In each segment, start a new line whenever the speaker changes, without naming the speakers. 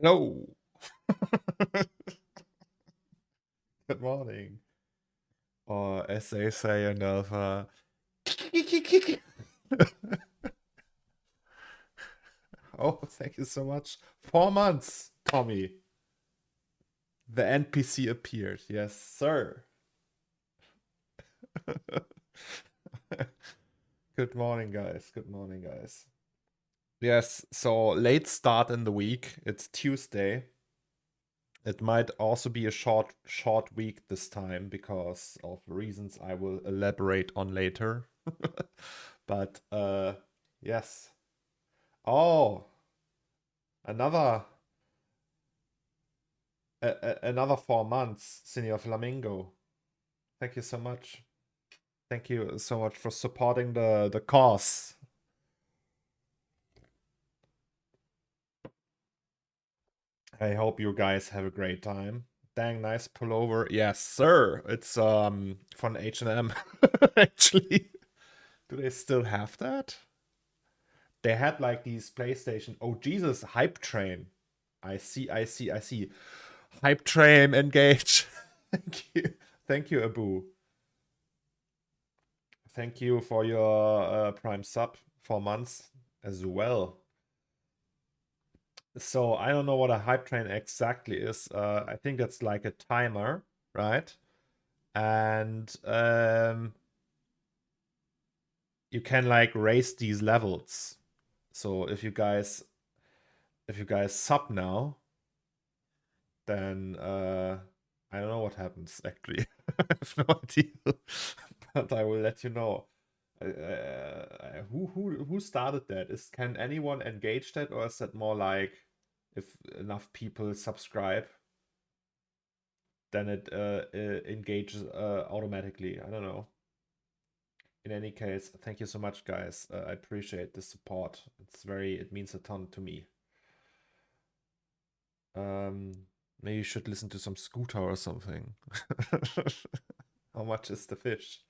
Hello. Good morning. Or as they say in Alpha. Oh, thank you so much. 4 months, Tommy. The NPC appeared. Yes, sir. Good morning, guys. Good morning, guys. Yes, so late start in the week. It's Tuesday. It might also be a short week this time because of reasons I will elaborate on later. But yes. Oh, another another 4 months, Senior Flamingo. Thank you so much. Thank you so much for supporting the cause. I hope you guys have a great time. Dang nice pullover. Yes, sir. It's from H&M actually. Do they still have that? They had like these PlayStation. Oh Jesus, Hype Train. I see. Hype Train engage. Thank you. Thank you, Abu. Thank you for your Prime sub 4 months as well. So I don't know what a hype train exactly is. I think it's like a timer, right? And you can like raise these levels. So if you guys sub now, then I don't know what happens actually. I have no idea, but I will let you know. Who started that? Can anyone engage that, or is that more like if enough people subscribe, then it engages automatically? I don't know. In any case, thank you so much, guys. I appreciate the support. It means a ton to me. Maybe you should listen to some Scooter or something. How much is the fish?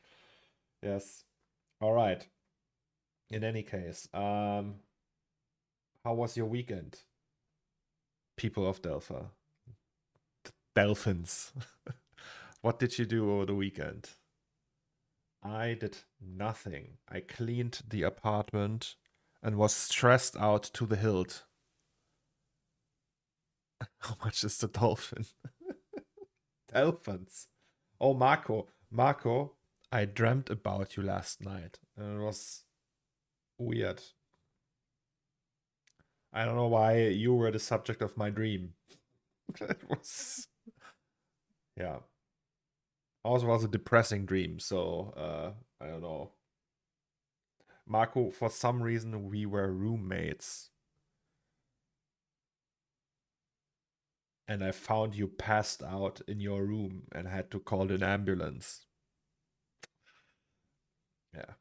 Yes. All right. In any case, how was your weekend, people of Delpha? Delphins. What did you do over the weekend? I did nothing. I cleaned the apartment and was stressed out to the hilt. How much is the dolphin? Dolphins. Oh, Marco, I dreamt about you last night and it was weird. I don't know why you were the subject of my dream. It was, yeah. Also was a depressing dream, so I don't know. Marco, for some reason we were roommates. And I found you passed out in your room and had to call an ambulance. Yeah.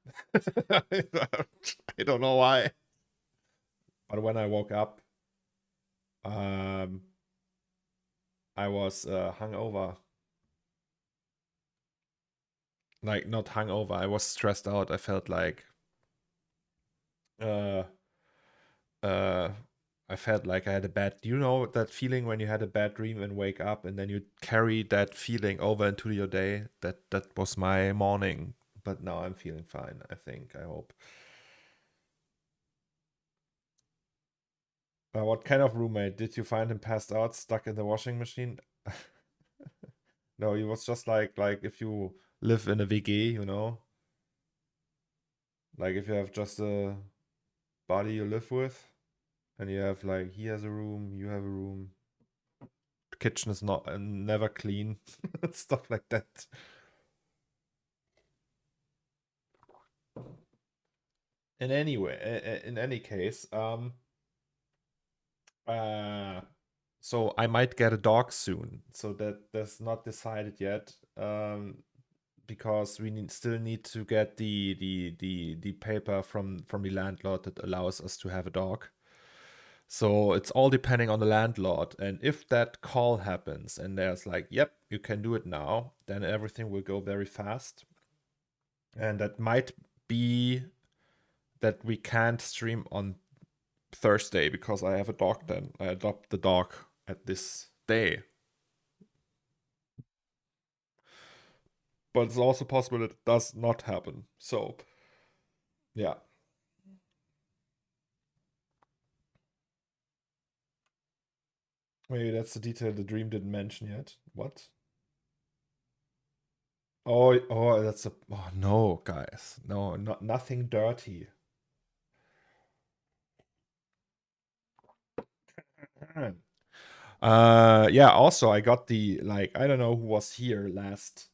I don't know why. But when I woke up, um, I was hungover. Like, not hungover, I was stressed out. I felt like uh uh I felt like I had a bad, you know that feeling when you had a bad dream and wake up and then you carry that feeling over into your day? That was my morning, but now I'm feeling fine, I think, I hope. What kind of roommate? Did you find him passed out, stuck in the washing machine? No, he was just like if you live in a VG, you know? Like if you have just a body you live with, and you have like he has a room, you have a room. The kitchen is not never clean, stuff like that. In any case, uh, so I might get a dog soon. So that's not decided yet. Because we still need to get the paper from the landlord that allows us to have a dog. So it's all depending on the landlord. And if that call happens and there's like, yep, you can do it now, then everything will go very fast. And that might be that we can't stream on Thursday because I have a dog then. I adopt the dog at this day. But it's also possible that it does not happen. So, yeah. Maybe that's the detail the dream didn't mention yet. What? Oh, that's a. Oh no, guys, no, nothing dirty. Yeah. Also, I got the I don't know who was here last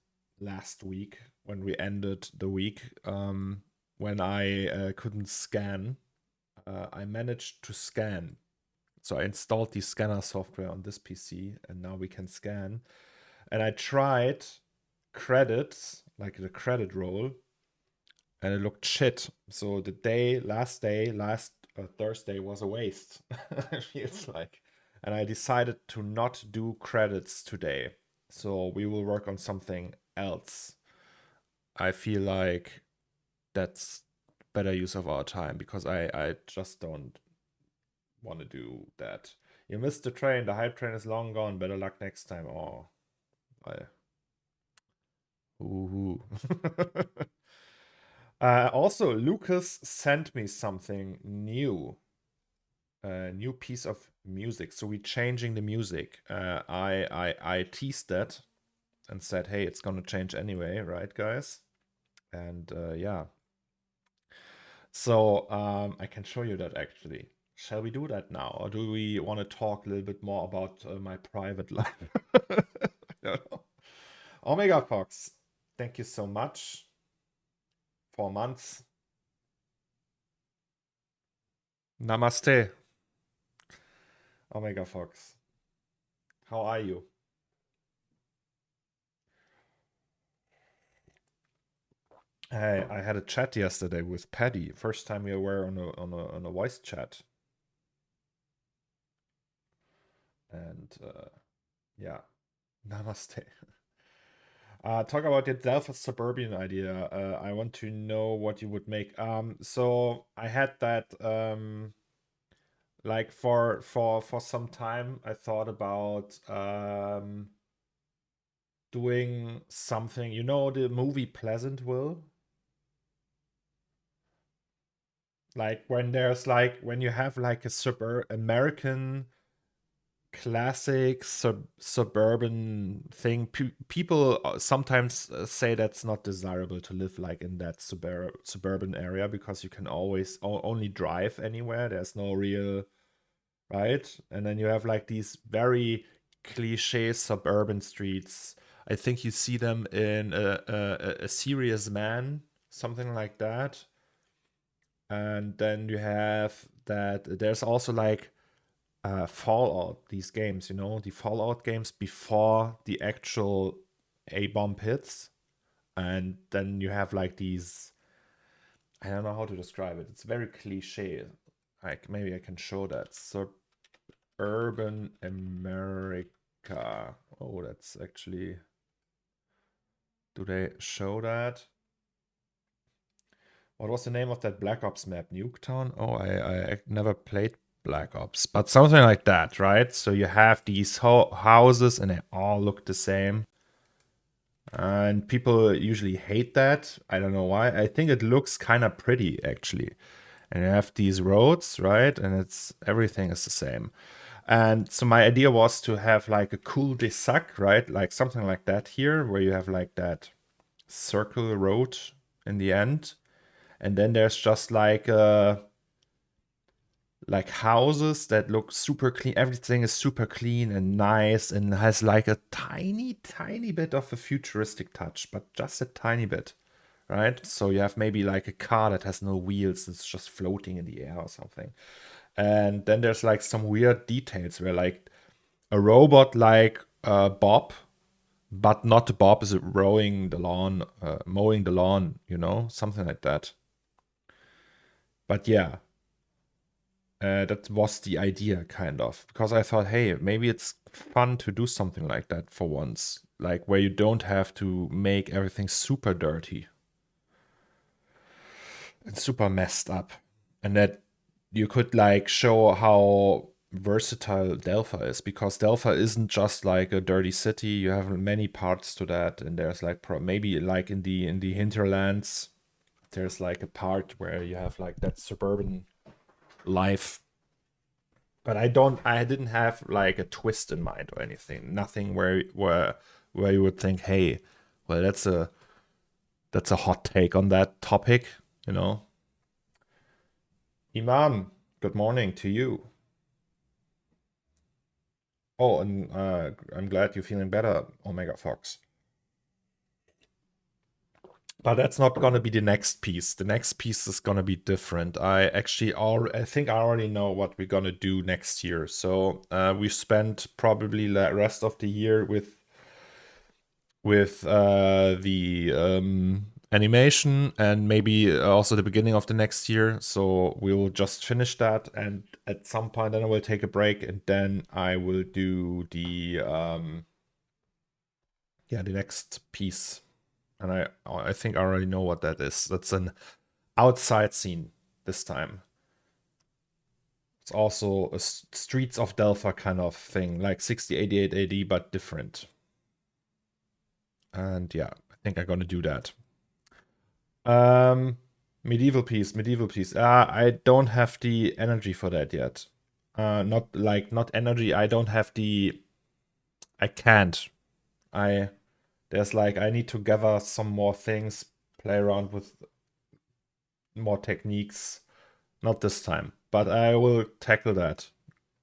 week when we ended the week. When I couldn't scan, I managed to scan. So I installed the scanner software on this PC, and now we can scan. And I tried credits, like the credit roll, and it looked shit. So the last Thursday was a waste. It feels like. And I decided to not do credits today. So we will work on something else. I feel like that's better use of our time because I just don't want to do that. You missed the train. The hype train is long gone. Better luck next time. Oh, I. Ooh. Also, Lucas sent me something new. A new piece of music. So we're changing the music. I teased that and said, hey, it's gonna change anyway, right, guys? And yeah. So I can show you that actually. Shall we do that now, or do we want to talk a little bit more about my private life? I don't know. Omega Fox, thank you so much. 4 months. Namaste. Omega Fox. How are you? Hey, I had a chat yesterday with Paddy. First time we were on a voice chat. And yeah, namaste. Talk about your Delphi Suburban idea. I want to know what you would make. So I had that like for some time. I thought about doing something. You know the movie Pleasantville? Like when you have like a American classic suburban thing. People sometimes say that's not desirable to live like in that suburban area because you can always only drive anywhere. There's no real right, and then you have like these very cliche suburban streets. I think you see them in a Serious Man, something like that. And then you have that there's also like Fallout, these games, you know, the Fallout games before the actual A bomb hits. And then you have like these, I don't know how to describe it. It's very cliche. Like maybe I can show that. Suburban America. Oh, that's actually. Do they show that? What was the name of that Black Ops map? Nuketown? Oh, I never played Black Ops, but something like that, right? So you have these houses and they all look the same. And people usually hate that. I don't know why. I think it looks kind of pretty actually. And you have these roads, right? And it's everything is the same. And so my idea was to have like a cul-de-sac, right? Like something like that here, where you have like that circle road in the end. And then there's just like houses that look super clean. Everything is super clean and nice and has like a tiny bit of a futuristic touch, but just a tiny bit, right? So you have maybe like a car that has no wheels, it's just floating in the air or something. And then there's like some weird details where like a robot like Bob, but not Bob is mowing the lawn, you know, something like that. But yeah, that was the idea, kind of, because I thought, hey, maybe it's fun to do something like that for once, like where you don't have to make everything super dirty and super messed up, and that you could like show how versatile Delphi is, because Delphi isn't just like a dirty city. You have many parts to that, and there's like maybe like in the hinterlands, there's like a part where you have like that suburban life. But I didn't have like a twist in mind or anything. Nothing where you would think, hey, well, that's a hot take on that topic, you know. Iman, good morning to you. Oh, and I'm glad you're feeling better, Omega Fox. But that's not gonna be the next piece. The next piece is gonna be different. I think I already know what we're gonna do next year. So we spent probably the rest of the year with the animation, and maybe also the beginning of the next year. So we will just finish that, and at some point then I will take a break, and then I will do the the next piece. And I think I already know what that is. That's an outside scene this time. It's also a Streets of Delphi kind of thing, like 6088 AD, but different. And yeah, I think I'm gonna do that. Medieval piece. I don't have the energy for that yet. Not energy. I don't have the. I can't. There's like I need to gather some more things, play around with more techniques. Not this time, but I will tackle that.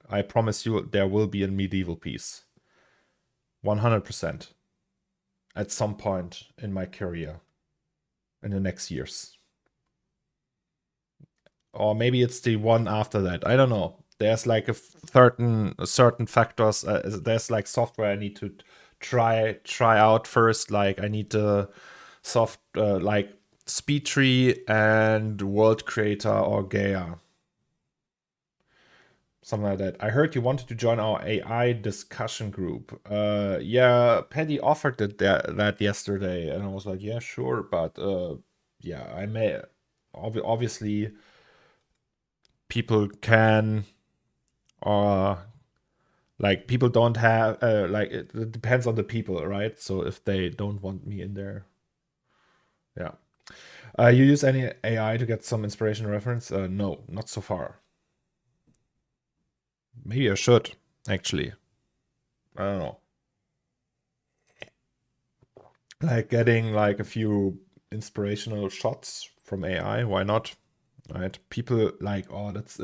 I promise you, there will be a medieval piece. 100%. At some point in my career. In the next years. Or maybe it's the one after that. I don't know. There's like certain factors. There's like software I need to try out first. Like I need the like SpeedTree and World Creator or Gaia. Something like that. I heard you wanted to join our AI discussion group. Yeah, Paddy offered that yesterday, and I was like, yeah, sure, but yeah, I may. Obviously, people can, or like people don't have, like it depends on the people, right? So if they don't want me in there, yeah. You use any AI to get some inspiration reference? No, not so far. Maybe I should, actually. I don't know. Like getting like a few inspirational shots from AI, why not? Right? People like, oh, that's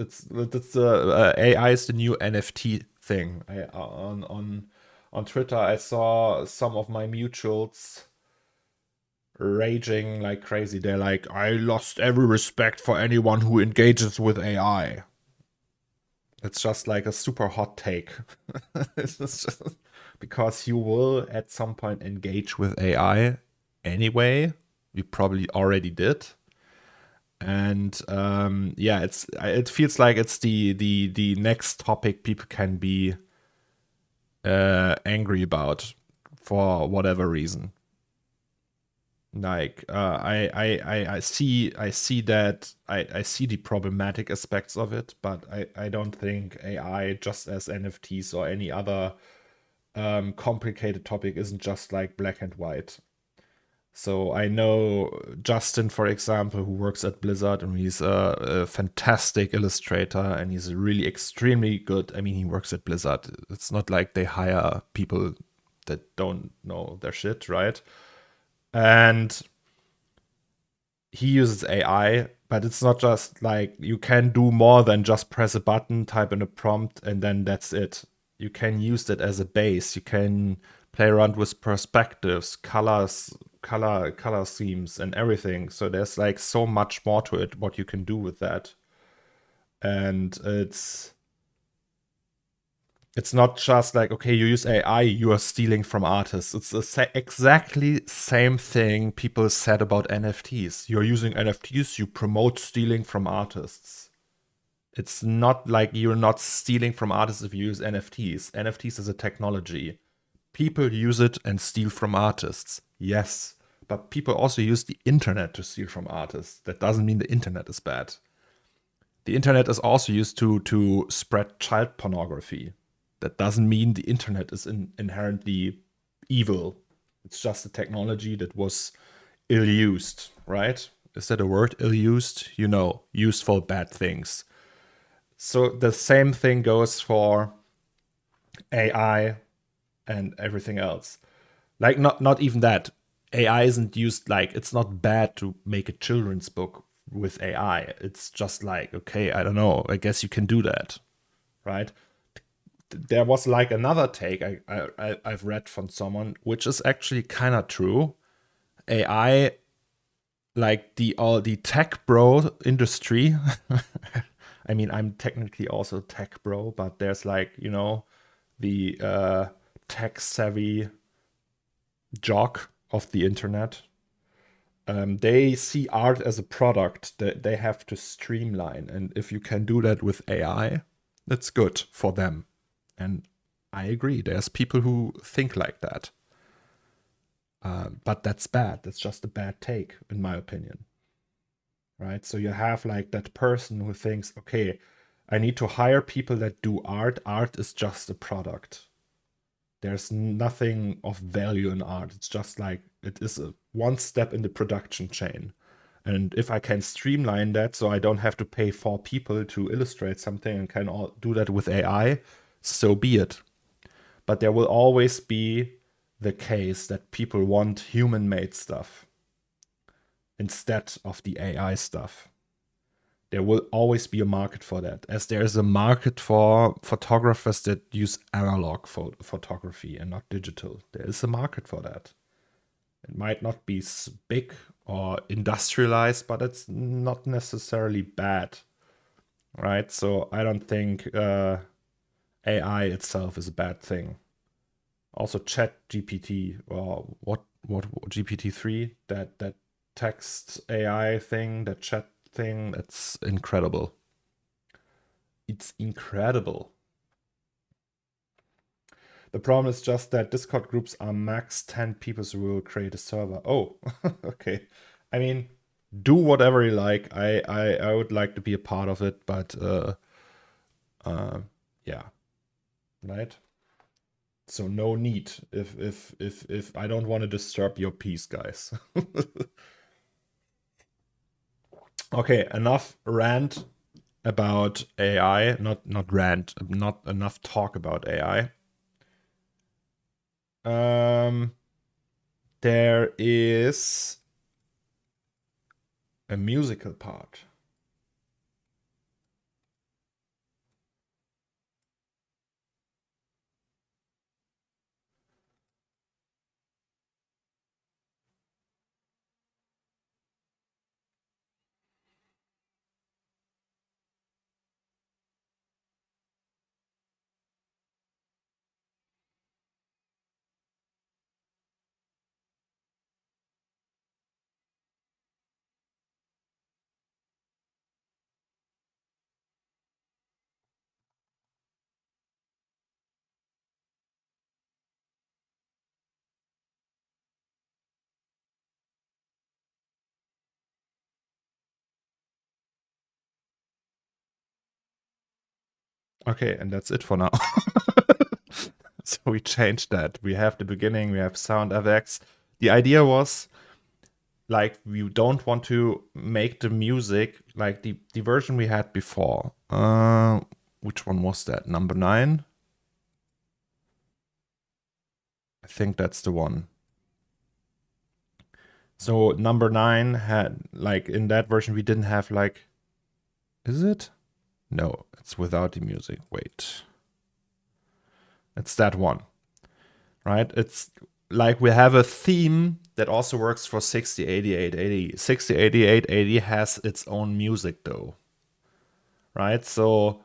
AI is the new NFT thing. On Twitter, I saw some of my mutuals raging like crazy. They're like, I lost every respect for anyone who engages with AI. It's just like a super hot take. It's just because you will at some point engage with AI anyway. You probably already did. And yeah, it feels like it's the next topic people can be angry about for whatever reason. Like I see that I see the problematic aspects of it, but I don't think AI, just as NFTs or any other complicated topic, isn't just like black and white. So I know Justin, for example, who works at Blizzard, and he's a fantastic illustrator, and he's really extremely good. I mean, he works at Blizzard. It's not like they hire people that don't know their shit, right? And he uses AI, but it's not just like you can do more than just press a button, type in a prompt, and then that's it. You can use that as a base. You can play around with perspectives, color schemes, and everything. So there's like so much more to it, what you can do with that. And it's not just like, okay, you use AI, you are stealing from artists. It's the exactly same thing people said about NFTs. You're using NFTs, you promote stealing from artists. It's not like you're not stealing from artists if you use NFTs. NFTs is a technology. People use it and steal from artists. Yes, but people also use the internet to steal from artists. That doesn't mean the internet is bad. The internet is also used to spread child pornography. That doesn't mean the internet is inherently evil. It's just a technology that was ill-used, right? Is that a word? Ill-used? You know, used for bad things. So the same thing goes for AI and everything else. Like not even that. AI isn't used, like, it's not bad to make a children's book with AI. It's just like, okay, I don't know. I guess you can do that, right? There was like another take I've read from someone, which is actually kind of true. AI, like the tech bro industry. I mean, I'm technically also tech bro, but there's like, you know, the tech savvy jock of the internet. They see art as a product that they have to streamline, and if you can do that with AI, that's good for them. And I agree. There's people who think like that, but that's bad. That's just a bad take, in my opinion. Right? So you have like that person who thinks, okay, I need to hire people that do art. Art is just a product. There's nothing of value in art. It's just like it is one step in the production chain. And if I can streamline that so I don't have to pay 4 people to illustrate something and can all do that with AI, so be it. But there will always be the case that people want human-made stuff instead of the AI stuff. There will always be a market for that, as there is a market for photographers that use analog photography and not digital. There is a market for that. It might not be big or industrialized, but it's not necessarily bad, right? So I don't think AI itself is a bad thing. Also, Chat GPT or what GPT-3, that text AI thing, that chat thing, that's incredible. It's incredible. The problem is just that Discord groups are max 10 people, so we will create a server. Oh, okay. I mean, do whatever you like. I would like to be a part of it, but yeah, right. So no need if I don't want to disturb your peace, guys. Okay, enough rant about AI. Not rant. Not enough talk about AI. There is a musical part. Okay, and that's it for now. So we changed that. We have the beginning, we have sound effects. The idea was, like, we don't want to make the music like the version we had before. Which one was that? Number 9? I think that's the one. So number 9 had, like, in that version we didn't have, like, is it? No, it's without the music. Wait. It's that one, right? It's like we have a theme that also works for 608880. 608880 has its own music though, right? So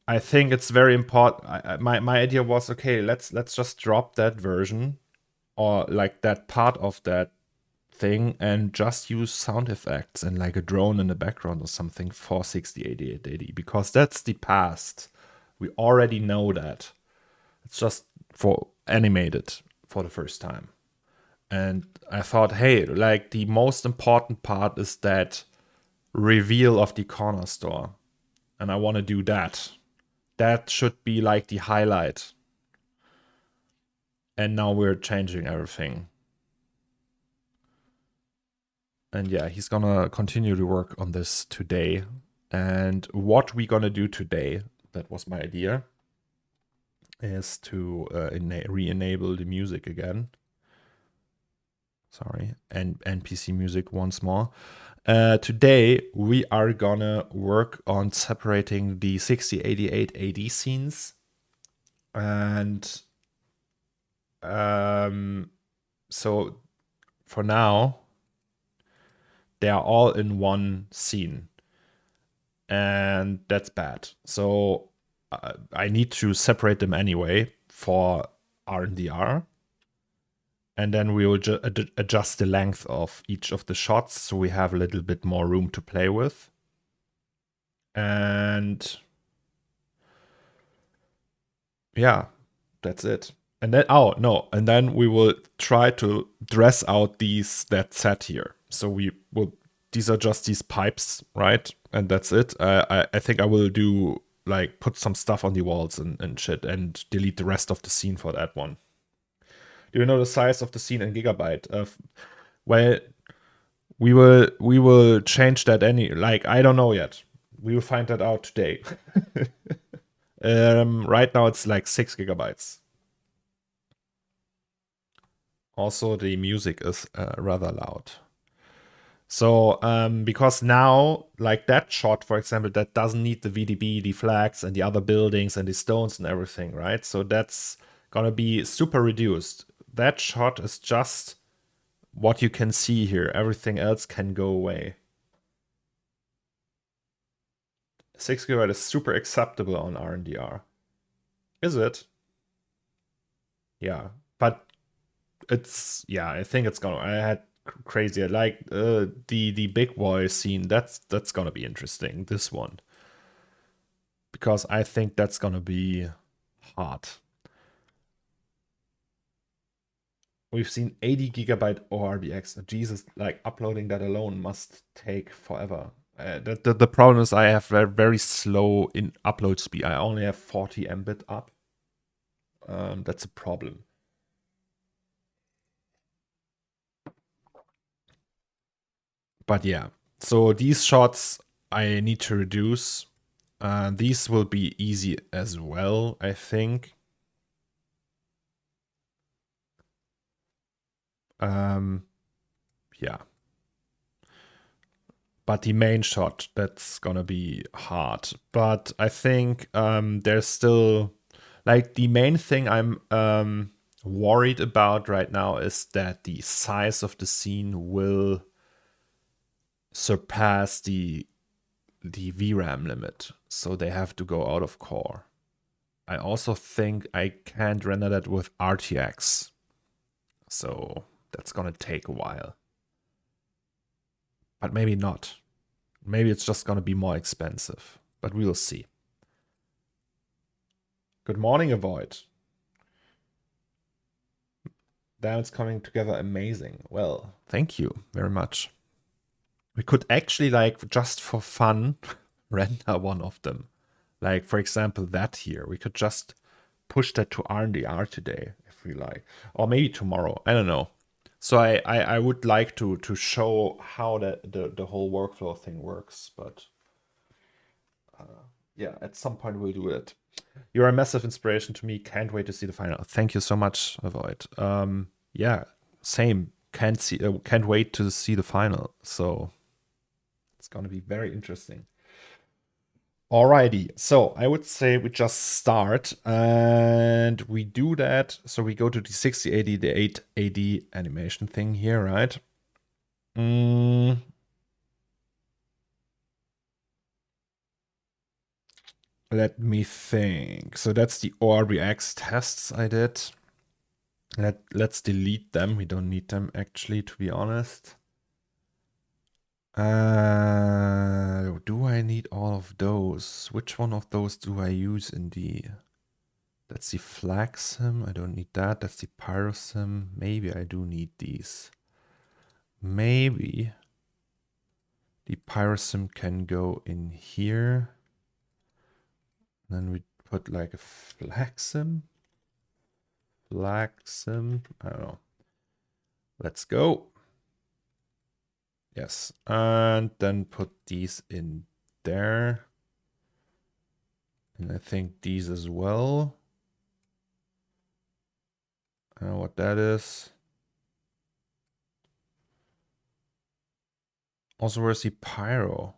I think it's very important. My idea was, okay, let's just drop that version or like that part of that thing and just use sound effects and like a drone in the background or something for 608880, because that's the past. We already know that. It's just for animated for the first time. And I thought, hey, like the most important part is that reveal of the corner store. And I want to do that. That should be like the highlight. And now we're changing everything. And yeah, he's gonna continue to work on this today. And what we're gonna do today, that was my idea, is to re-enable the music again. Sorry, and NPC music once more. Today, we are gonna work on separating the 6088 AD scenes. And so for now, they are all in one scene. And that's bad. So I need to separate them anyway for RNDR. And then we will adjust the length of each of the shots so we have a little bit more room to play with. And yeah, that's it. And then, oh no, and then we will try to dress out that set here. So we will, these are just these pipes, right? And that's it. I think I will do, like, put some stuff on the walls and shit and delete the rest of the scene for that one. Do you know the size of the scene in Gigabyte? Well, we will change that I don't know yet. We will find that out today. Right now it's like 6 gigabytes. Also, the music is rather loud. So, because now, like that shot, for example, that doesn't need the VDB, the flags, and the other buildings, and the stones and everything, right? So that's gonna be super reduced. That shot is just what you can see here. Everything else can go away. 6 GB is super acceptable on RNDR. Is it? Yeah, but it's, yeah, I think it's gonna, I had crazy, like the big boy scene, that's gonna be interesting, this one. Because I think that's gonna be hard. We've seen 80 gigabyte ORBX. Jesus, like uploading that alone must take forever. The problem is I have very slow in upload speed. I only have 40 Mbit up. That's a problem. But yeah, so these shots I need to reduce. These will be easy as well, I think. Yeah. But the main shot, that's gonna be hard. But I think there's still, like, the main thing I'm worried about right now is that the size of the scene will surpass the VRAM limit. So they have to go out of core. I also think I can't render that with RTX. So that's gonna take a while. But maybe not. Maybe it's just gonna be more expensive. But we'll see. Good morning, Avoid. That's coming together amazing. Well, thank you very much. We could actually, like, just for fun, render one of them. Like, for example, that here. We could just push that to RNDR today, if we like. Or maybe tomorrow. I don't know. So I would like to show how the whole workflow thing works. But yeah, at some point we'll do it. You're a massive inspiration to me. Can't wait to see the final. Thank you so much, Avoid. Yeah, same. Can't wait to see the final. So it's gonna be very interesting. Alrighty, so I would say we just start and we do that. So we go to the 6080, the 8AD animation thing here, right? Let me think. So that's the ORBX tests I did. Let's delete them. We don't need them, actually, to be honest. Do I need all of those? Which one of those do I use in the... That's the flag sim. I don't need that. That's the pyro sim. Maybe I do need these. Maybe The pyrosim can go in here. Then we put like a flagsim. Flagsim. I don't know. Let's go. Yes. And then put these in there. And I think these as well. I don't know what that is. Also, where's the pyro?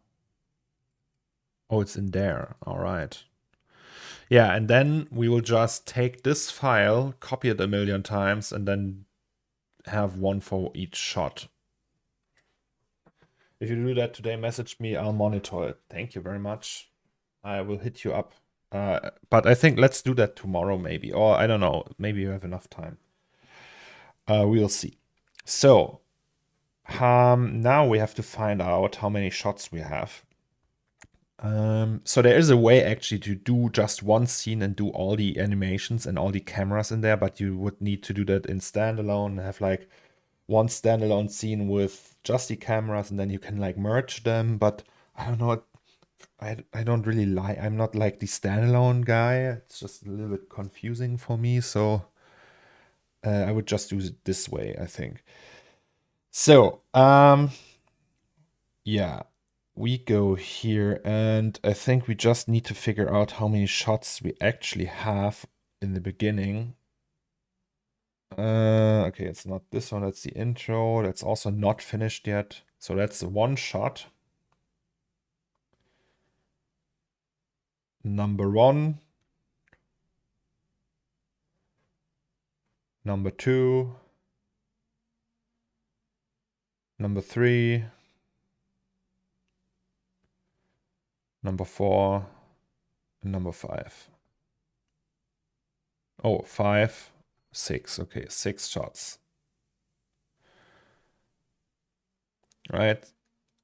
Oh, it's in there. All right. Yeah, and then we will just take this file, copy it a million times, and then have one for each shot. If you do that today, message me. I'll monitor it. Thank you very much. I will hit you up. But I think let's do that tomorrow maybe. Or I don't know. Maybe you have enough time. We'll see. So now we have to find out how many shots we have. So there is a way actually to do just one scene and do all the animations and all the cameras in there, but you would need to do that in standalone and have like one standalone scene with just the cameras, and then you can like merge them. But I don't know, I don't really like, I'm not like the standalone guy. It's just a little bit confusing for me. So I would just do it this way, I think. So, yeah, we go here, and I think we just need to figure out how many shots we actually have in the beginning. Okay, it's not this one, that's the intro. That's also not finished yet. So that's one shot. Number one. Number two. Number three. Number four. And number five. Oh, 5, 6. Okay, 6 shots. Right?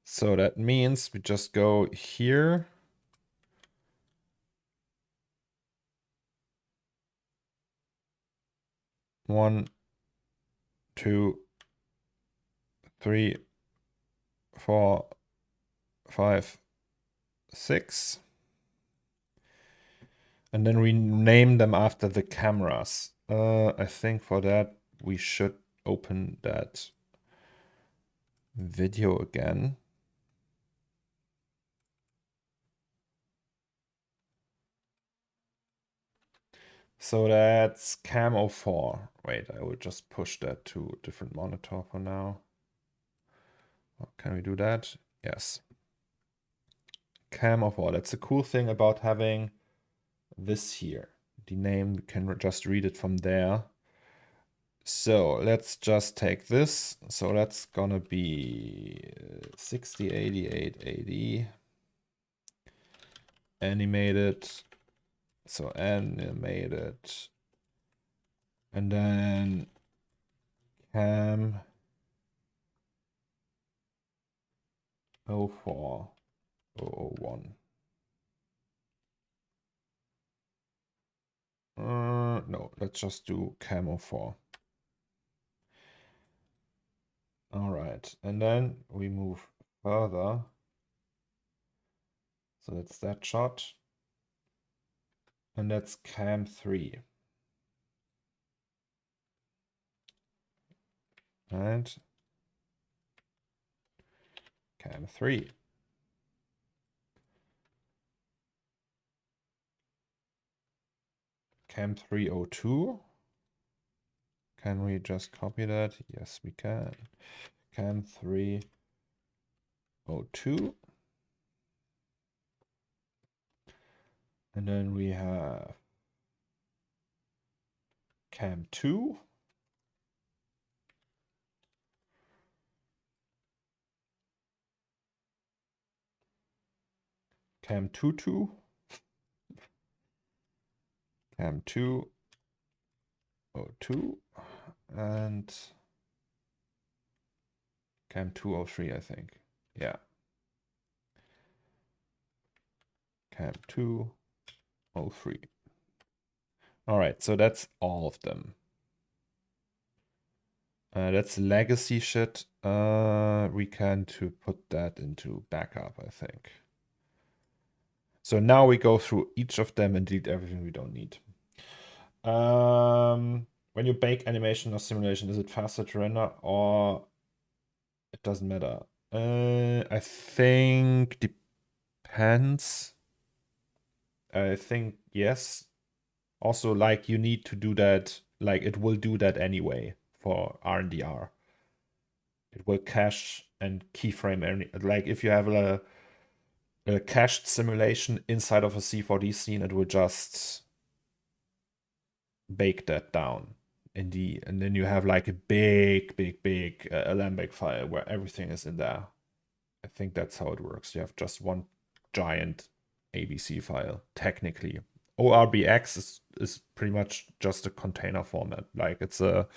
So that means we just go here. One, 2, 3, 4, 5, 6. And then we name them after the cameras. I think for that we should open that video again. So that's cam 04. Wait, I will just push that to a different monitor for now. Can we do that? Yes. Cam 04. That's a cool thing about having this here. The name, you can just read it from there. So let's just take this. So that's gonna be 60, 88, 80. Animated. So animated. And then cam 04, 001. No, let's just do cam 04. All right, and then we move further. So that's that shot. And that's cam 3. And cam 3. Cam 302. Can we just copy that? Yes, we can. Cam 302. And then we have cam 2. Cam 22. Cam 202. And cam 203, I think. Yeah. Cam 203. All right, so that's all of them. That's legacy shit. We can put that into backup, I think. So now we go through each of them and delete everything we don't need. When you bake animation or simulation, is it faster to render or it doesn't matter? I think depends. I think yes. Also, like you need to do that, like it will do that anyway for RNDR. It will cache and keyframe any, like if you have a cached simulation inside of a C4D scene, it will just bake that down in the, and then you have like a big Alembic file where everything is in there. I think that's how it works. You have just one giant ABC file, technically. ORBX is pretty much just a container format. Like it's a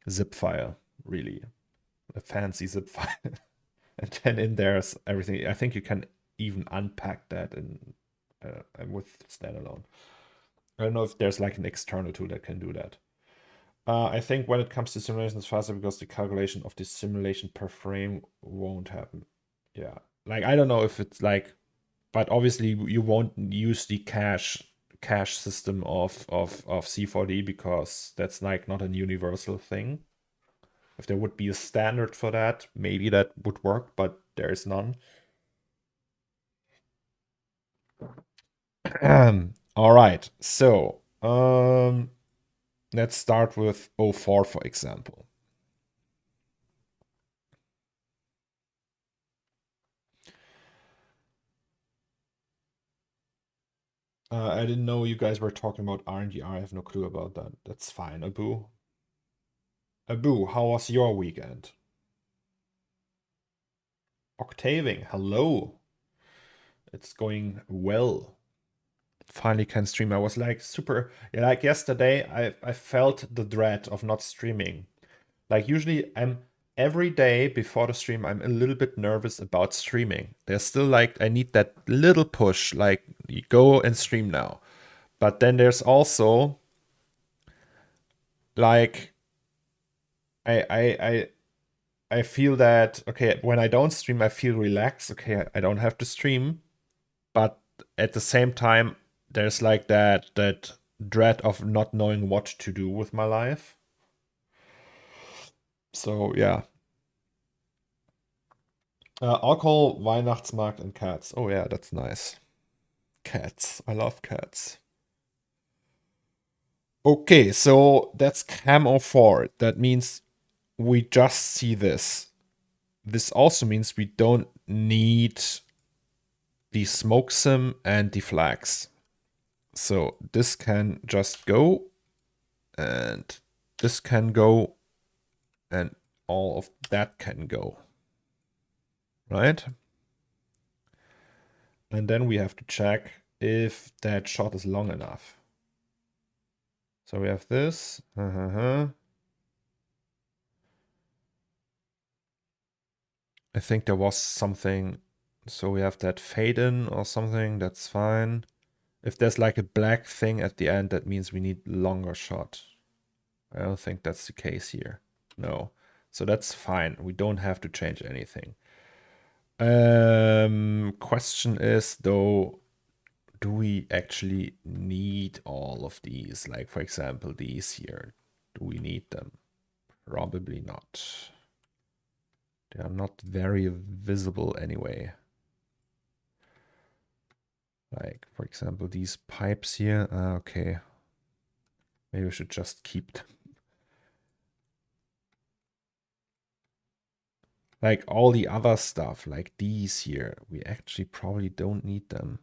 zip file, really. A fancy zip file. And then in there's everything. I think you can even unpack that in with standalone. I don't know if there's like an external tool that can do that. I think when it comes to simulation, it's faster because the calculation of the simulation per frame won't happen. Yeah, like I don't know if it's like, but obviously you won't use the cache system of C4D because that's like not a universal thing. If there would be a standard for that, maybe that would work, but there is none. All right, so let's start with 04, for example. I didn't know you guys were talking about RNDR. I have no clue about that. That's fine, Abu. Abu, how was your weekend? Octaving, hello. It's going well. Finally can stream. I was like super, yeah, like yesterday, I felt the dread of not streaming. Like usually every day before the stream, I'm a little bit nervous about streaming. There's still like, I need that little push, like you go and stream now. But then there's also like, I feel that, okay, when I don't stream, I feel relaxed. Okay, I don't have to stream. But at the same time, there's like that dread of not knowing what to do with my life. So yeah. Alcohol, Weihnachtsmarkt, and cats. Oh yeah, that's nice. Cats. I love cats. Okay, so that's cam 04. That means we just see this. This also means we don't need the smoke sim and the flags. So this can just go, and this can go, and all of that can go, right? And then we have to check if that shot is long enough. So we have this. I think there was something. So we have that fade in or something. That's fine. If there's like a black thing at the end, that means we need longer shot. I don't think that's the case here. No. So that's fine. We don't have to change anything. Question is though, do we actually need all of these? Like for example, these here. Do we need them? Probably not. They are not very visible anyway. Like for example, these pipes here. Okay. Maybe we should just keep them. Like all the other stuff, like these here, we actually probably don't need them.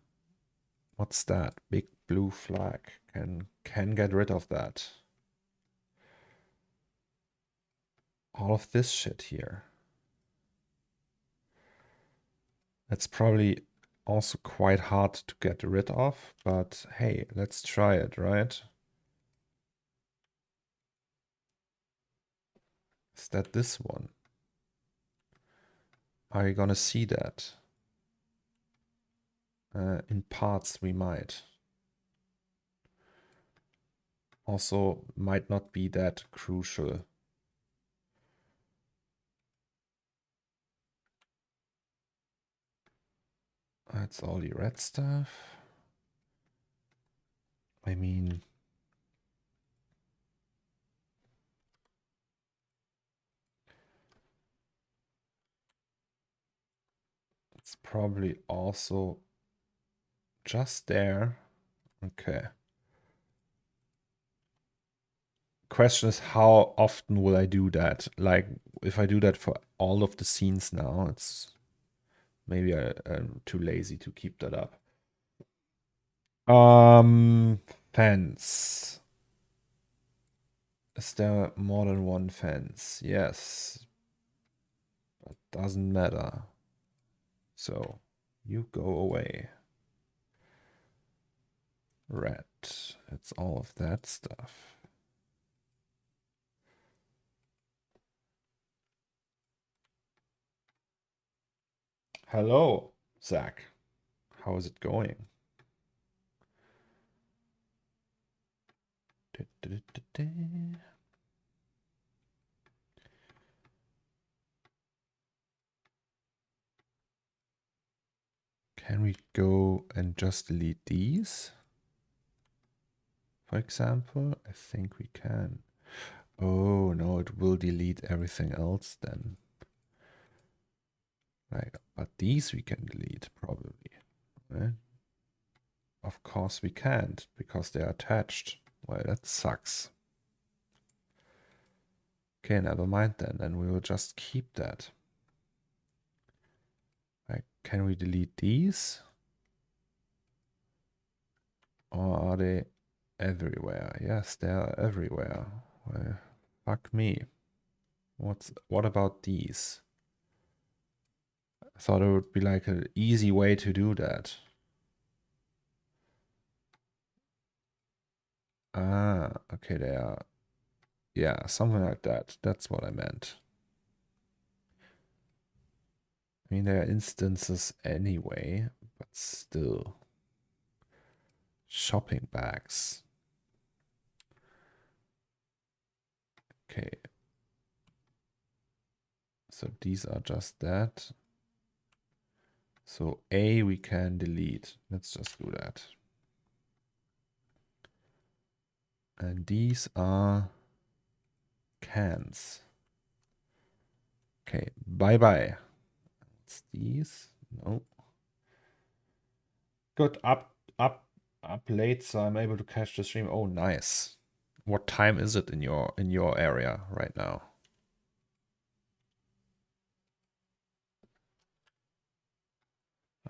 What's that? Big blue flag. Can get rid of that. All of this shit here. That's probably also quite hard to get rid of, but hey, let's try it, right? Is that this one? Are you gonna see that? In parts we might. Also might not be that crucial. That's all the red stuff. I mean, it's probably also just there. Okay. Question is, how often will I do that? Like, if I do that for all of the scenes now, it's maybe I'm too lazy to keep that up. Fence. Is there more than one fence? Yes. But doesn't matter. So, you go away. Red. It's all of that stuff. Hello, Zach. How is it going? Can we go and just delete these? For example, I think we can. Oh, no, it will delete everything else then. Right, but these we can delete probably, right? Of course we can't because they're attached. Well, that sucks. Okay, never mind then. Then we will just keep that. Right, can we delete these? Or are they everywhere? Yes, they are everywhere. Well, fuck me. What about these? I thought it would be like an easy way to do that. Ah, okay, they are. Yeah, something like that. That's what I meant. I mean, there are instances anyway, but still. Shopping bags. Okay. So these are just that. So A we can delete. Let's just do that. And these are cans. Okay, bye-bye. It's these. No. Good, up late, so I'm able to catch the stream. Oh, nice. What time is it in your area right now?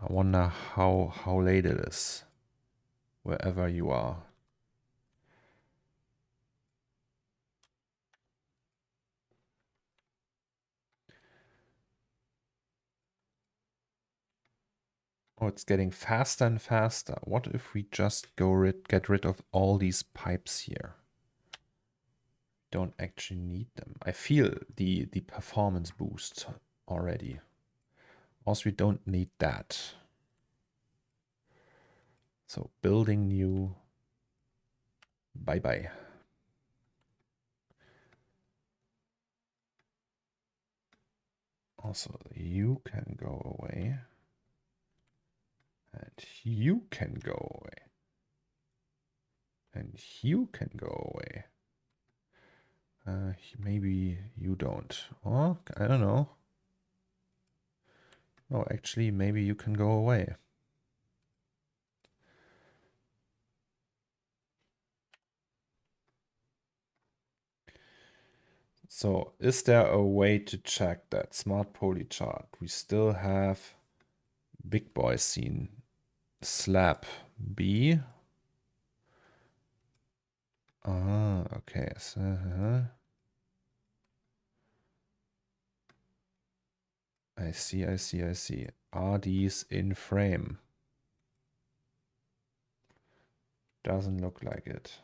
I wonder how late it is, wherever you are. Oh, it's getting faster and faster. What if we just get rid of all these pipes here? Don't actually need them. I feel the performance boost already. Also, we don't need that. So building new. Bye-bye. Also, you can go away. And you can go away. And you can go away. Maybe you don't. Or, I don't know. Oh, actually, maybe you can go away. So, is there a way to check that smart poly chart? We still have big boy scene slab B. Ah, okay. So, I see. Are these in frame? Doesn't look like it.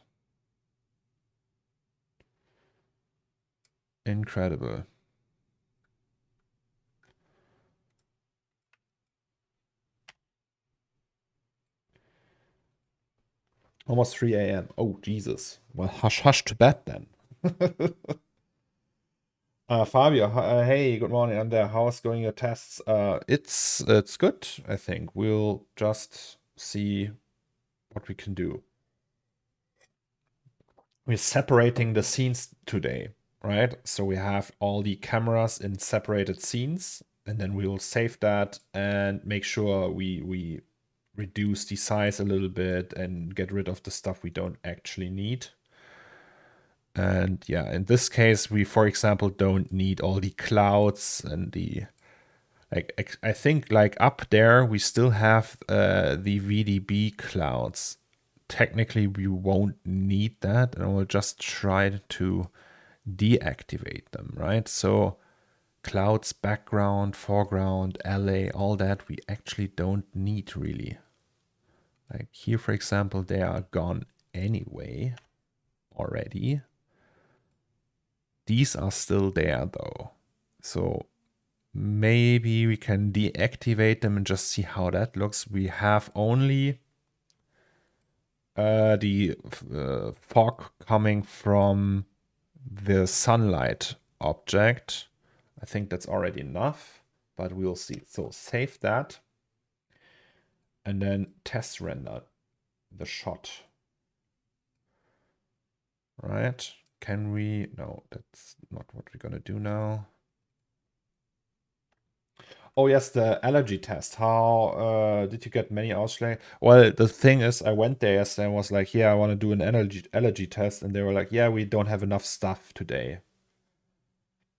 Incredible. Almost 3 a.m. Oh, Jesus. Well, hush to bed then. Fabio, hey, good morning. I'm there. How's going your tests? It's good, I think. We'll just see what we can do. We're separating the scenes today, right? So we have all the cameras in separated scenes, and then we will save that and make sure we reduce the size a little bit and get rid of the stuff we don't actually need. And yeah, in this case, we, for example, don't need all the clouds and the, like, I think like up there, we still have the VDB clouds. Technically, we won't need that, and we'll just try to deactivate them, right? So clouds, background, foreground, LA, all that we actually don't need really. Like here, for example, they are gone anyway already. These are still there though. So maybe we can deactivate them and just see how that looks. We have only the fog coming from the sunlight object. I think that's already enough, but we'll see. So save that and then test render the shot. Right? Can we? No, that's not what we're gonna do now. Oh yes, the allergy test. How did you get many Ausschläge? Well, the thing is, I went there yesterday and was like, yeah, I want to do an allergy test, and they were like, yeah, we don't have enough stuff today,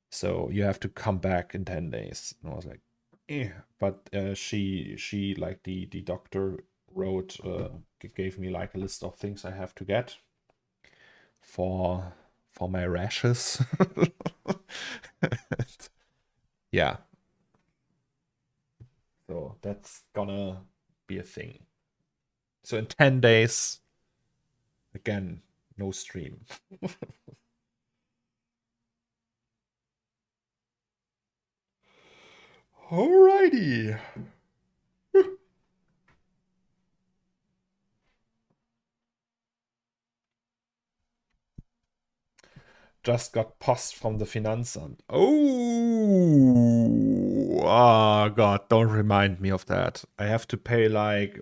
so you have to come back in 10 days. And I was like, eh. But she like the doctor wrote gave me like a list of things I have to get for my rashes. Yeah. So that's gonna be a thing. So in 10 days, again, no stream. Alrighty. Just got post from the Finanzamt. Oh, God, don't remind me of that. I have to pay like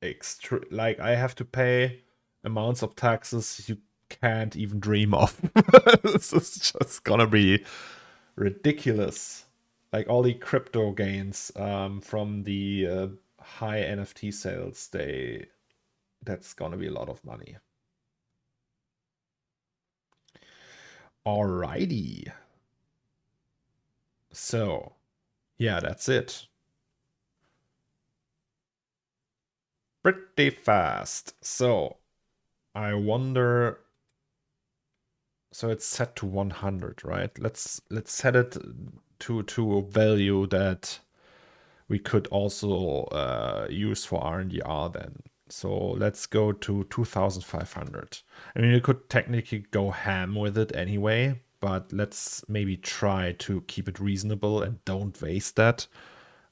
extra, like I have to pay amounts of taxes you can't even dream of. This is just gonna be ridiculous. Like all the crypto gains from the high NFT sales, that's gonna be a lot of money. Alrighty. So, yeah, that's it. Pretty fast. So, I wonder. So it's set to 100, right? Let's set it to a value that we could also use for RNDR then. So let's go to 2500. I mean, you could technically go ham with it anyway, but let's maybe try to keep it reasonable and don't waste that.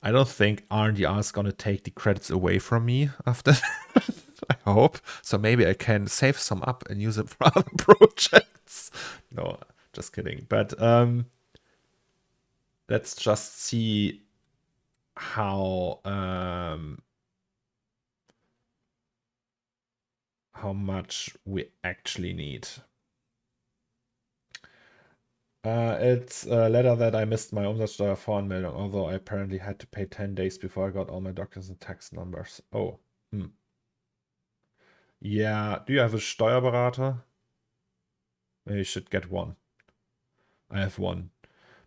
I don't think RNDR is going to take the credits away from me after that. I hope. So maybe I can save some up and use it for other projects. No, just kidding. But let's just see how much we actually need. It's a letter that I missed my Umsatzsteuervoranmeldung, although I apparently had to pay 10 days before I got all my documents and tax numbers. Oh, Yeah, do you have a Steuerberater? Maybe you should get one. I have one.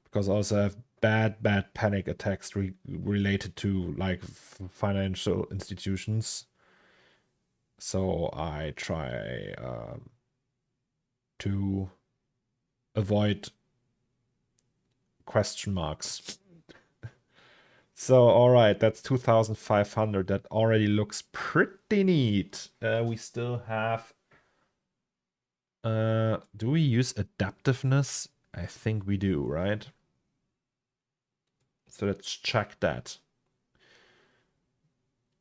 Because I also have bad panic attacks related to like financial institutions. So I try to avoid question marks. So, all right, that's 2,500. That already looks pretty neat. We still have. Do we use adaptiveness? I think we do, right? So let's check that.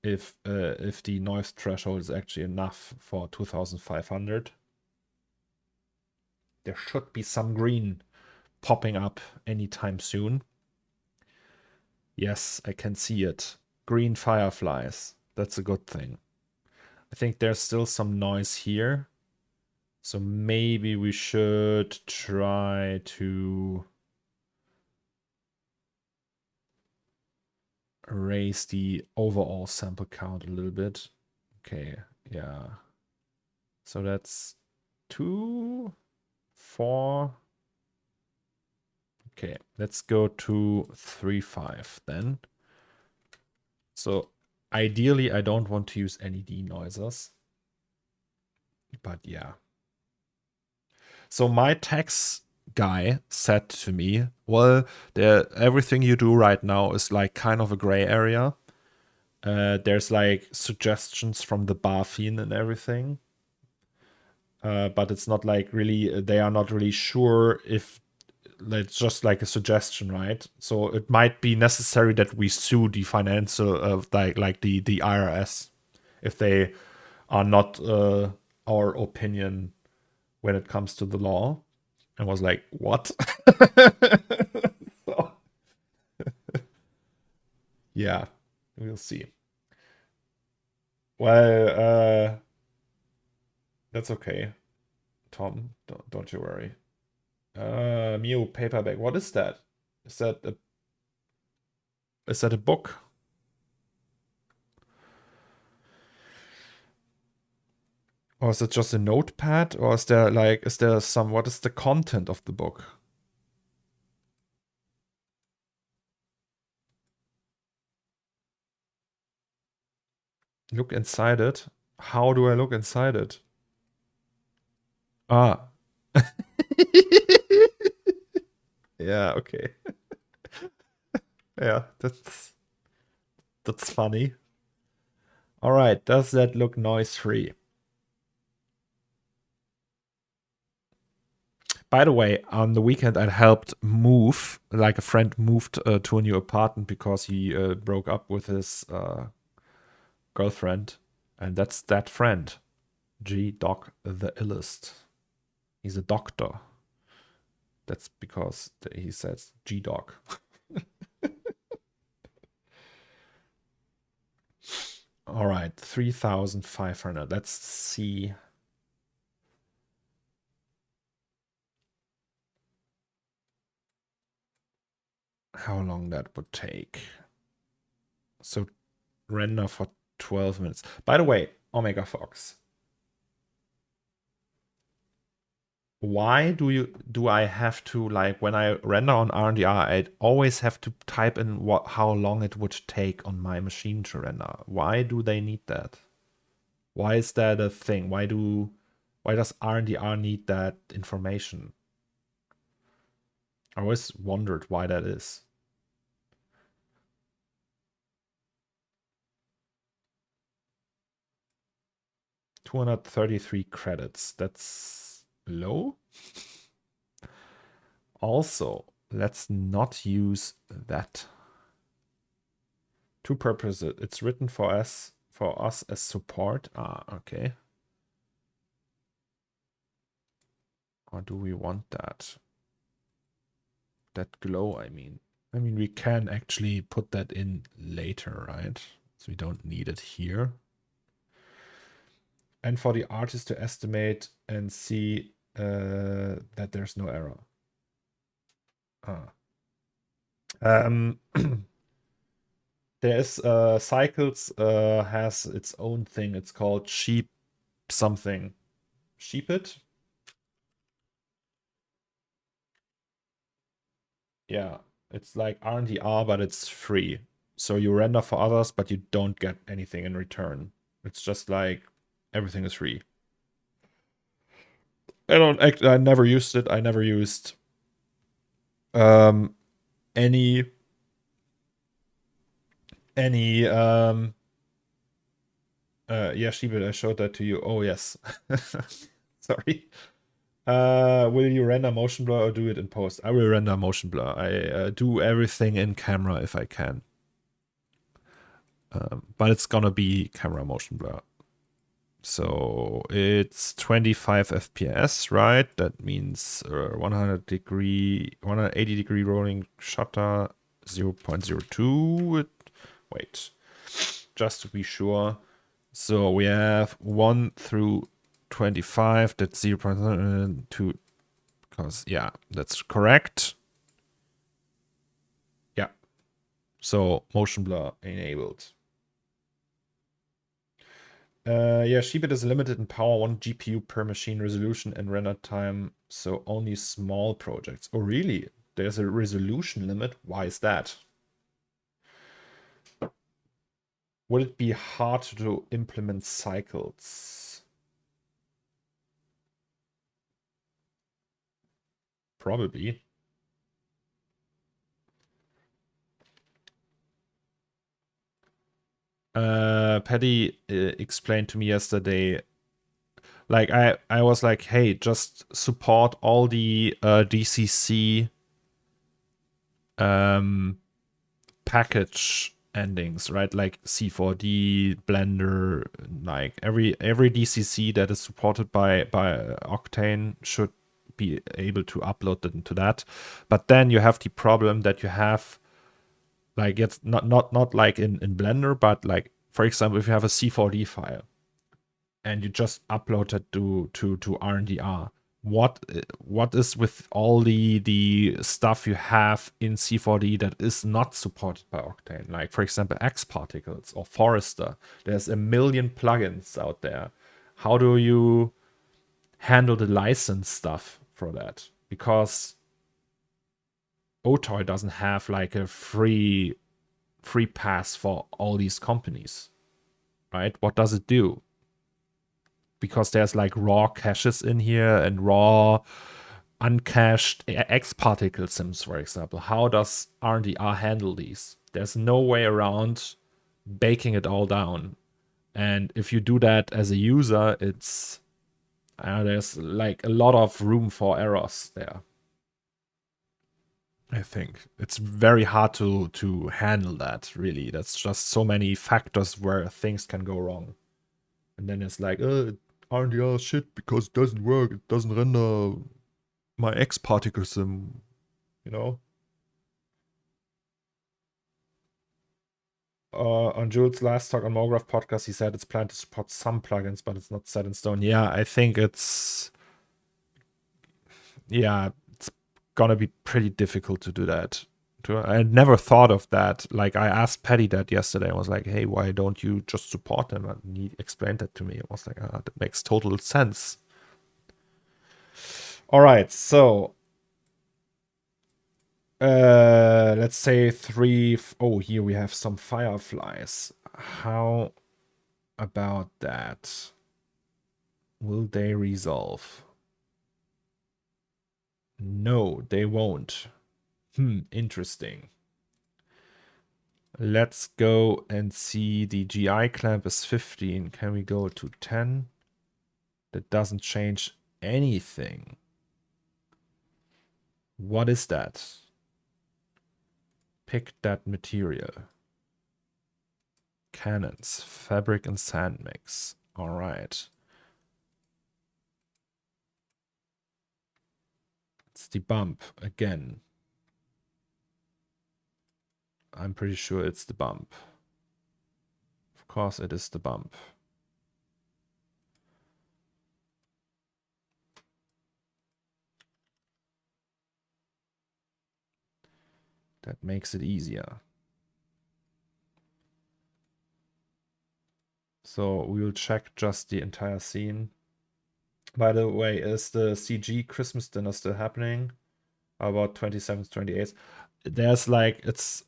If the noise threshold is actually enough for 2,500. There should be some green popping up anytime soon. Yes, I can see it. Green fireflies. That's a good thing. I think there's still some noise here. So maybe we should try to raise the overall sample count a little bit. Okay, yeah. So that's 2, 4. Okay, let's go to 3, 5 then. So ideally, I don't want to use any denoisers. But yeah. So my tax guy said to me, well, everything you do right now is like kind of a gray area. There's like suggestions from the BaFin and everything. But it's not like really, they are not really sure if it's just like a suggestion, right? So it might be necessary that we sue the financial of like the IRS if they are not our opinion when it comes to the law. And was like, what? So, yeah, we'll see. Well, that's okay, Tom. Don't you worry. Mew paperback. What is that? Is that a book? Or is it just a notepad? Or is there some, what is the content of the book? Look inside it. How do I look inside it? Ah. Yeah, okay. Yeah, that's funny. All right, does that look noise-free? By the way, on the weekend I helped move, like a friend moved to a new apartment because he broke up with his girlfriend, and that's that friend, G-Doc the illest. He's a doctor. That's because he says G-Doc. All right, 3,500. Let's see. How long that would take. So render for 12 minutes. By the way, Omega Fox. Why do I have to, like, when I render on RNDR, I always have to type in how long it would take on my machine to render? Why do they need that? Why is that a thing? Why does RNDR need that information? I always wondered why that is. $233 credits. That's low. Also, let's not use that. Two purposes. It's written for us as support. Ah, okay. Or do we want that? That glow, I mean. We can actually put that in later, right? So we don't need it here. And for the artist to estimate and see that there's no error. There's Cycles has its own thing. It's called Sheep something. Sheep it? Yeah, it's like RNDR, but it's free. So you render for others, but you don't get anything in return. It's just like everything is free. I never used it. I never used any yeah, Sheepit, I showed that to you. Oh yes. Sorry. Will you render motion blur or do it in post? I will render motion blur. I do everything in camera if I can. But it's gonna be camera motion blur. So it's 25 FPS, right? That means 180 degree rolling shutter, 0.02. Wait, just to be sure. So we have 1 through 25, that's 0.2, because, yeah, that's correct. Yeah, so motion blur enabled. Yeah, Sheebit is limited in power, 1 GPU per machine resolution and render time, so only small projects. Oh, really? There's a resolution limit? Why is that? Would it be hard to implement cycles? Probably. Patty explained to me yesterday, like I was like, hey, just support all the DCC package endings, right? Like C4D, Blender, like every DCC that is supported by Octane should be able to upload it into that. But then you have the problem that you have, like, it's not like in Blender, but like, for example, if you have a C4D file and you just upload it to RNDR, what is with all the stuff you have in C4D that is not supported by Octane? Like, for example, X Particles or Forester. There's a million plugins out there. How do you handle the license stuff for that? Because OTOY doesn't have like a free pass for all these companies, right? What does it do? Because there's like raw caches in here and raw uncached X particle sims, for example. How does RNDR handle these? There's no way around baking it all down. And if you do that as a user, it's there's like a lot of room for errors there. I think it's very hard to handle that, really. That's just so many factors where things can go wrong. And then it's like, RNDR shit because it doesn't work. It doesn't render my X particle sim, you know? On Jules' last talk on MoGraph podcast, he said it's planned to support some plugins, but it's not set in stone. Yeah, I think it's gonna be pretty difficult to do that. I never thought of that. Like, I asked Patty that yesterday. I was like, hey, why don't you just support them? And he explained that to me. I was like, that makes total sense. All right, so let's say oh, here we have some fireflies. How about that? Will they resolve? No, they won't. Interesting. Let's go and see. The GI clamp is 15. Can we go to 10? That doesn't change anything. What is that? Pick that material. Cannons, fabric and sand mix. All right. It's the bump again. I'm pretty sure it's the bump. Of course it is the bump. That makes it easier. So we will check just the entire scene. By the way, is the CG Christmas dinner still happening? About 27th, 28th. There's like, it's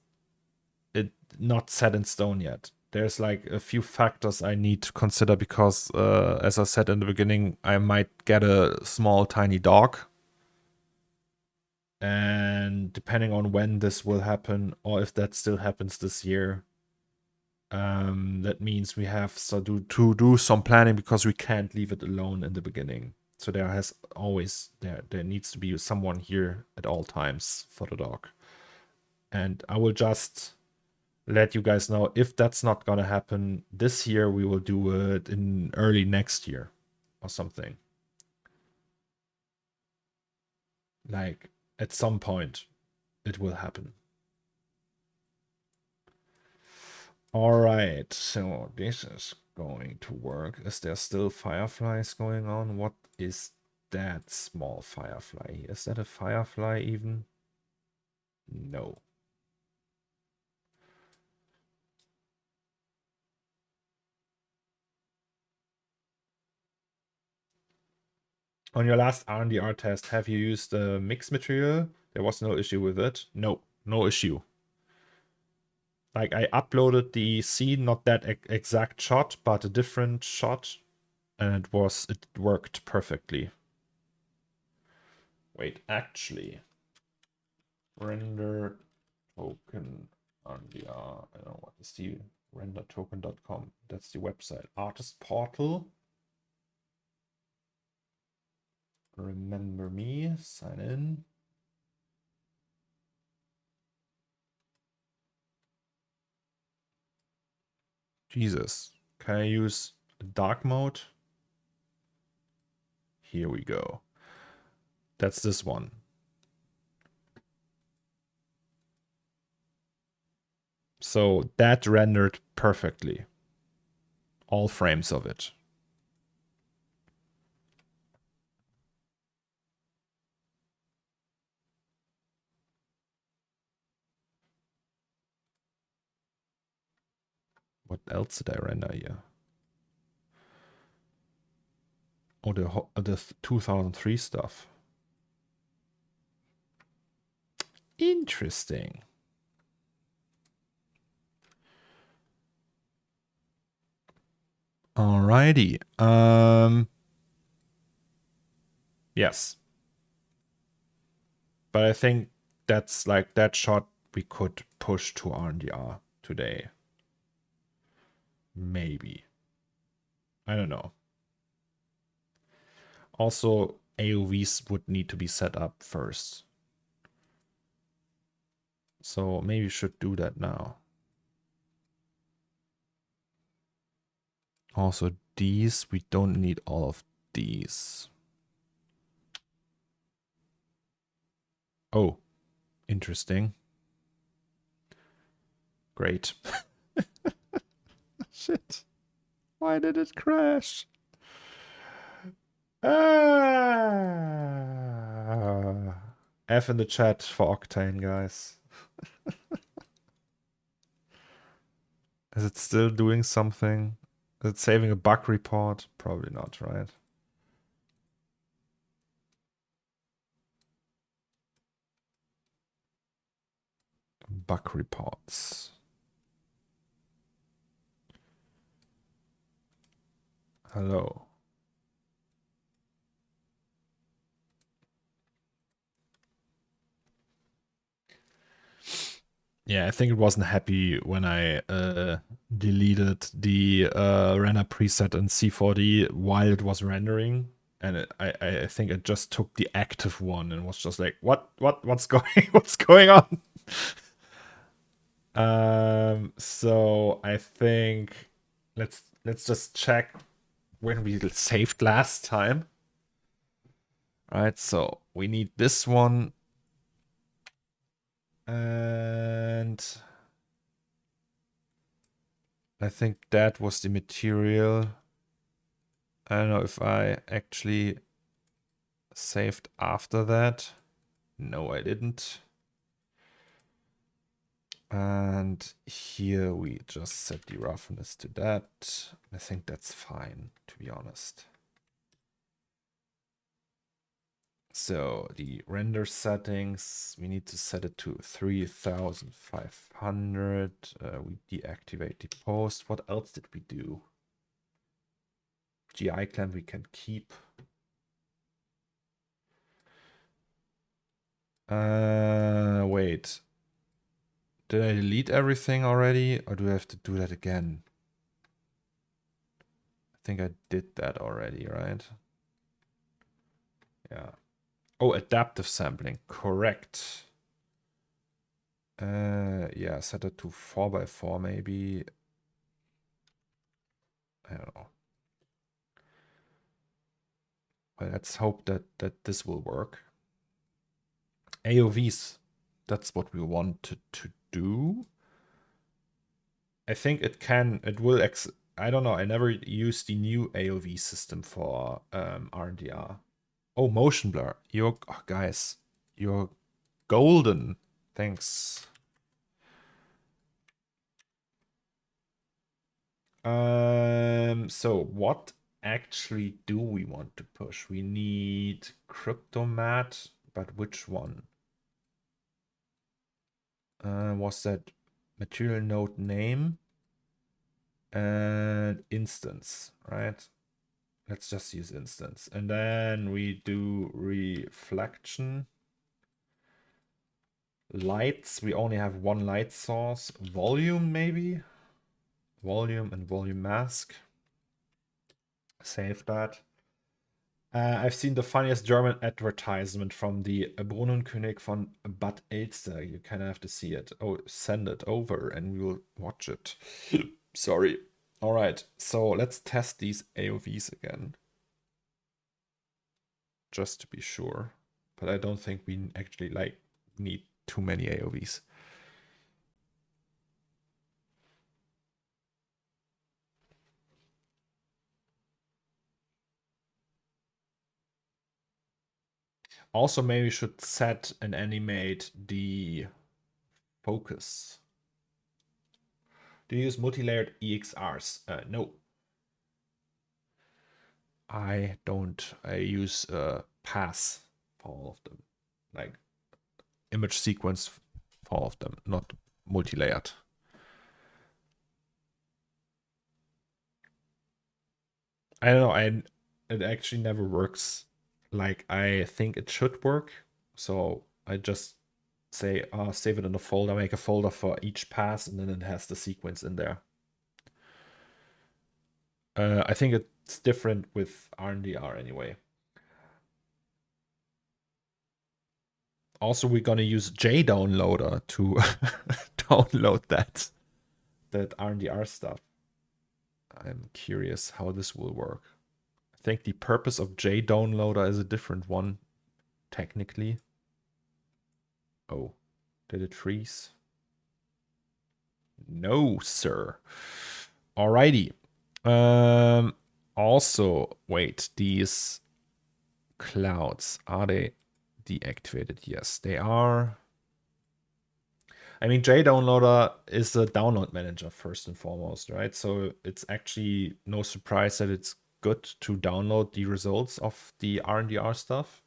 not set in stone yet. There's like a few factors I need to consider because, as I said in the beginning, I might get a small, tiny dog. And depending on when this will happen, or if that still happens this year, that means we have to do some planning because we can't leave it alone in the beginning. So there needs to be someone here at all times for the dog. And I will just let you guys know if that's not gonna happen this year, we will do it in early next year or something. Like at some point it will happen. All right, so this is going to work. Is there still fireflies going on? What is that small firefly? Is that a firefly even? No. On your last R&DR test, have you used the mix material? There was no issue with it. No, no issue. Like I uploaded the scene, not that exact shot, but a different shot, and it worked perfectly. Wait, actually, render token RDR. I don't know what is the rendertoken.com. That's the website. Artist portal. Remember me. Sign in. Jesus. Can I use dark mode? Here we go. That's this one. So that rendered perfectly. All frames of it. What else did I render here? Oh, the 2003 stuff. Interesting. Alrighty. Yes. But I think that's like that shot we could push to RNDR today. Maybe. I don't know. Also, AOVs would need to be set up first. So maybe we should do that now. Also, these, we don't need all of these. Oh, interesting. Great. Shit. Why did it crash? F in the chat for Octane, guys. Is it still doing something? Is it saving a bug report? Probably not, right? Bug reports. Hello. Yeah, I think it wasn't happy when I deleted the render preset in C4D while it was rendering, and I think it just took the active one and was just like, what's going on? So I think let's just check when we saved last time. All right, so we need this one. And I think that was the material. I don't know if I actually saved after that. No, I didn't. And here we just set the roughness to that. I think that's fine, to be honest. So the render settings, we need to set it to 3500. We deactivate the post. What else did we do? GI clamp we can keep. Wait. Did I delete everything already, or do I have to do that again? I think I did that already, right? Yeah. Oh, adaptive sampling. Correct. Yeah, set it to 4x4 maybe. I don't know. Well, let's hope that this will work. AOVs, that's what we wanted to do. I think it will, I don't know, I never used the new AOV system for RDR. Oh, motion blur. Oh, guys, you're golden. Thanks. So what actually do we want to push? We need Cryptomat, but which one? Was that material node name and instance, right? Let's just use instance. And then we do reflection. Lights, we only have one light source. Volume, maybe? Volume and volume mask. Save that. I've seen the funniest German advertisement from the Brunnenkönig von Bad Elster. You kind of have to see it. Oh, send it over and we will watch it. Sorry. All right, so let's test these AOVs again. Just to be sure. But I don't think we actually need too many AOVs. Also, maybe we should set and animate the focus. Do you use multi-layered EXRs? No. I don't. I use pass for all of them. Like image sequence for all of them, not multi-layered. I don't know. It actually never works like I think it should work. So I just say, save it in a folder, make a folder for each pass, and then it has the sequence in there. I think it's different with RNDR anyway. Also, we're gonna use JDownloader to download that RNDR stuff. I'm curious how this will work. I think the purpose of JDownloader is a different one, technically. Oh, did it freeze? No, sir. Alrighty. Also, wait, these clouds, are they deactivated? Yes, they are. I mean, JDownloader is a download manager first and foremost, right? So it's actually no surprise that it's good to download the results of the RNDR stuff.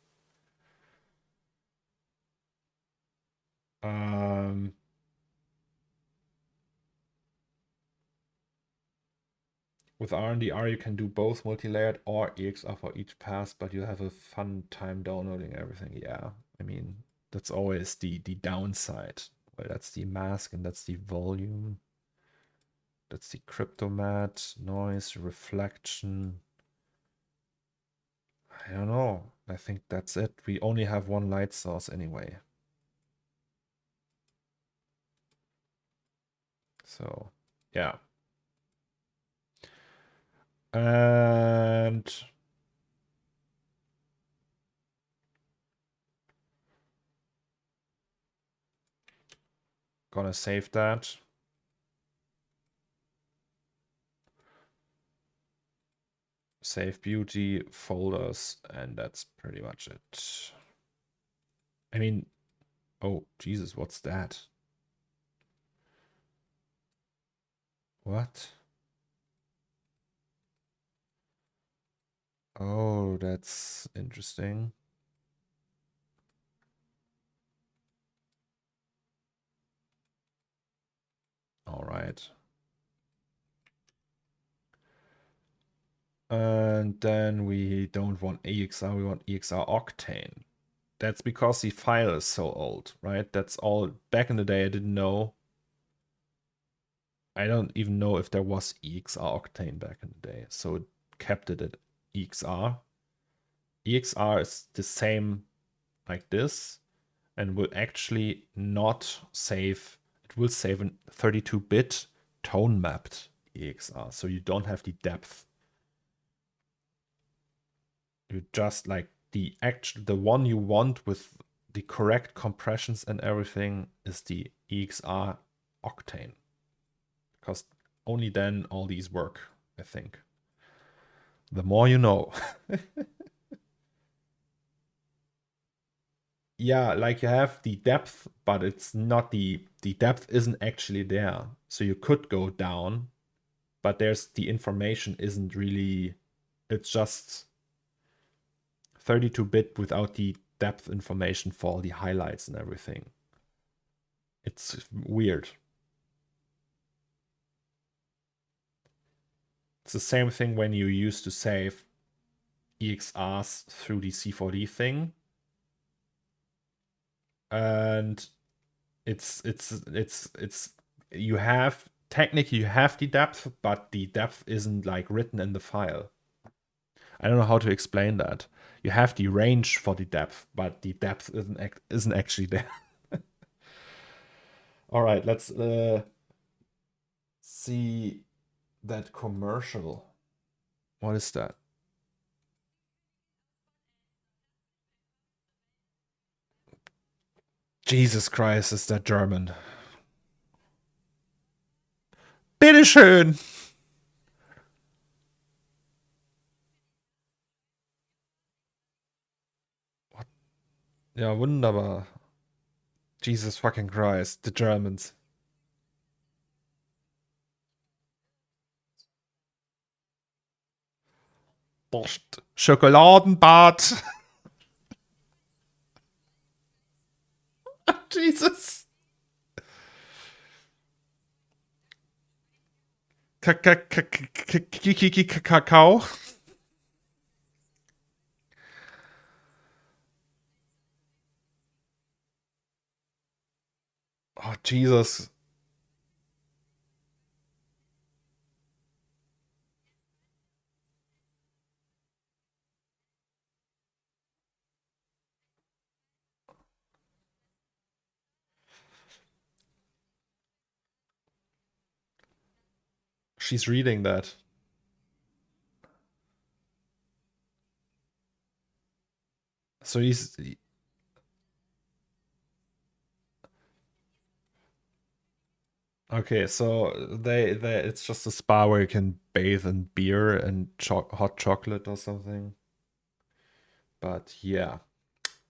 With RNDR, you can do both multi-layered or EXR for each pass, but you have a fun time downloading everything. Yeah, I mean, that's always the downside. Well, that's the mask and that's the volume. That's the cryptomat, noise, reflection. I don't know. I think that's it. We only have one light source anyway. So, yeah. And gonna save that. Save beauty, folders, and that's pretty much it. I mean, oh, Jesus, what's that? What? Oh, that's interesting. All right. And then we don't want EXR, we want EXR Octane. That's because the file is so old, right? That's all. Back in the day, I didn't know. I don't even know if there was EXR Octane back in the day. So it kept it at EXR. EXR is the same like this. and will actually not save, it will save a 32-bit tone mapped EXR, so you don't have the depth. You just like the one you want with the correct compressions and everything is the EXR Octane, because only then all these work, I think. The more you know. Yeah, like you have the depth, but it's not the depth isn't actually there. So you could go down, but there's the information isn't really, it's just 32-bit without the depth information for all the highlights and everything. It's weird. It's the same thing when you used to save EXRs through the C4D thing. And it's you have technically you have the depth, but the depth isn't like written in the file. I don't know how to explain that. You have the range for the depth, but the depth isn't actually there. All right, let's see that commercial. What is that? Jesus Christ, is that German? Bitteschön! What? Ja, wunderbar. Jesus fucking Christ, the Germans. Borscht. Schokoladenbad. Jesus. Kakao. Oh, Jesus. She's reading that. So he's... Okay, so it's just a spa where you can bathe in beer and hot chocolate or something. But yeah,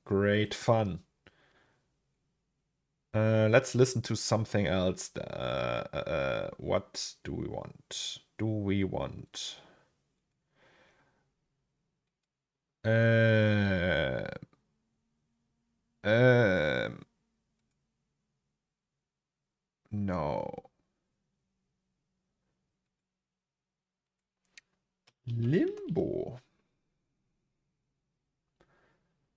great fun. Let's listen to something else. What do we want? Do we want? No. Limbo.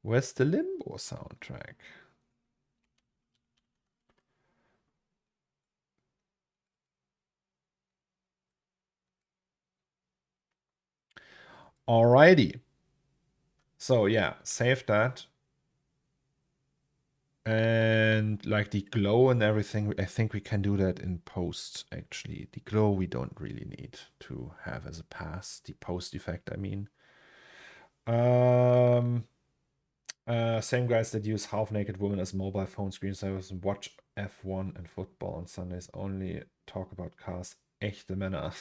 Where's the Limbo soundtrack? Alrighty. So yeah, save that. And like the glow and everything, I think we can do that in post, actually. The glow we don't really need to have as a pass. The post effect, I mean. Same guys that use half-naked women as mobile phone screensavers and watch F1 and football on Sundays only talk about cars. Echte Männer.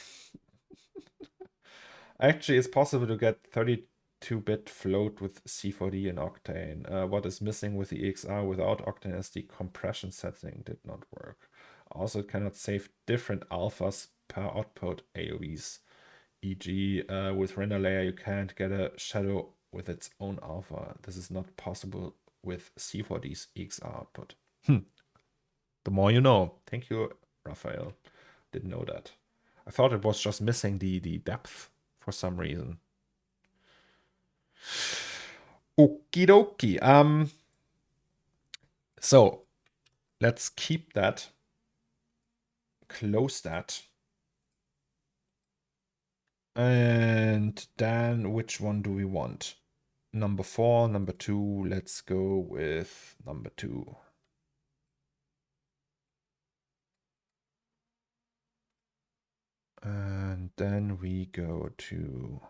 Actually, it's possible to get 32-bit float with C4D and Octane. What is missing with the EXR without Octane is the compression setting did not work. Also, it cannot save different alphas per output AOVs. E.g., with render layer, you can't get a shadow with its own alpha. This is not possible with C4D's EXR output. The more you know. Thank you, Raphael. Didn't know that. I thought it was just missing the depth for some reason. Okie dokie. So let's keep that. Close that. And then which one do we want? number 4, number 2. Let's go with number 2. And then we go to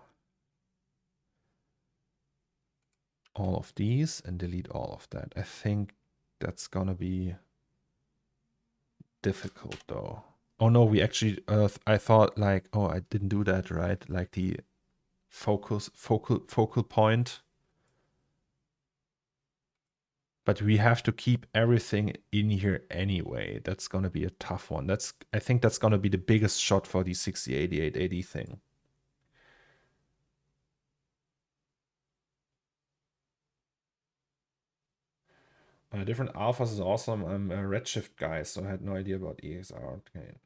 all of these and delete all of that. I think that's gonna be difficult though. Oh no, we actually, I thought like, oh, I didn't do that, right? Like the focal point. But we have to keep everything in here anyway. That's gonna be a tough one. I think that's gonna be the biggest shot for the 608880 thing. Different alphas is awesome. I'm a Redshift guy, so I had no idea about EXR. Okay.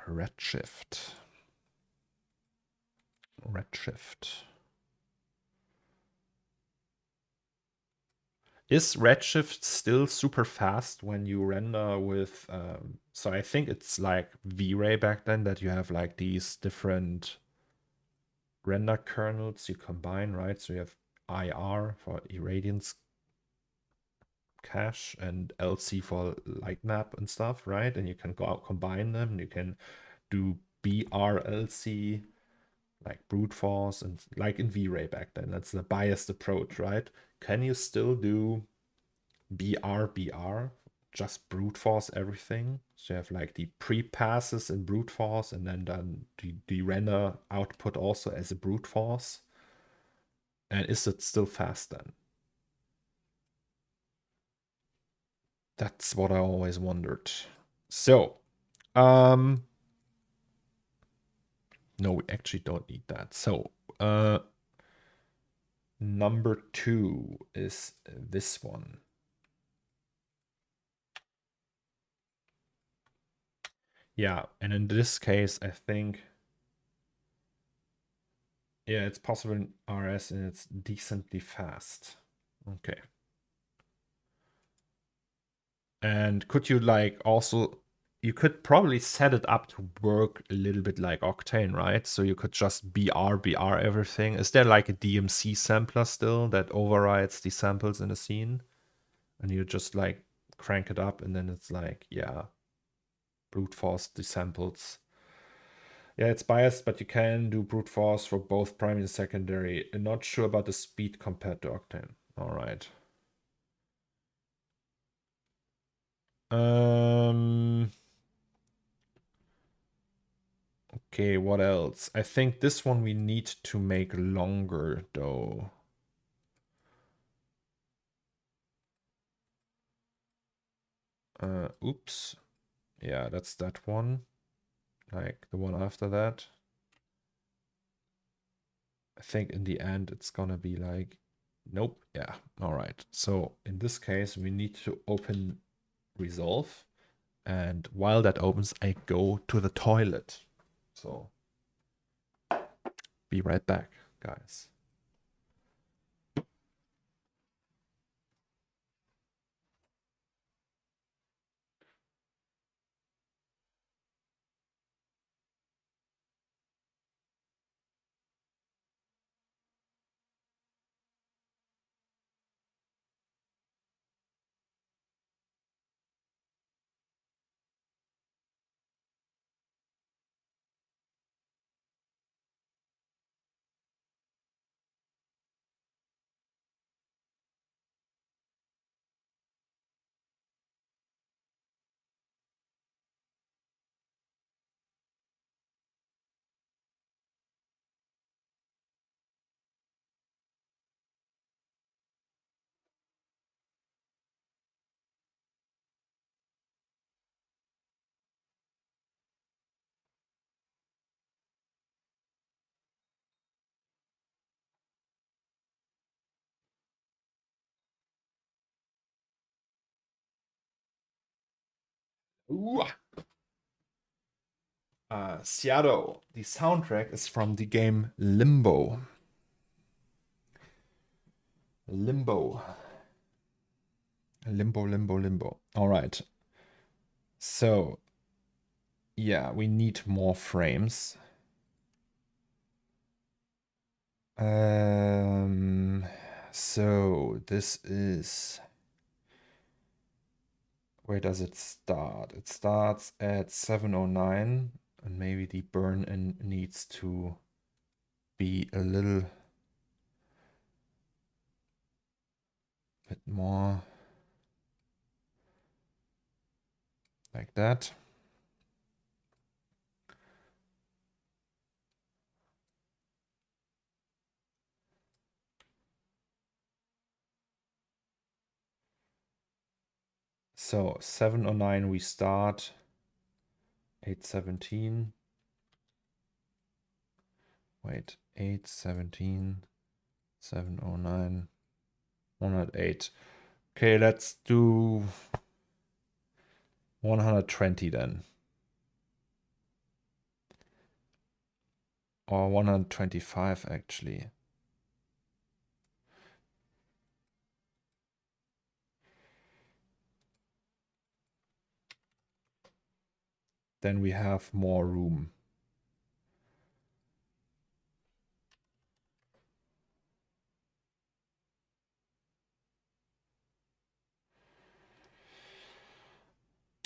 Redshift. Is Redshift still super fast when you render with, so I think it's like V-Ray back then, that you have like these different render kernels you combine, right? So you have IR for irradiance cache and LC for light map and stuff, right? And you can go out, combine them. You can do BRLC, like brute force, and like in V-Ray back then. That's the biased approach, right? Can you still do BR, just brute force everything? So you have like the pre-passes in brute force, and then the render output also as a brute force. And is it still fast then? That's what I always wondered. So, no, we actually don't need that. So, number 2 is this one. Yeah, and in this case, I think, yeah, it's possible in RS and it's decently fast. Okay. And could you like also, you could probably set it up to work a little bit like Octane, right? So you could just BR everything. Is there like a DMC sampler still that overrides the samples in a scene? And you just like crank it up and then it's like, yeah, brute force the samples. Yeah, it's biased, but you can do brute force for both primary and secondary. I'm not sure about the speed compared to Octane. All right. Okay, what else? I think this one we need to make longer though. Oops. Yeah, that's that one. Like the one after that. I think in the end it's gonna be like, nope. Yeah, all right. So in this case, we need to open Resolve. And while that opens, I go to the toilet. So be right back, guys. Ooh. Seattle. The soundtrack is from the game Limbo. Limbo. Limbo. All right. So, yeah, we need more frames. So this is, where does it start? It starts at 709, and maybe the burn-in needs to be a little bit more like that. So 709 we start, 817. Wait, 817, 709, 108. Okay, let's do 120 then. Or 125 actually. Then we have more room.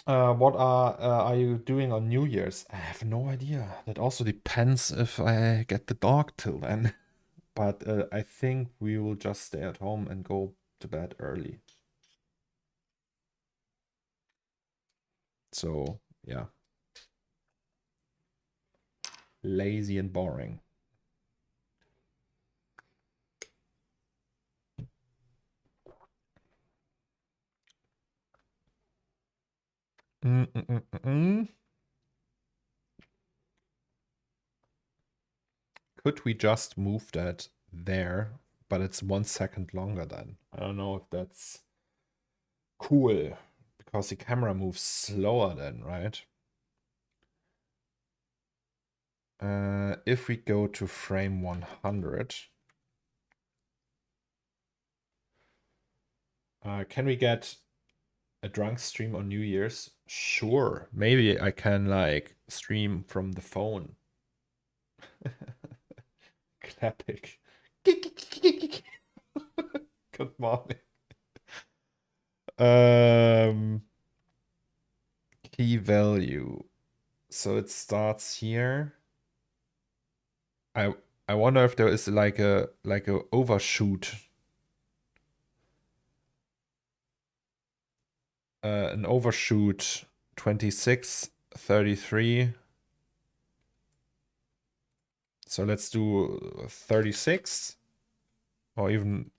What are you doing on New Year's? I have no idea. That also depends if I get the dog till then. But I think we will just stay at home and go to bed early. So, yeah. Lazy and boring. Could we just move that there? But it's 1 second longer then. I don't know if that's cool. Because the camera moves slower then, right? If we go to frame 100, can we get a drunk stream on New Year's? Sure. Maybe I can like stream from the phone. Clapping. Good morning. Key value. So it starts here. I wonder if there is like a overshoot. An overshoot 26, 33. So let's do 36 or even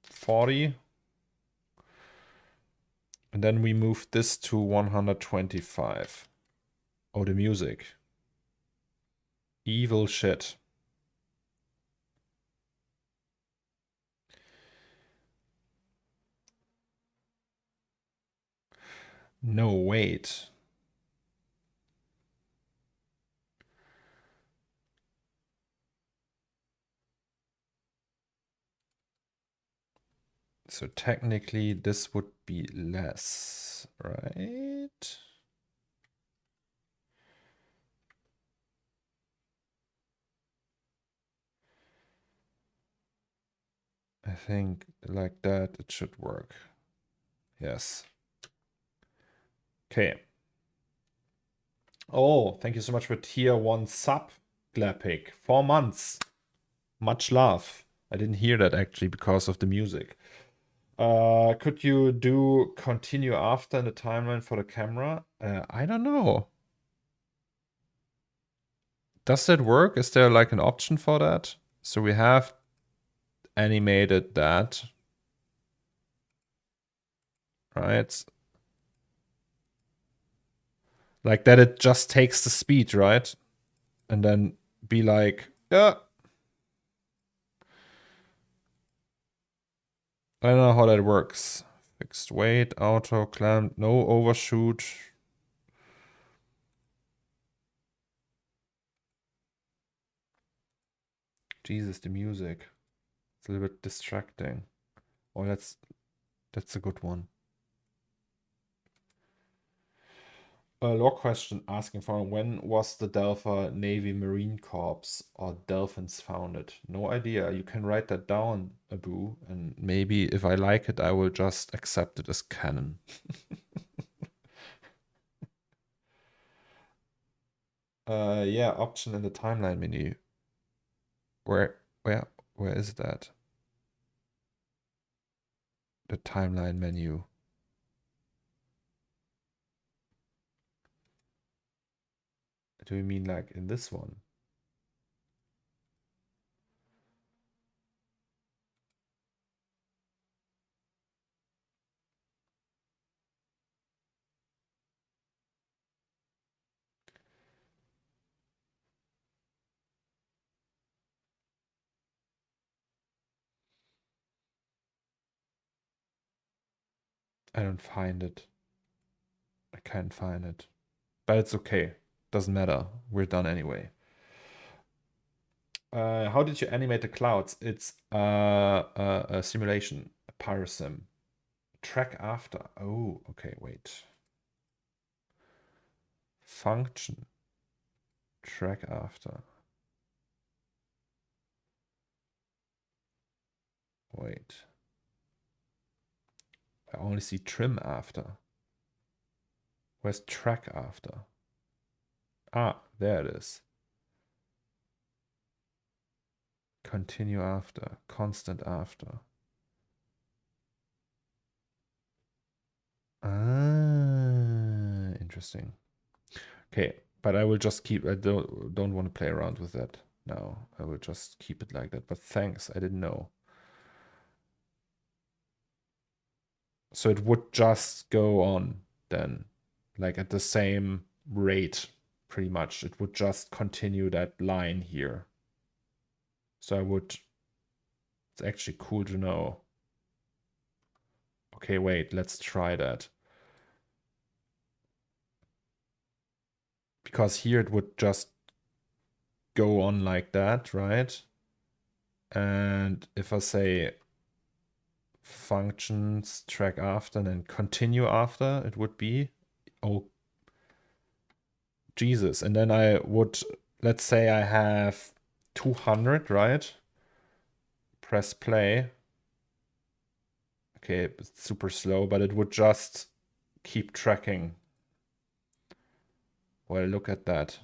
40. And then we move this to 125. Oh, the music. Evil shit. No, wait. So technically this would be less, right? I think like that it should work. Yes. Okay. Oh, thank you so much for tier 1 sub, Glapic. 4 months. Much love. I didn't hear that actually because of the music. Could you do continue after in the timeline for the camera? I don't know. Does that work? Is there like an option for that? So we have animated that. Right? Like that it just takes the speed, right? And then be like, yeah. I don't know how that works. Fixed weight, auto, clamp, no overshoot. Jesus, the music. It's a little bit distracting. Oh, that's a good one. A lore question asking for when was the Delphi Navy Marine Corps or Delphins founded? No idea. You can write that down, Abu, and maybe if I like it, I will just accept it as canon. Yeah, option in the timeline menu. Where is that? The timeline menu. Do you mean like in this one? I don't find it. I can't find it. But it's okay. Doesn't matter. We're done anyway. How did you animate the clouds? It's a simulation, a pyrosim. Track after. Oh, okay, wait. Function. Track after. Wait. I only see trim after. Where's track after? Ah, there it is. Continue after. Constant after. Ah, interesting. Okay, but I will just keep. I don't want to play around with that now. I will just keep it like that. But thanks, I didn't know. So it would just go on then, like at the same rate, pretty much. It would just continue that line here. So I would. It's actually cool to know. Okay, wait. Let's try that. Because here it would just go on like that, right? And if I say functions track after and then continue after, it would be, oh Jesus. And then I would, let's say I have 200, right? Press play. Okay, it's super slow, but it would just keep tracking. Well, look at that.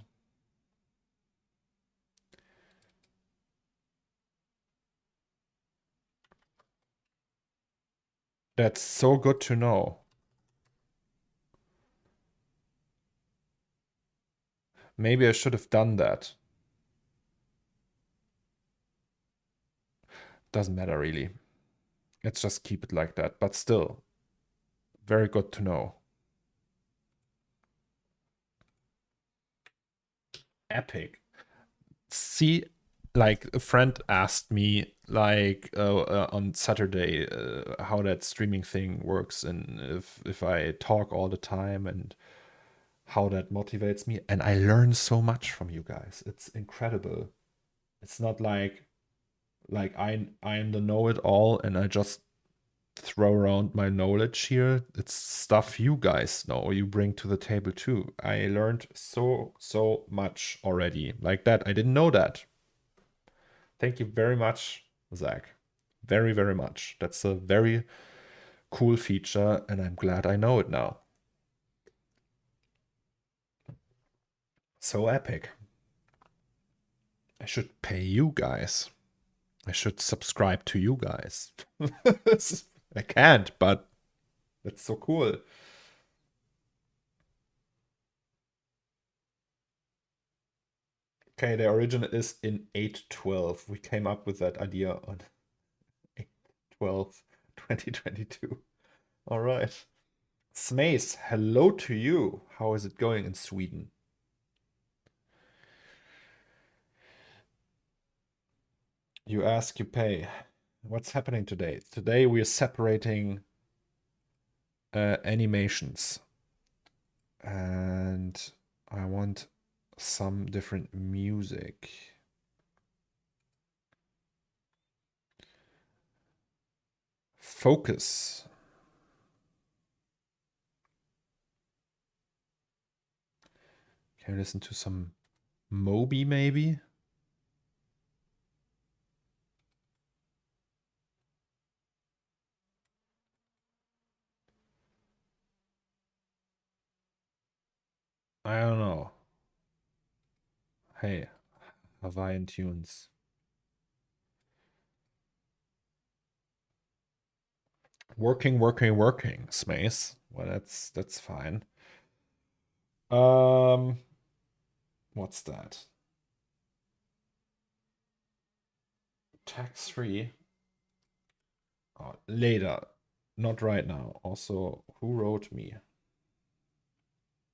That's so good to know. Maybe I should have done that. Doesn't matter really. Let's just keep it like that. But still, very good to know. Epic. See, like a friend asked me like on Saturday how that streaming thing works and if I talk all the time and how that motivates me. And I learn so much from you guys. It's incredible. It's not like I am the know-it-all and I just throw around my knowledge here. It's stuff you guys know, you bring to the table too. I learned so much already. Like that. I didn't know that. Thank you very much, Zach. Very, very much. That's a very cool feature, and I'm glad I know it now. So epic. I should pay you guys. I should subscribe to you guys. I can't, but that's so cool. Okay, the origin is in 812. We came up with that idea on 812, 2022. All right. Smace, hello to you. How is it going in Sweden? You ask, you pay. What's happening today? Today we are separating animations. And I want some different music. Focus. Can we listen to some Moby maybe? I don't know. Hey, Hawaiian tunes. Working, Smace. Well, that's fine. What's that? Tax-free. Oh, later. Not right now. Also, who wrote me?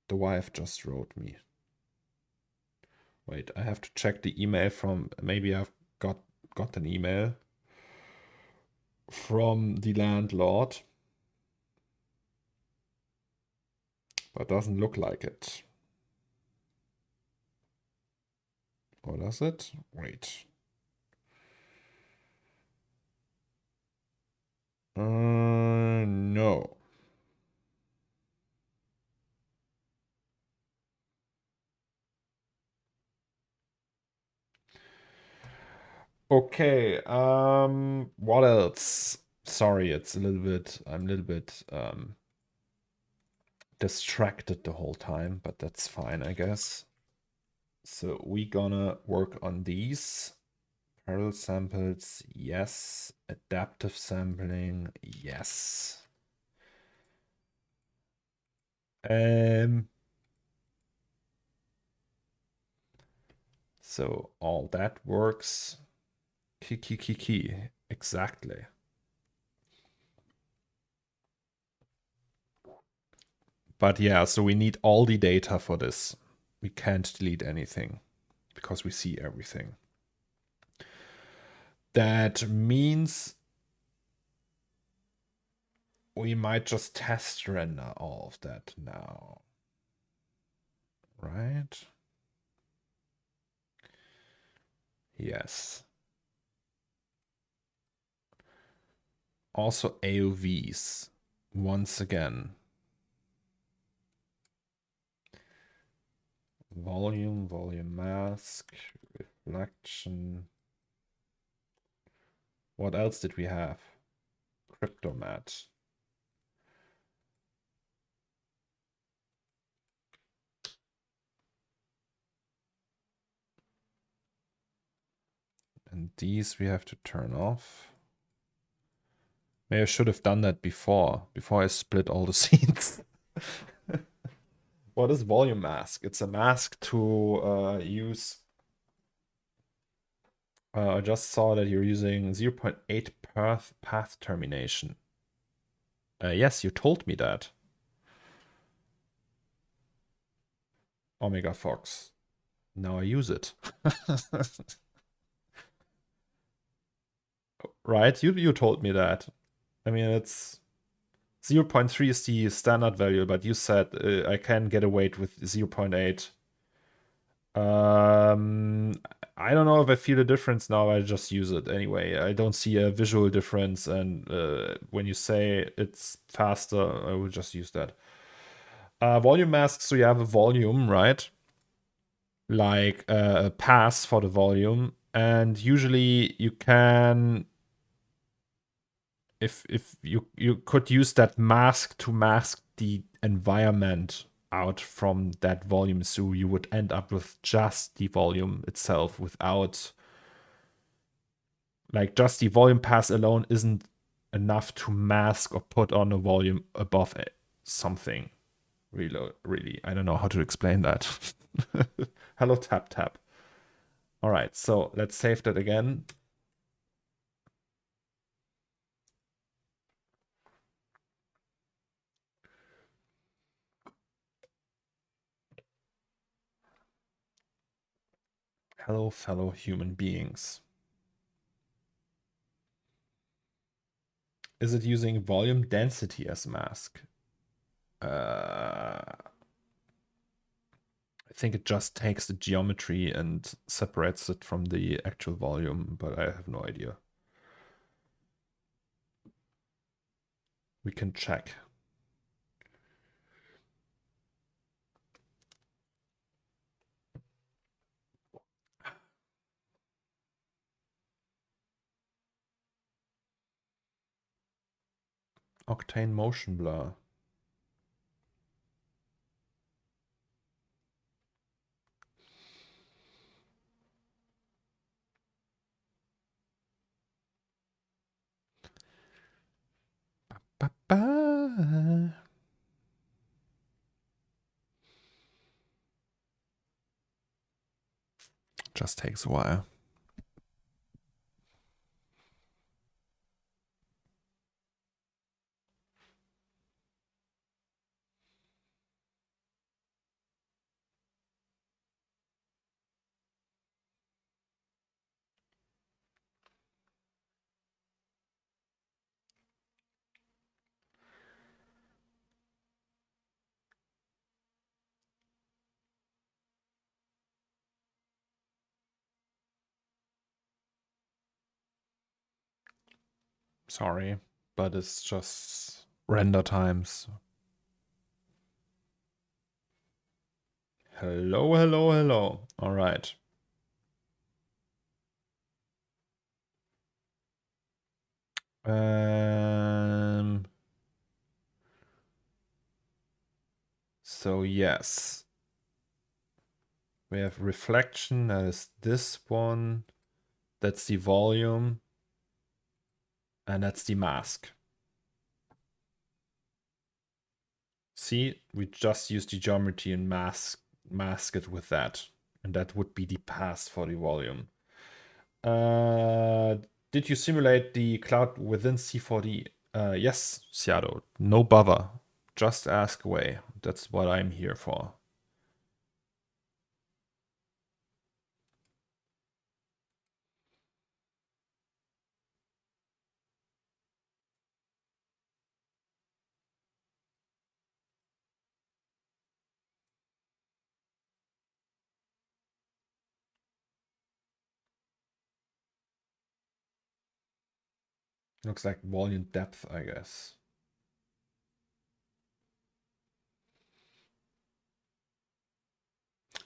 The wife just wrote me. Wait, I have to check the email from, maybe I've got an email from the landlord. But doesn't look like it. Or does it? Wait. No. Okay, what else? Sorry, it's a little bit, I'm a little bit distracted the whole time, but that's fine, I guess. So we gonna work on these. Parallel samples, yes. Adaptive sampling, yes. So all that works. Key. Exactly. But yeah, so we need all the data for this. We can't delete anything because we see everything. That means we might just test render all of that now. Right? Yes. Also AOVs. Once again. Volume mask, reflection. What else did we have? Cryptomat. And these we have to turn off. Maybe I should have done that before I split all the scenes. What is volume mask? It's a mask to use. I just saw that you're using 0.8 path termination. Yes, you told me that. Omega Fox. Now I use it. Right? You told me that. I mean, it's 0.3 is the standard value, but you said I can get away with 0.8. I don't know if I feel a difference now. I just use it anyway. I don't see a visual difference, and when you say it's faster, I will just use that. Volume mask, so you have a volume, right? Like a pass for the volume, and usually you can, if you could use that mask to mask the environment out from that volume, so you would end up with just the volume itself without, like, just the volume pass alone isn't enough to mask or put on a volume above it, something. Really, I don't know how to explain that. Hello, tap. All right, so let's save that again. Hello, fellow human beings. Is it using volume density as mask? I think it just takes the geometry and separates it from the actual volume, but I have no idea. We can check. Octane motion blur. Ba-ba. Just takes a while. Sorry, but it's just render times. Hello, hello, hello. All right. So yes, we have reflection. That is this one. That's the volume. And that's the mask. See, we just used the geometry and mask it with that. And that would be the path for the volume. Did you simulate the cloud within C4D? Yes, Shadow. No bother. Just ask away. That's what I'm here for. Looks like volume depth, I guess.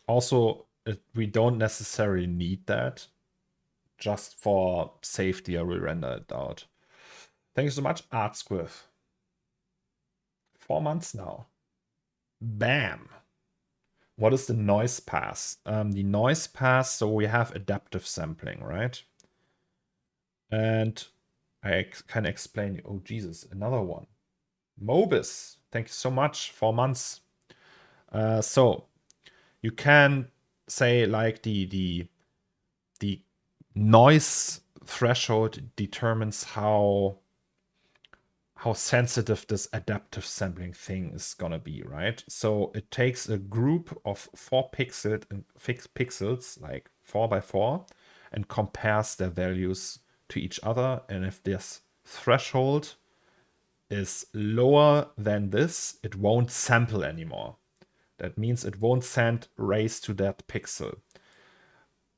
Also, we don't necessarily need that. Just for safety, I will render it out. Thank you so much, ArtSquiff. 4 months now. Bam. What is the noise pass? The noise pass, so we have adaptive sampling, right? And I can explain. Oh, Jesus, another one. Mobis, thank you so much. 4 months. So you can say like the noise threshold determines how sensitive this adaptive sampling thing is gonna be, right? So it takes a group of 4 pixels, like 4 by 4, and compares their values to each other. And if this threshold is lower than this, it won't sample anymore. That means it won't send rays to that pixel.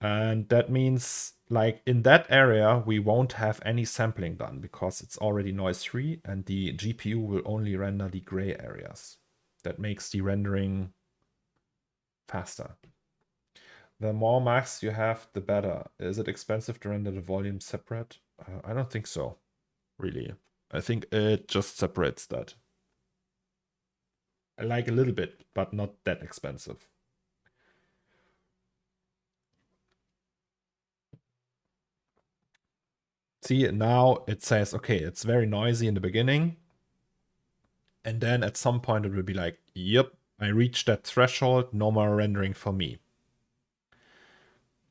And that means, like, in that area, we won't have any sampling done because it's already noise free and the GPU will only render the gray areas. That makes the rendering faster. The more masks you have, the better. Is it expensive to render the volume separate? I don't think so, really. I think it just separates that. I like a little bit, but not that expensive. See, now it says, okay, it's very noisy in the beginning. And then at some point it will be like, yep, I reached that threshold, no more rendering for me.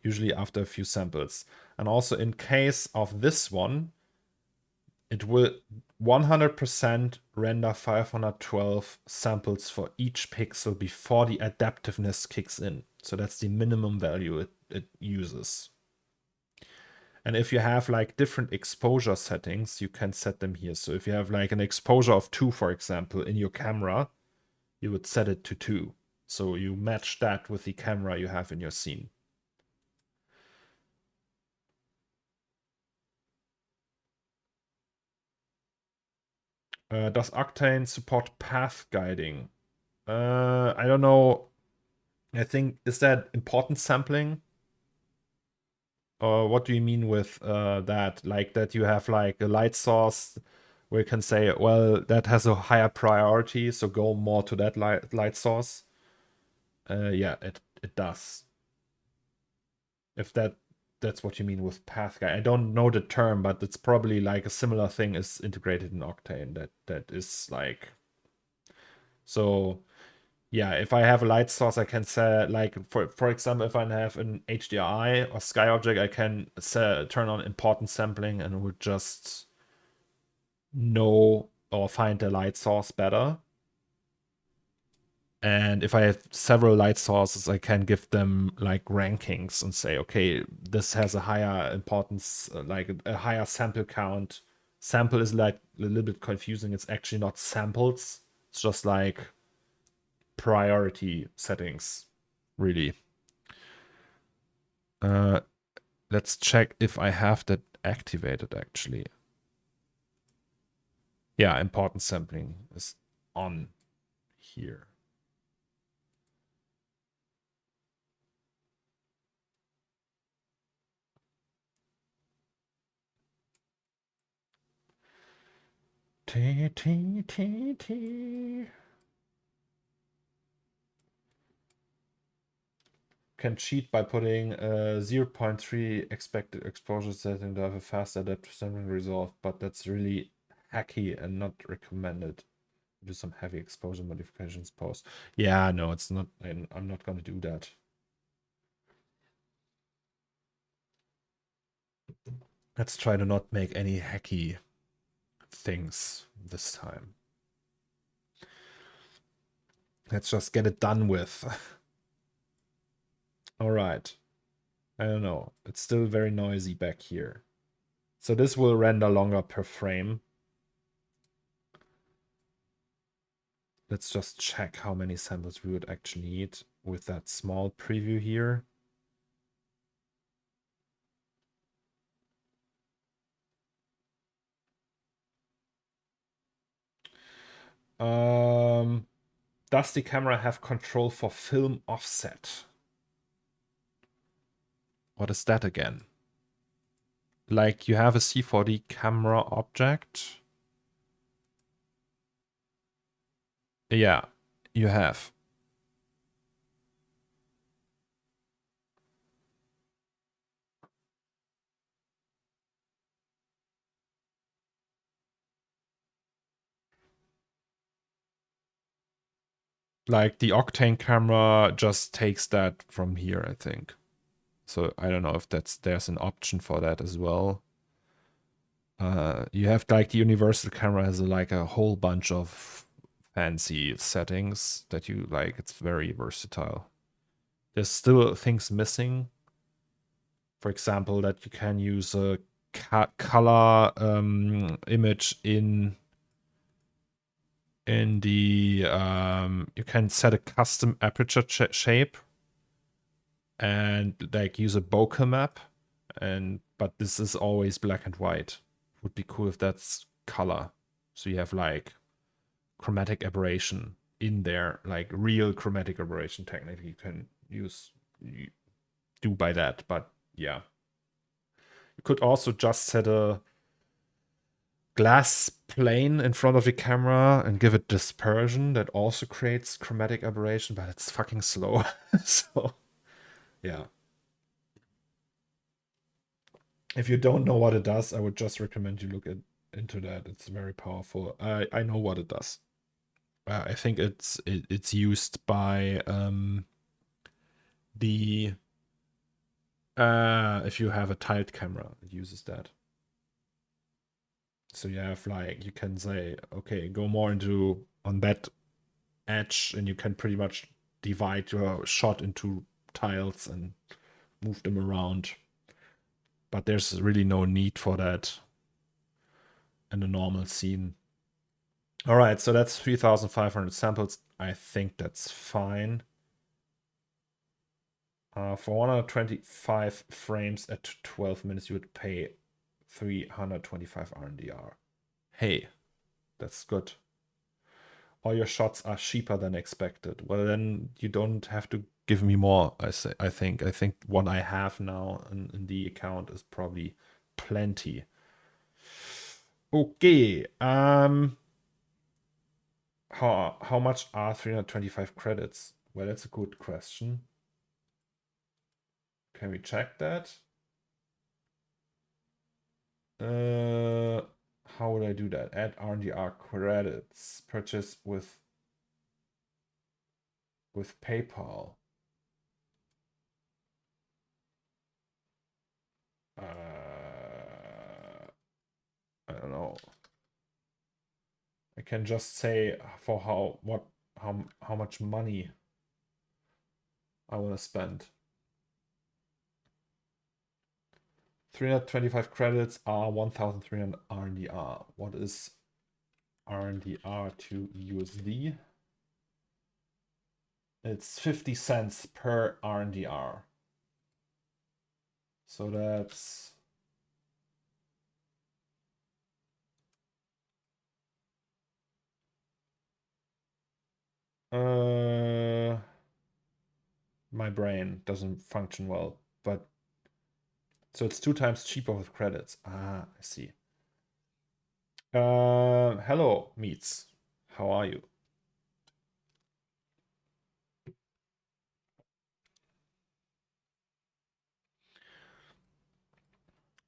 Usually after a few samples. And also in case of this one, it will 100% render 512 samples for each pixel before the adaptiveness kicks in. So that's the minimum value it uses. And if you have like different exposure settings, you can set them here. So if you have like an exposure of 2, for example, in your camera, you would set it to 2. So you match that with the camera you have in your scene. Does Octane support path guiding? I don't know. I think, is that important sampling? Or what do you mean with that? Like that you have like a light source where you can say, well, that has a higher priority, so go more to that light source. Yeah, it does. If that's what you mean with path guide. I don't know the term, but it's probably like a similar thing is integrated in Octane. That is like, so yeah, if I have a light source, I can say, like, for example, if I have an HDRI or sky object, I can turn on important sampling and it would just know or find the light source better. And if I have several light sources, I can give them like rankings and say, okay, this has a higher importance, like a higher sample count. Sample is like a little bit confusing. It's actually not samples. It's just like priority settings, really. Let's check if I have that activated actually. Yeah, important sampling is on here. T. Can cheat by putting 0.3 expected exposure setting to have a fast adaptive sampling result, but that's really hacky and not recommended. Do some heavy exposure modifications post. Yeah, no, it's not. I'm not going to do that. Let's try to not make any hacky things this time. Let's just get it done with. All right. I don't know. It's still very noisy back here. So this will render longer per frame. Let's just check how many samples we would actually need with that small preview here. Does the camera have control for film offset? What is that again? Like you have a C4D camera object. Yeah, you have. Like the Octane camera just takes that from here, I think. So I don't know if there's an option for that as well. You have like the universal camera has like a whole bunch of fancy settings that you like. It's very versatile. There's still things missing. For example, that you can use a color image in the you can set a custom aperture shape and like use a bokeh map, but this is always black and white. Would be cool if that's color, so you have like chromatic aberration in there, like real chromatic aberration. Technically, you can do by that, but yeah, you could also just set a glass plane in front of the camera and give it dispersion that also creates chromatic aberration, but it's fucking slow. So yeah, if you don't know what it does, I would just recommend you look into that. It's very powerful. I know what it does. I think it's used by the if you have a tiled camera, it uses that. So you have like, you can say, okay, go more into on that edge, and you can pretty much divide your shot into tiles and move them around. But there's really no need for that in a normal scene. All right, so that's 3,500 samples. I think that's fine. For 125 frames at 12 minutes, you would pay 325 RNDR. Hey, that's good. All your shots are cheaper than expected. Well, then you don't have to give me more. I think what I have now in the account is probably plenty. Okay. How much are 325 credits? Well, that's a good question. Can we check that? How would I do that? Add RDR credits. Purchase with PayPal. I don't know. I can just say for how much money I want to spend. 325 credits are 1,300 RDR. What is RDR to USD? It's 50 cents per RDR. So that's my brain doesn't function well, but so it's 2 times cheaper with credits. Ah, I see. Hello, Meets. How are you?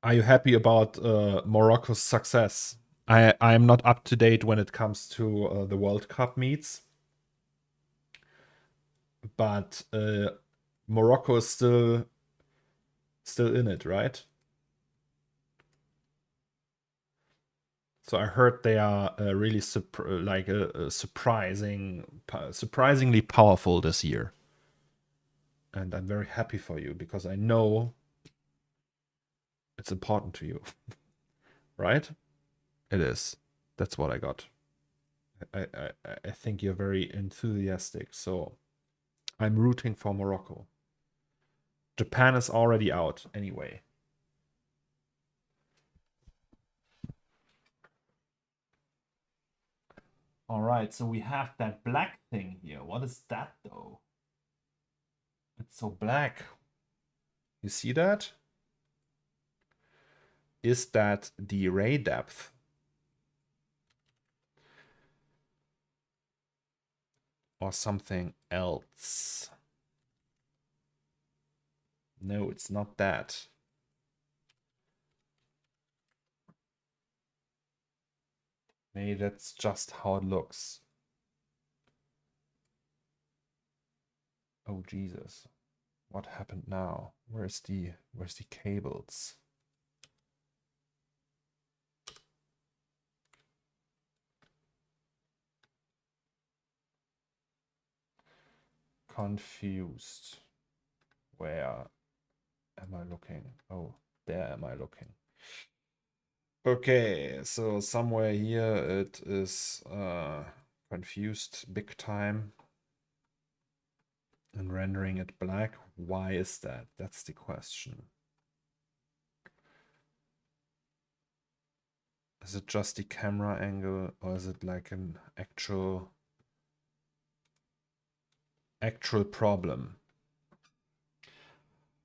Are you happy about Morocco's success? I am not up to date when it comes to the World Cup meets, but Morocco is still in it, right? So I heard they are really surprisingly powerful this year, and I'm very happy for you because I know it's important to you, right? It is. That's what I got. I think you're very enthusiastic, so I'm rooting for Morocco. Japan is already out anyway. All right, so we have that black thing here. What is that though? It's so black. You see that? Is that the ray depth? Or something else? No, it's not that. Maybe that's just how it looks. Oh Jesus. What happened now? Where's the cables? Confused. Where am I looking? Oh, there am I looking. Okay, so somewhere here it is confused big time and rendering it black. Why is that? That's the question. Is it just the camera angle or is it like an actual problem?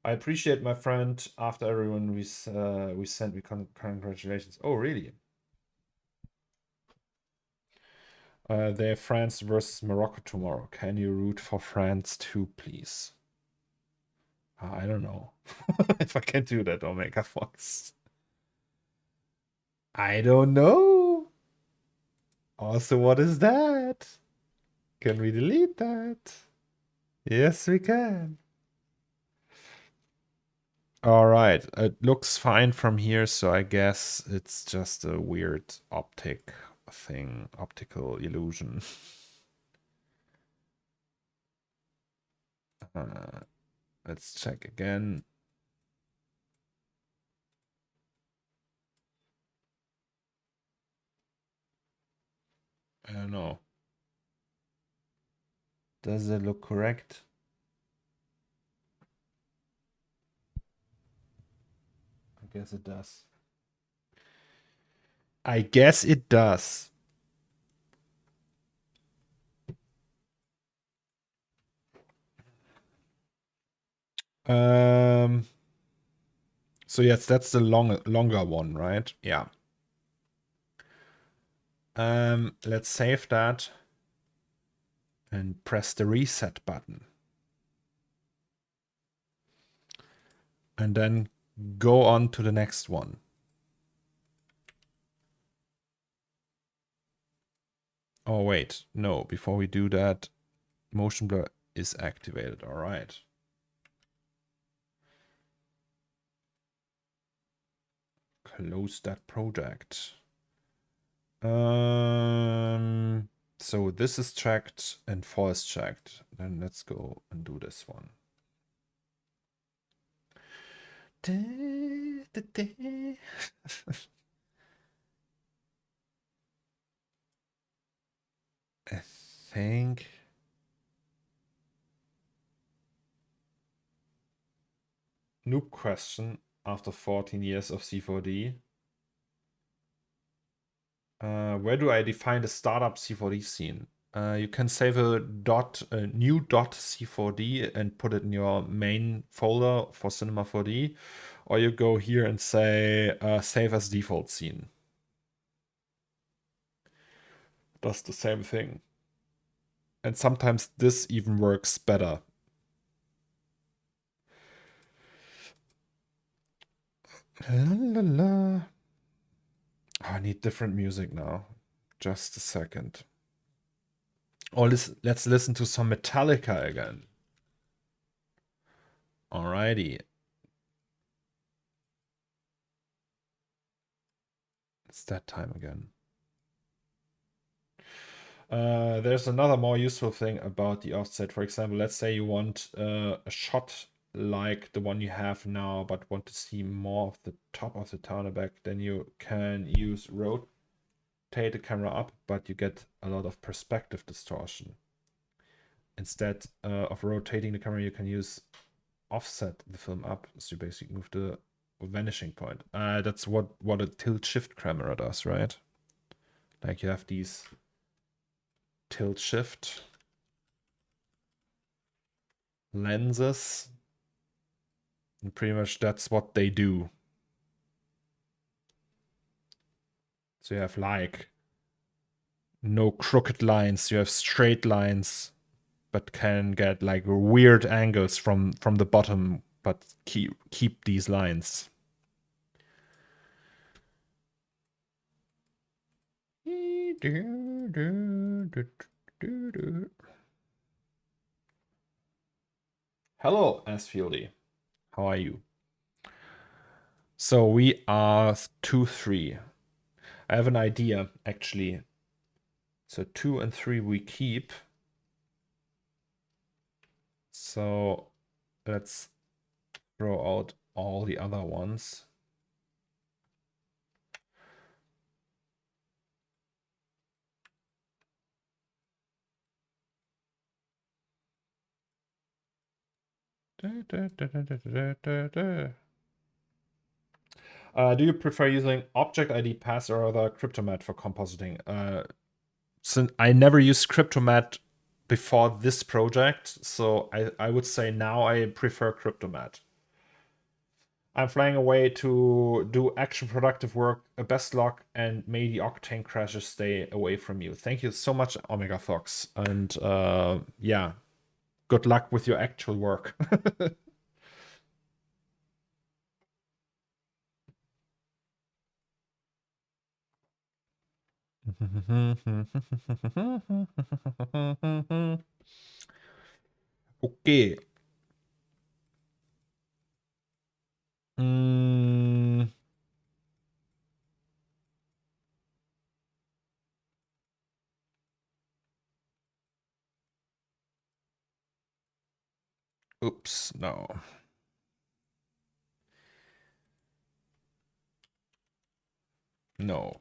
I appreciate, my friend. After everyone we sent me congratulations. Oh, really? They have France versus Morocco tomorrow. Can you root for France too, please? I don't know if I can do that, Omega Fox. I don't know. Also, what is that? Can we delete that? Yes, we can. All right, it looks fine from here, so I guess it's just a weird optical illusion. Let's check again. I don't know. Does it look correct? I guess it does. I guess it does. So yes, that's the longer one, right? Yeah. Let's save that and press the reset button. And then go on to the next one. Oh, wait. No, before we do that, motion blur is activated. All right. Close that project. So this is checked and fall is checked. Then let's go and do this one. I think noob question after 14 years of C4D. Where do I define the startup C4D scene? You can save a new .c4d and put it in your main folder for Cinema 4D, or you go here and say save as default scene. Does the same thing. And sometimes this even works better. La, la, la. Oh, I need different music now. Just a second. Oh, let's listen to some Metallica again. Alrighty. It's that time again. There's another more useful thing about the offset. For example, let's say you want a shot like the one you have now, but want to see more of the top of the Tarnaback, then you can use rotate the camera up, but you get a lot of perspective distortion. Instead of rotating the camera, you can use offset the film up, so you basically move the vanishing point. That's what a tilt shift camera does, right? Like you have these tilt shift lenses, and pretty much that's what they do. So you have like no crooked lines, you have straight lines, but can get like weird angles from the bottom, but keep these lines. Hello, Asfieldy. How are you? So we are 2-3. I have an idea, actually. So 2 and 3 we keep. So let's throw out all the other ones. Do you prefer using Object ID Pass or other Cryptomat for compositing? Since I never used Cryptomat before this project, so I would say now I prefer Cryptomat. I'm flying away to do action productive work, a best luck, and may the octane crashes stay away from you. Thank you so much, Omega Fox. And yeah, good luck with your actual work. Okay. Oops, no. No.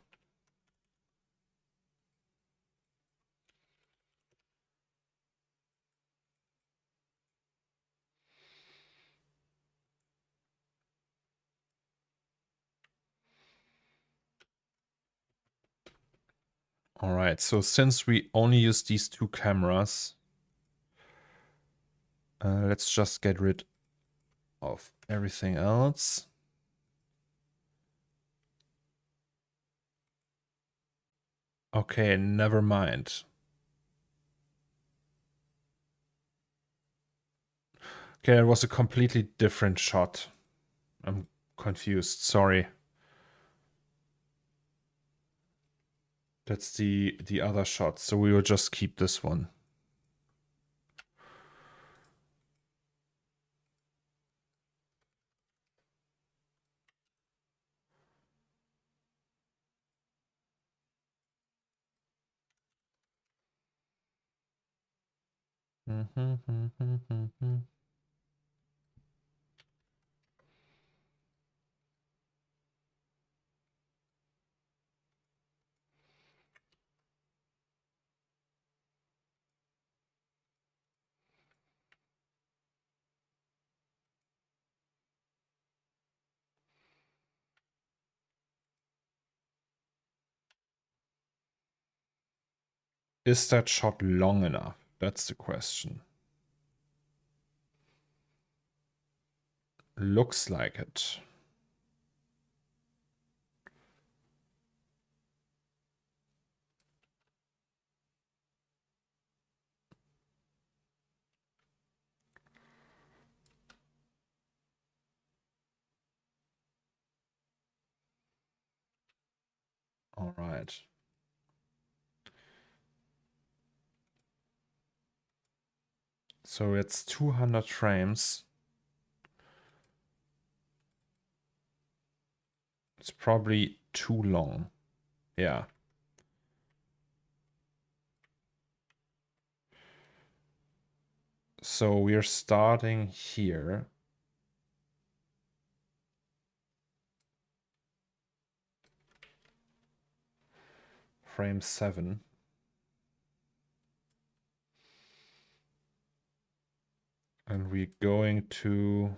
All right, so since we only use these two cameras, let's just get rid of everything else. Okay, never mind. Okay, it was a completely different shot. I'm confused, sorry. That's the other shot, so we will just keep this one. Is that shot long enough? That's the question. Looks like it. All right. So it's 200 frames. It's probably too long. Yeah. So we're starting here. Frame 7. And we're going to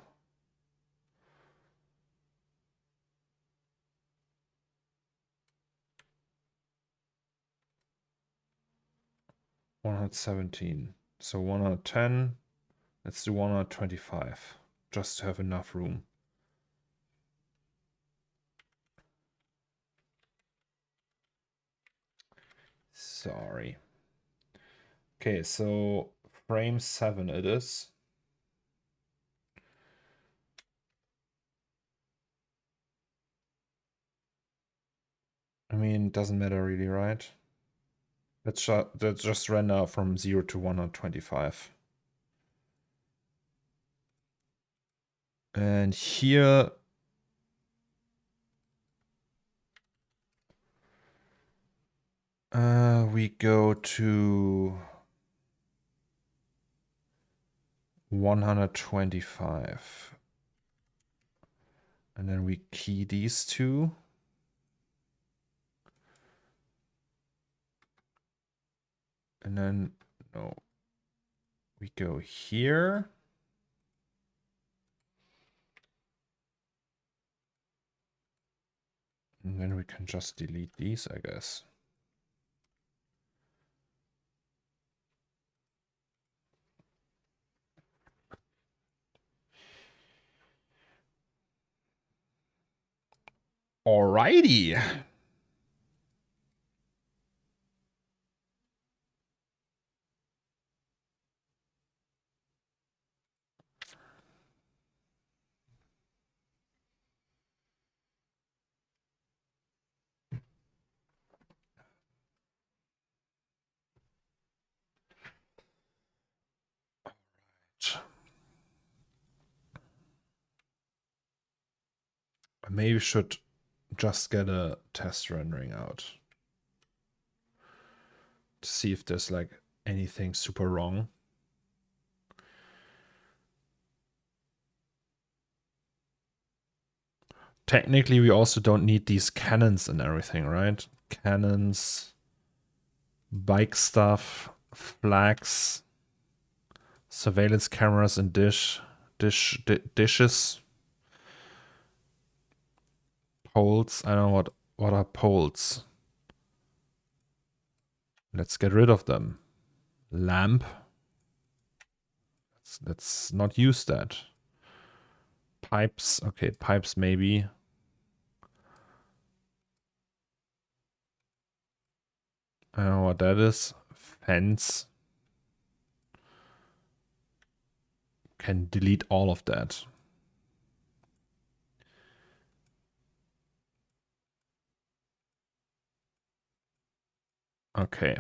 117. So 110. Let's do 125. Just to have enough room. Sorry. Okay, so frame 7 it is. I mean, doesn't matter really, right? Let's just render from 0 to 125. And here we go to 125. And then we key these two. And then, no, we go here. And then we can just delete these, I guess. Alrighty. Maybe we should just get a test rendering out to see if there's like anything super wrong. Technically, we also don't need these cannons and everything, right? Cannons, bike stuff, flags, surveillance cameras, and dishes. Poles. I don't know what are poles. Let's get rid of them. Lamp. Let's not use that. Pipes. Okay, pipes maybe. I don't know what that is. Fence. Can delete all of that. Okay.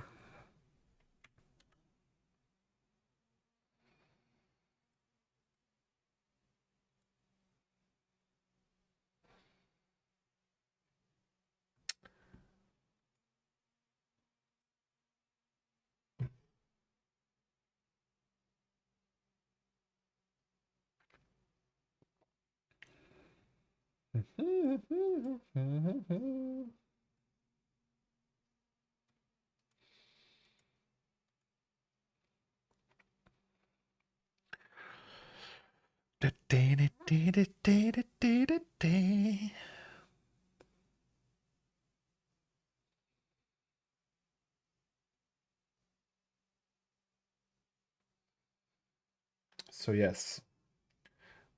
So yes,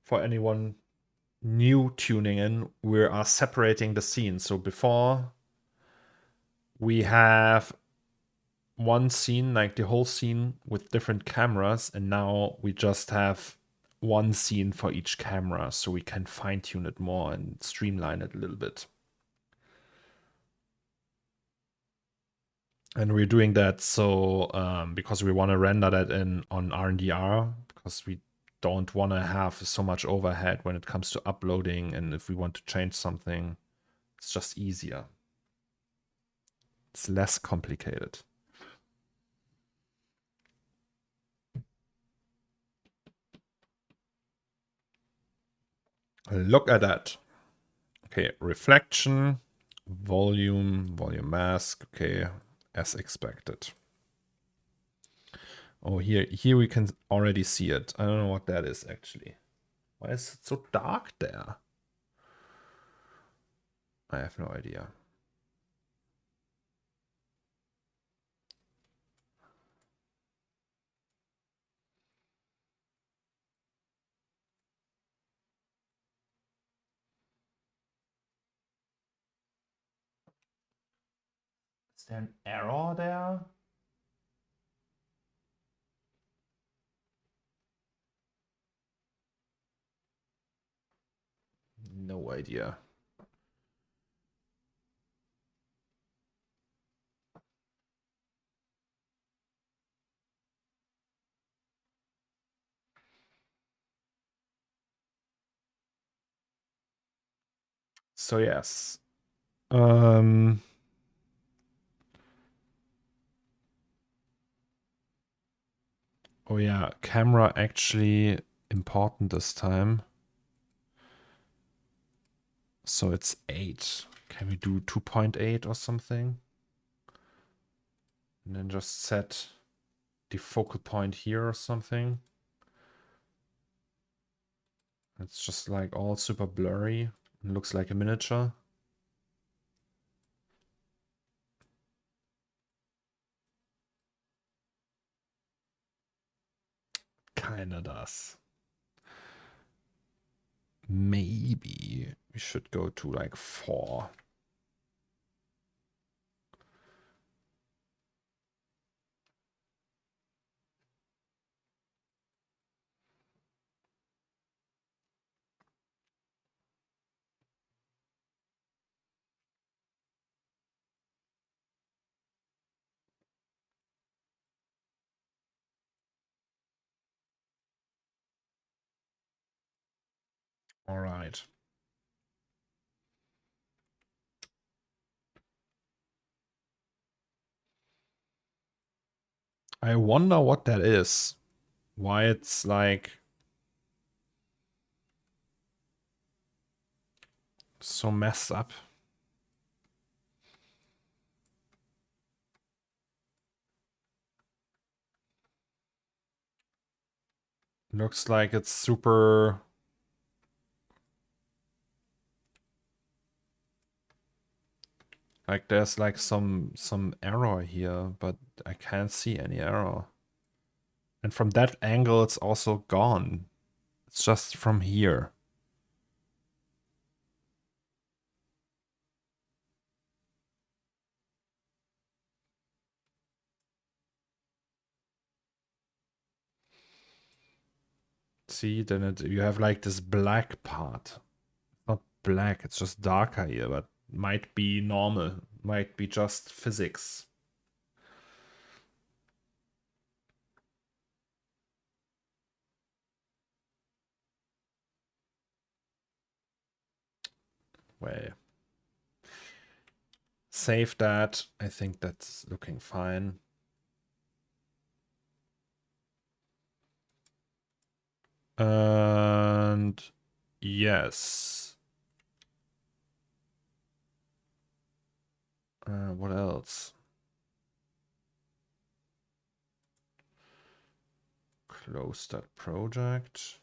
for anyone new tuning in, we are separating the scenes. So before we have one scene, like the whole scene with different cameras, and now we just have one scene for each camera, so we can fine tune it more and streamline it a little bit. And we're doing that so because we want to render that in on RNDR, because we don't want to have so much overhead when it comes to uploading, and if we want to change something, it's just easier. It's less complicated. Look at that. Okay, reflection, volume mask. Okay, as expected. Oh, here we can already see it. I don't know what that is actually. Why is it so dark there? I have no idea. Is there an error there? No idea. So yes. Oh yeah, camera actually important this time. So it's 8. Can we do 2.8 or something? And then just set the focal point here or something. It's just like all super blurry. It looks like a miniature. Kinda does. Maybe we should go to like 4. All right. I wonder what that is. Why it's like so messed up. Looks like it's super... Like there's like some error here, but I can't see any error. And from that angle, it's also gone. It's just from here. See, then you have like this black part. Not black, it's just darker here, but might be normal. Might be just physics. Well, save that. I think that's looking fine. And yes. What else? Close that project.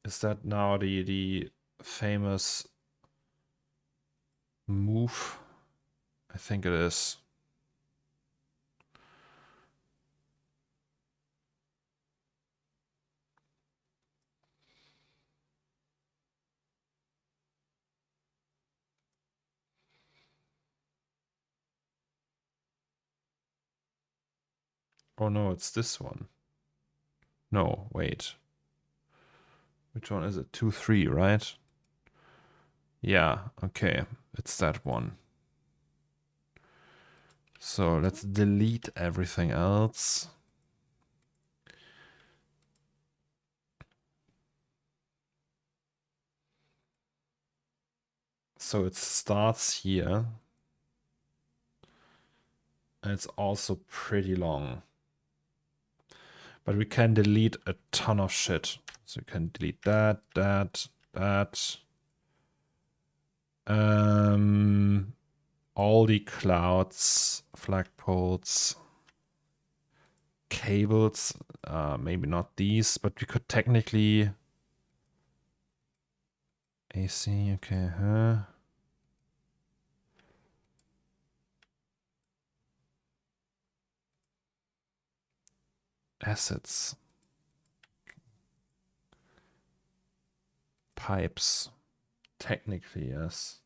Is that now the famous move? I think it is. Oh no, it's this one. No, wait. Which one is it? 2-3, right? Yeah, okay. It's that one. So let's delete everything else. So it starts here. And it's also pretty long. But we can delete a ton of shit. So we can delete that. All the clouds, flagpoles, cables, maybe not these, but we could technically AC, okay, huh? Assets. Pipes. Technically, yes.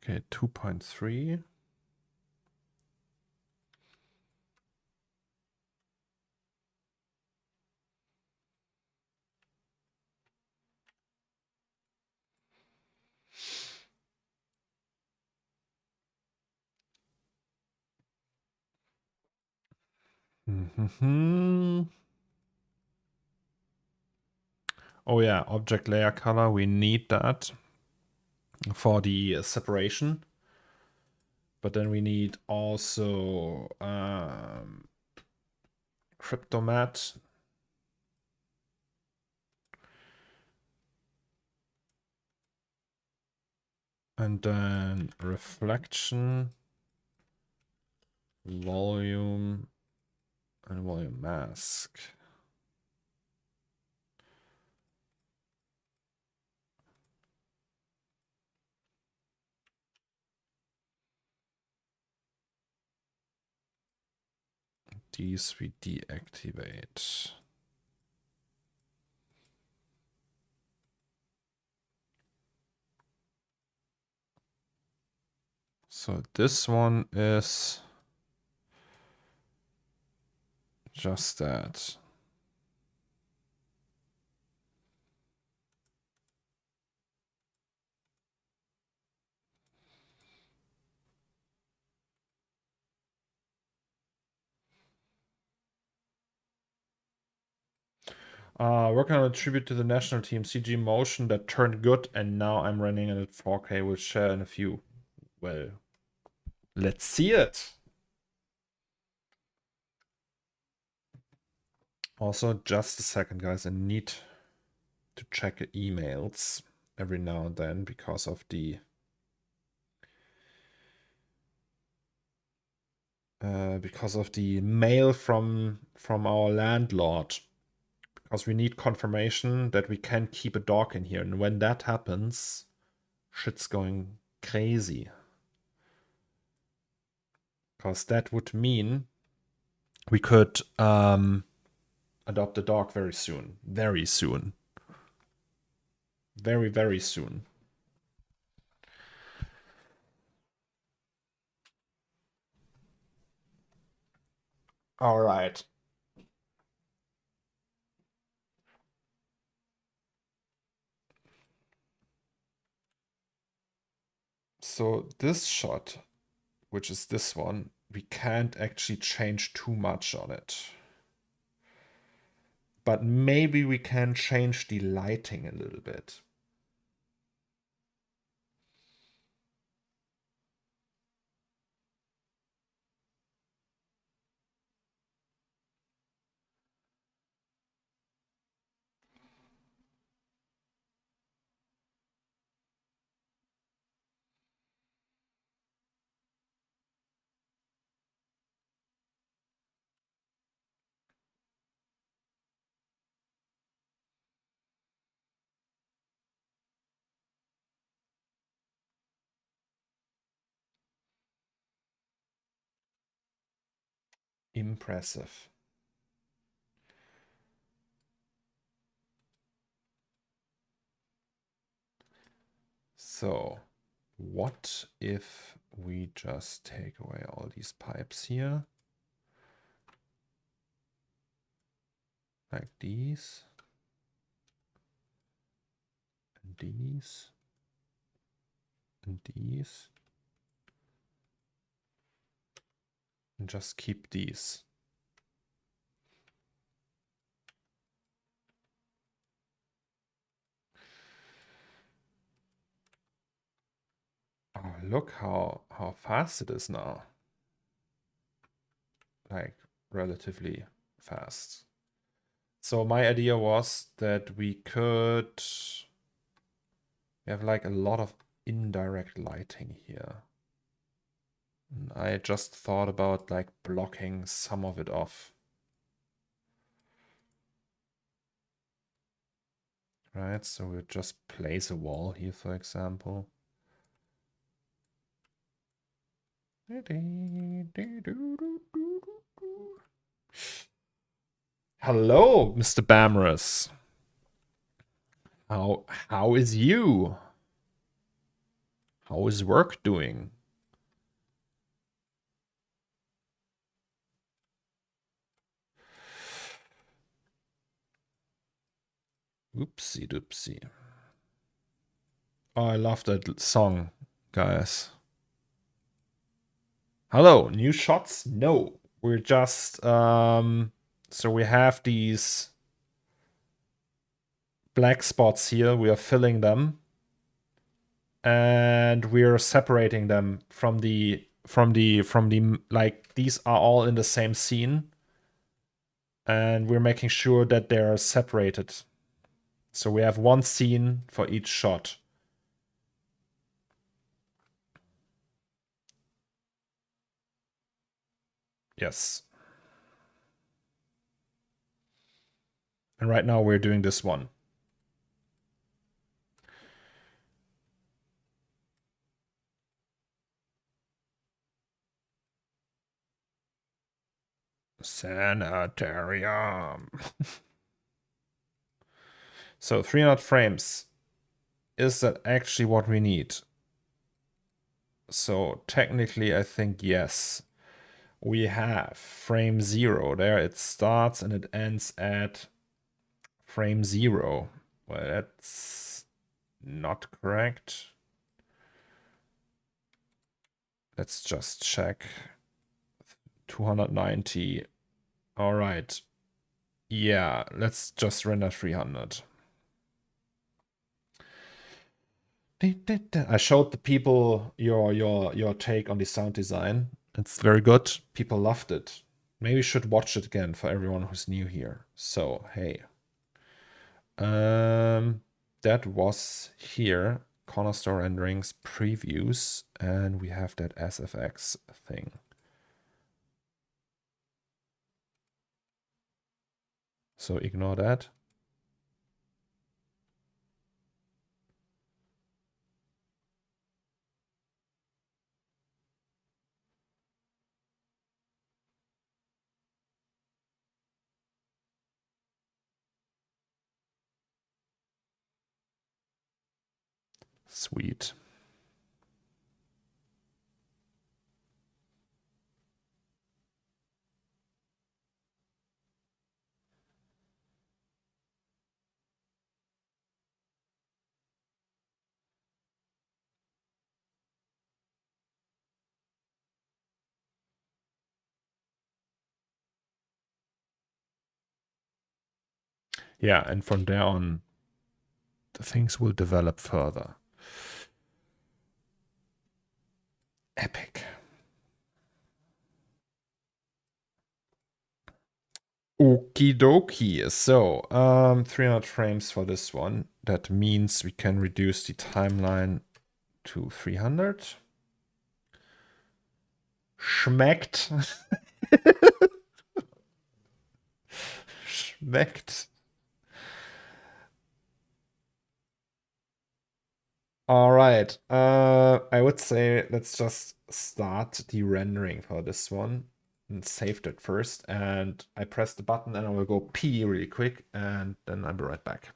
Okay, 2.3. Oh yeah, object layer color, we need that for the separation. But then we need also cryptomat. And then reflection, volume, and volume mask. These we deactivate. So this one is just that. Working on a tribute to the national team CG Motion that turned good, and now I'm running it at 4K. We'll share in a few. Well, let's see it. Also, just a second, guys. I need to check emails every now and then because of the because of the mail from our landlord. Because we need confirmation that we can keep a dog in here. And when that happens, shit's going crazy. Because that would mean we could adopt a dog very soon. Very soon. Very, very soon. All right. So this shot, which is this one, we can't actually change too much on it. But maybe we can change the lighting a little bit. Impressive. So, what if we just take away all these pipes here? Like these. And these. And these. And just keep these. Oh, look how fast it is now. Like, relatively fast. So my idea was that we could have like a lot of indirect lighting here. And I just thought about like blocking some of it off. Right, so we'll just place a wall here, for example. Hello, Mr. Dammrich. How is you? How is work doing? Oopsie doopsie. Oh, I love that song, guys. Hello, new shots? No, we're just so we have these black spots here. We are filling them, and we're separating them from the like these are all in the same scene, and we're making sure that they're separated. So we have one scene for each shot. Yes. And right now we're doing this one. Sanitarium. So 300 frames. Is that actually what we need? So technically, I think yes. We have frame 0. There it starts and it ends at frame 0. Well, that's not correct. Let's just check. 290. All right. Yeah, let's just render 300. I showed the people your take on the sound design. It's very good. People loved it. Maybe you should watch it again for everyone who's new here. So, hey. That was here. CORNERSTORE renderings, previews, and we have that SFX thing. So ignore that. Sweet. Yeah, and from there on, the things will develop further. Epic. Okie dokie. So, 300 frames for this one. That means we can reduce the timeline to 300. Schmeckt. Schmeckt. All right. I would say let's just start the rendering for this one and save that first. And I press the button and I will go pee really quick and then I'll be right back.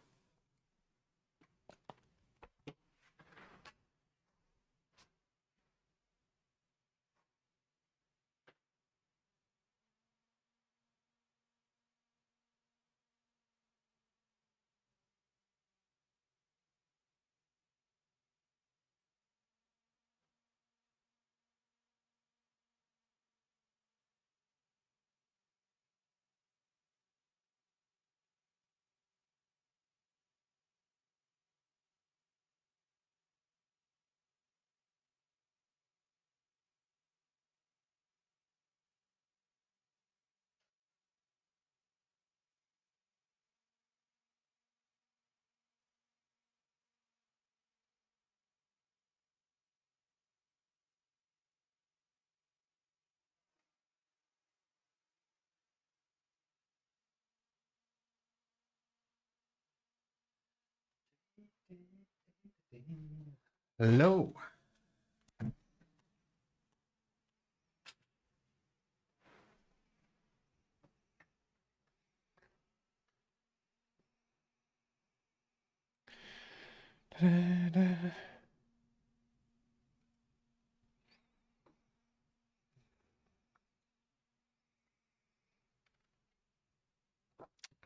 Hello.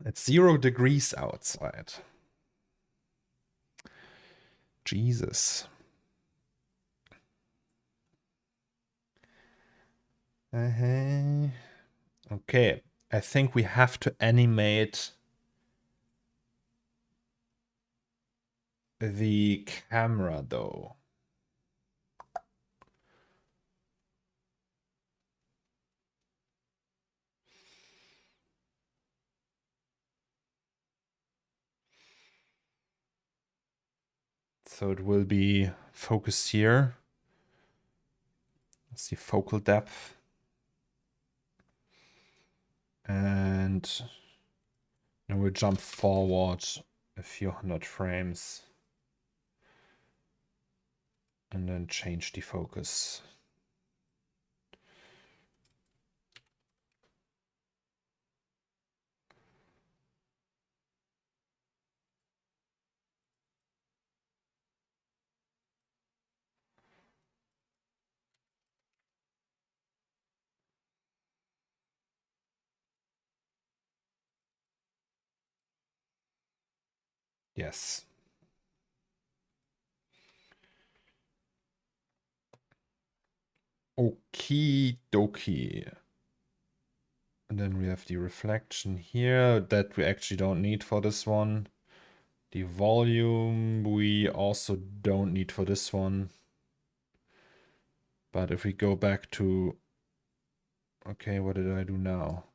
It's 0 degrees outside. Jesus. Okay, I think we have to animate the camera though. So it will be focused here. Let's see, focal depth. And then we'll jump forward a few hundred frames. And then change the focus. Yes. Okie dokie. And then we have the reflection here that we actually don't need for this one. The volume we also don't need for this one. But if we go back to... Okay, what did I do now?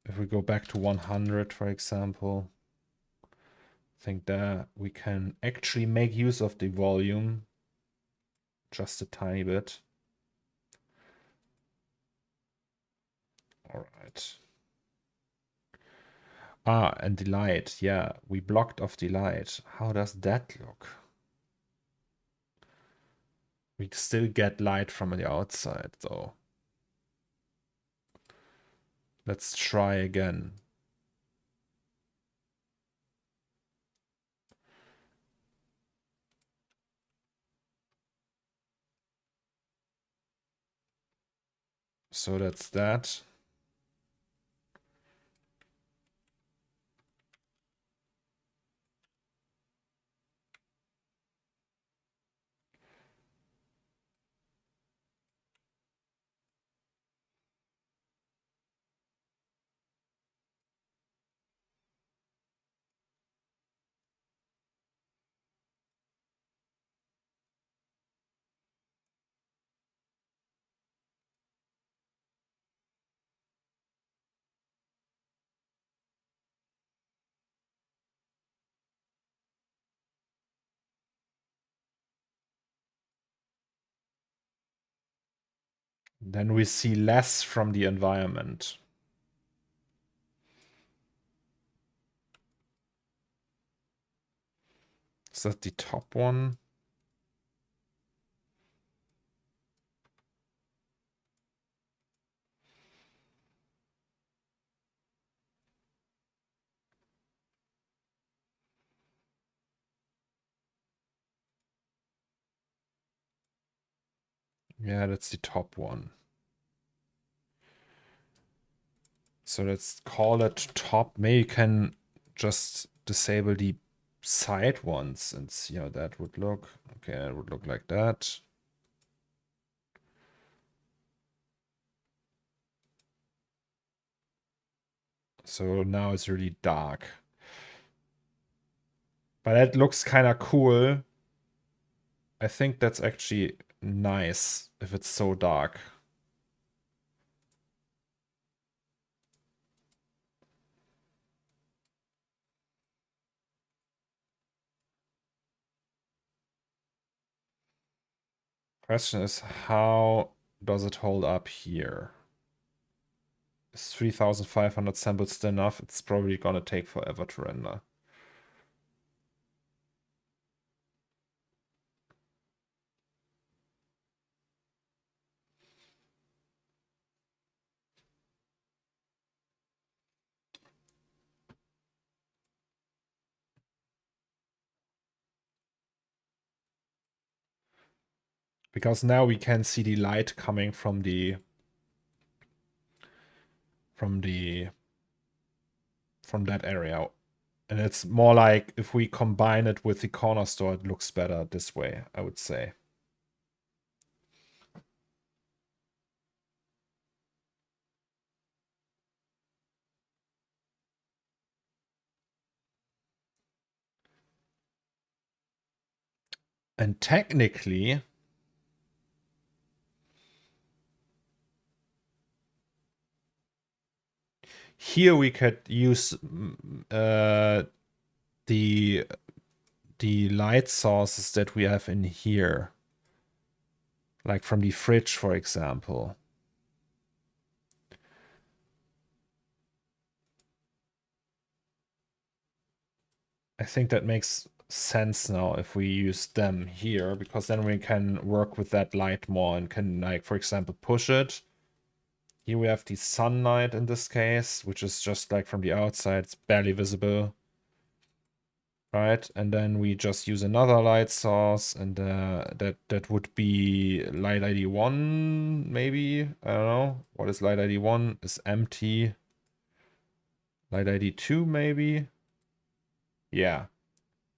If we go back to 100, for example, I think that we can actually make use of the volume just a tiny bit. All right. Ah, and the light. Yeah, we blocked off the light. How does that look? We still get light from the outside, though. Let's try again. So that's that. Then we see less from the environment. Is that the top one? Yeah, that's the top one. So let's call it top. Maybe you can just disable the side ones and see how that would look. Okay, it would look like that. So now it's really dark. But that looks kind of cool. I think that's actually nice if it's so dark. Question is, how does it hold up here? Is 3,500 samples still enough? It's probably gonna take forever to render. Because now we can see the light coming from that area. And it's more like if we combine it with the corner store, it looks better this way, I would say. And technically, here we could use the light sources that we have in here. Like from the fridge, for example. I think that makes sense now if we use them here, because then we can work with that light more and can, like, for example, push it. Here we have the sunlight in this case, which is just like from the outside, it's barely visible. Right, and then we just use another light source, and that would be light ID 1, maybe? I don't know. What is light ID 1? Is empty. Light ID 2, maybe? Yeah.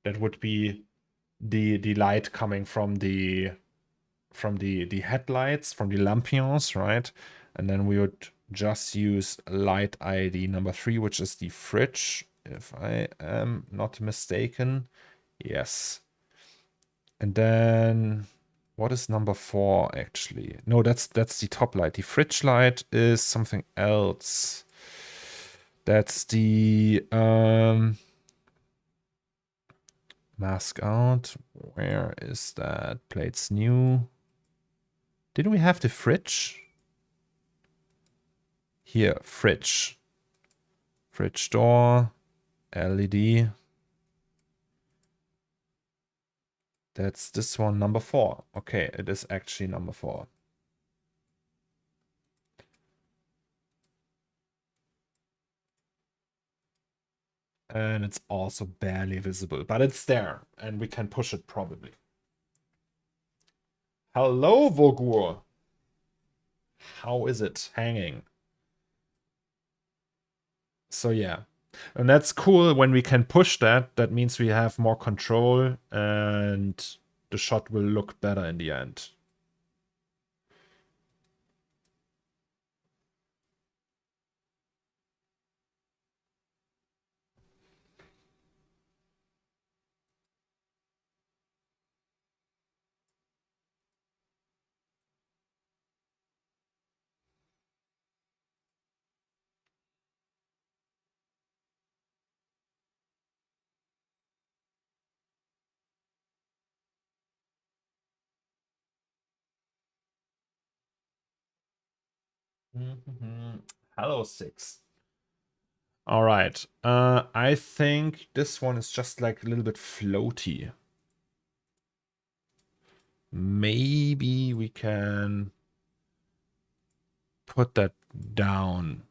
That would be the light coming from the headlights, from the lampions, right? And then we would just use light ID number 3, which is the fridge, if I am not mistaken. Yes. And then what is number 4 actually? No, that's the top light. The fridge light is something else. That's the mask out. Where is that? Plates new. Didn't we have the fridge? Here, fridge. Fridge door, LED. That's this one, number 4. Okay, it is actually number 4. And it's also barely visible, but it's there, and we can push it probably. Hello, Vogur. How is it hanging? So yeah, and that's cool when we can push that. That means we have more control and the shot will look better in the end. Hello, 6. All right. I think this one is just like a little bit floaty. Maybe we can put that down.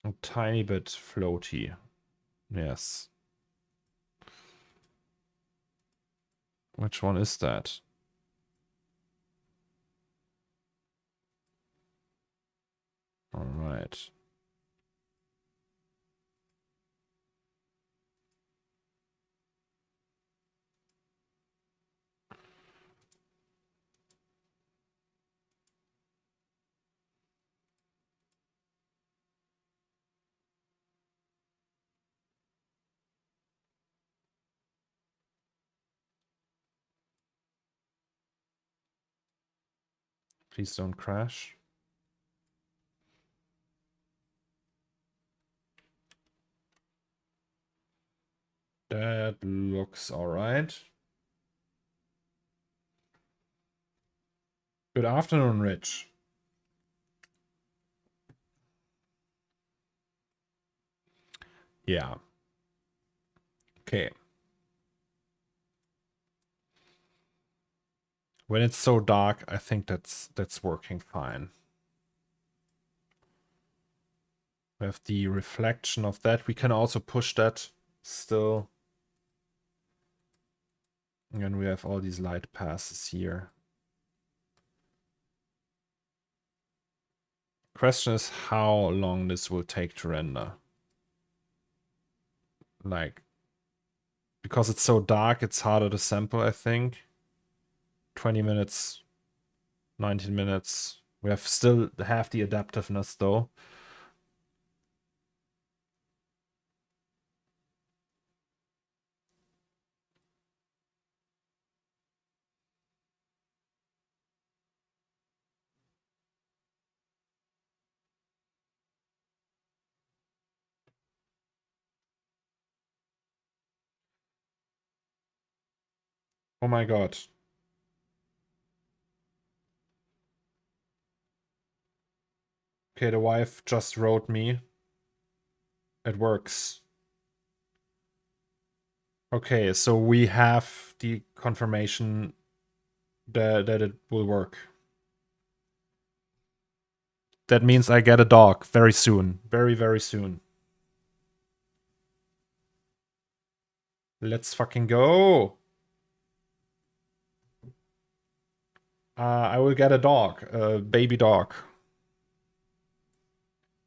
A tiny bit floaty. Yes. Which one is that? All right. Please don't crash. That looks all right. Good afternoon, Rich. Yeah. Okay. When it's so dark, I think that's working fine. We have the reflection of that. We can also push that still. And we have all these light passes here. Question is how long this will take to render. Like, because it's so dark, it's harder to sample, I think. 20 minutes, 19 minutes. We have still have the adaptiveness though. Oh my god. Okay, the wife just wrote me. It works. Okay, so we have the confirmation that it will work. That means I get a dog very soon. Very, very soon. Let's fucking go. I will get a dog, a baby dog.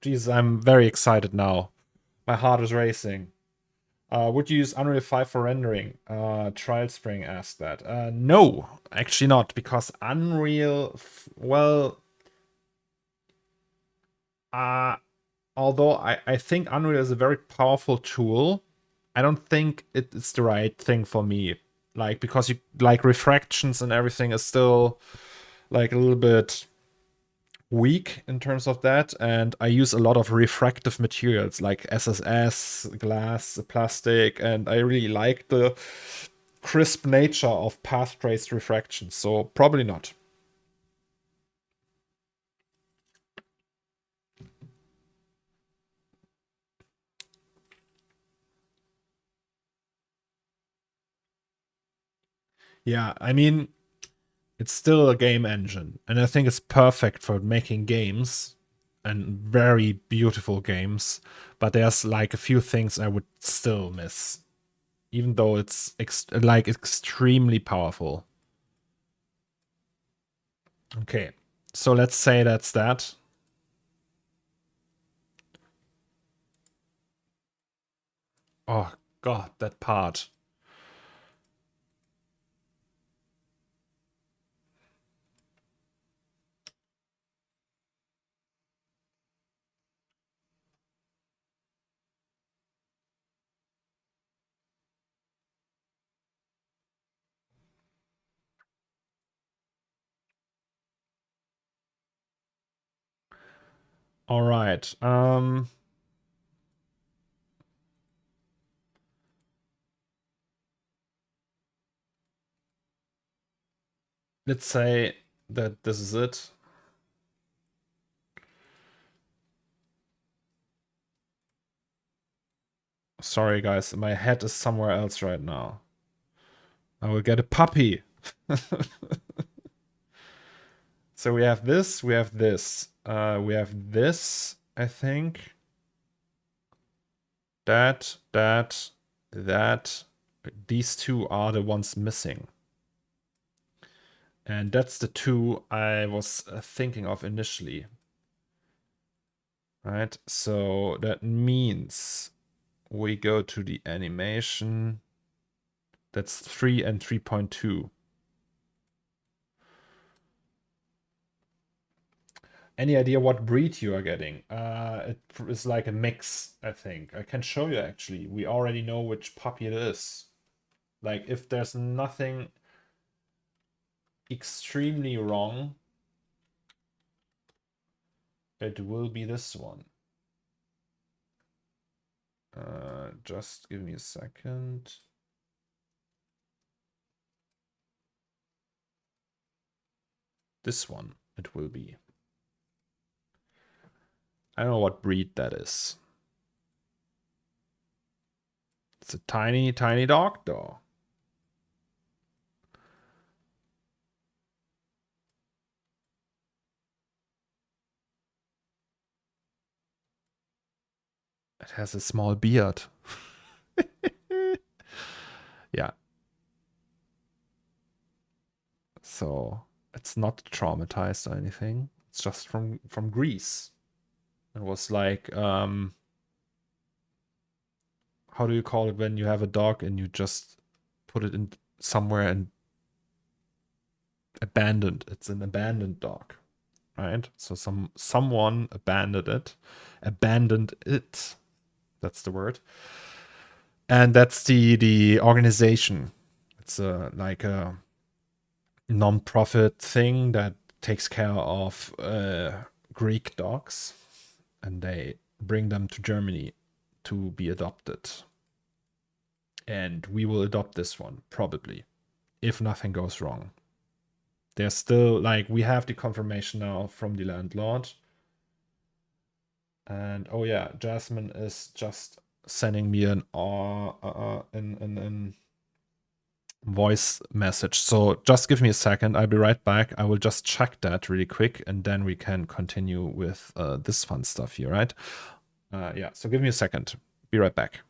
Jeez, I'm very excited now. My heart is racing. Would you use Unreal 5 for rendering? Trial Spring asked that. No, actually not, because Unreal, well, although I think Unreal is a very powerful tool, I don't think it's the right thing for me. Like, because you like refractions and everything is still like a little bit weak in terms of that, and I use a lot of refractive materials like SSS, glass, plastic, and I really like the crisp nature of path traced refraction, so probably not. Yeah, I mean, it's still a game engine, and I think it's perfect for making games and very beautiful games, but there's like a few things I would still miss, even though it's like extremely powerful. Okay, so let's say that's that. Oh god, that part. All right. Let's say that this is it. Sorry, guys, my head is somewhere else right now. I will get a puppy. So we have this, we have this. We have this, I think. That. These two are the ones missing. And that's the two I was thinking of initially. Right, so that means we go to the animation. That's 3 and 3.2. Any idea what breed you are getting? It is like a mix, I think. I can show you actually. We already know which puppy it is. Like, if there's nothing extremely wrong, it will be this one. Just give me a second. This one it will be. I don't know what breed that is. It's a tiny, tiny dog though. It has a small beard. Yeah. So it's not traumatized or anything. It's just from Greece. It was like how do you call it when you have a dog and you just put it in somewhere and abandoned? It's an abandoned dog, right? So someone abandoned it. That's the word. And that's the organization. It's like a non-profit thing that takes care of Greek dogs, and they bring them to Germany to be adopted. And we will adopt this one, probably, if nothing goes wrong. There's still, like, we have the confirmation now from the landlord. And, oh yeah, Jasmine is just sending me an voice message. So just give me a second. I'll be right back. I will just check that really quick, and then we can continue with this fun stuff here, right? Yeah, so give me a second. Be right back.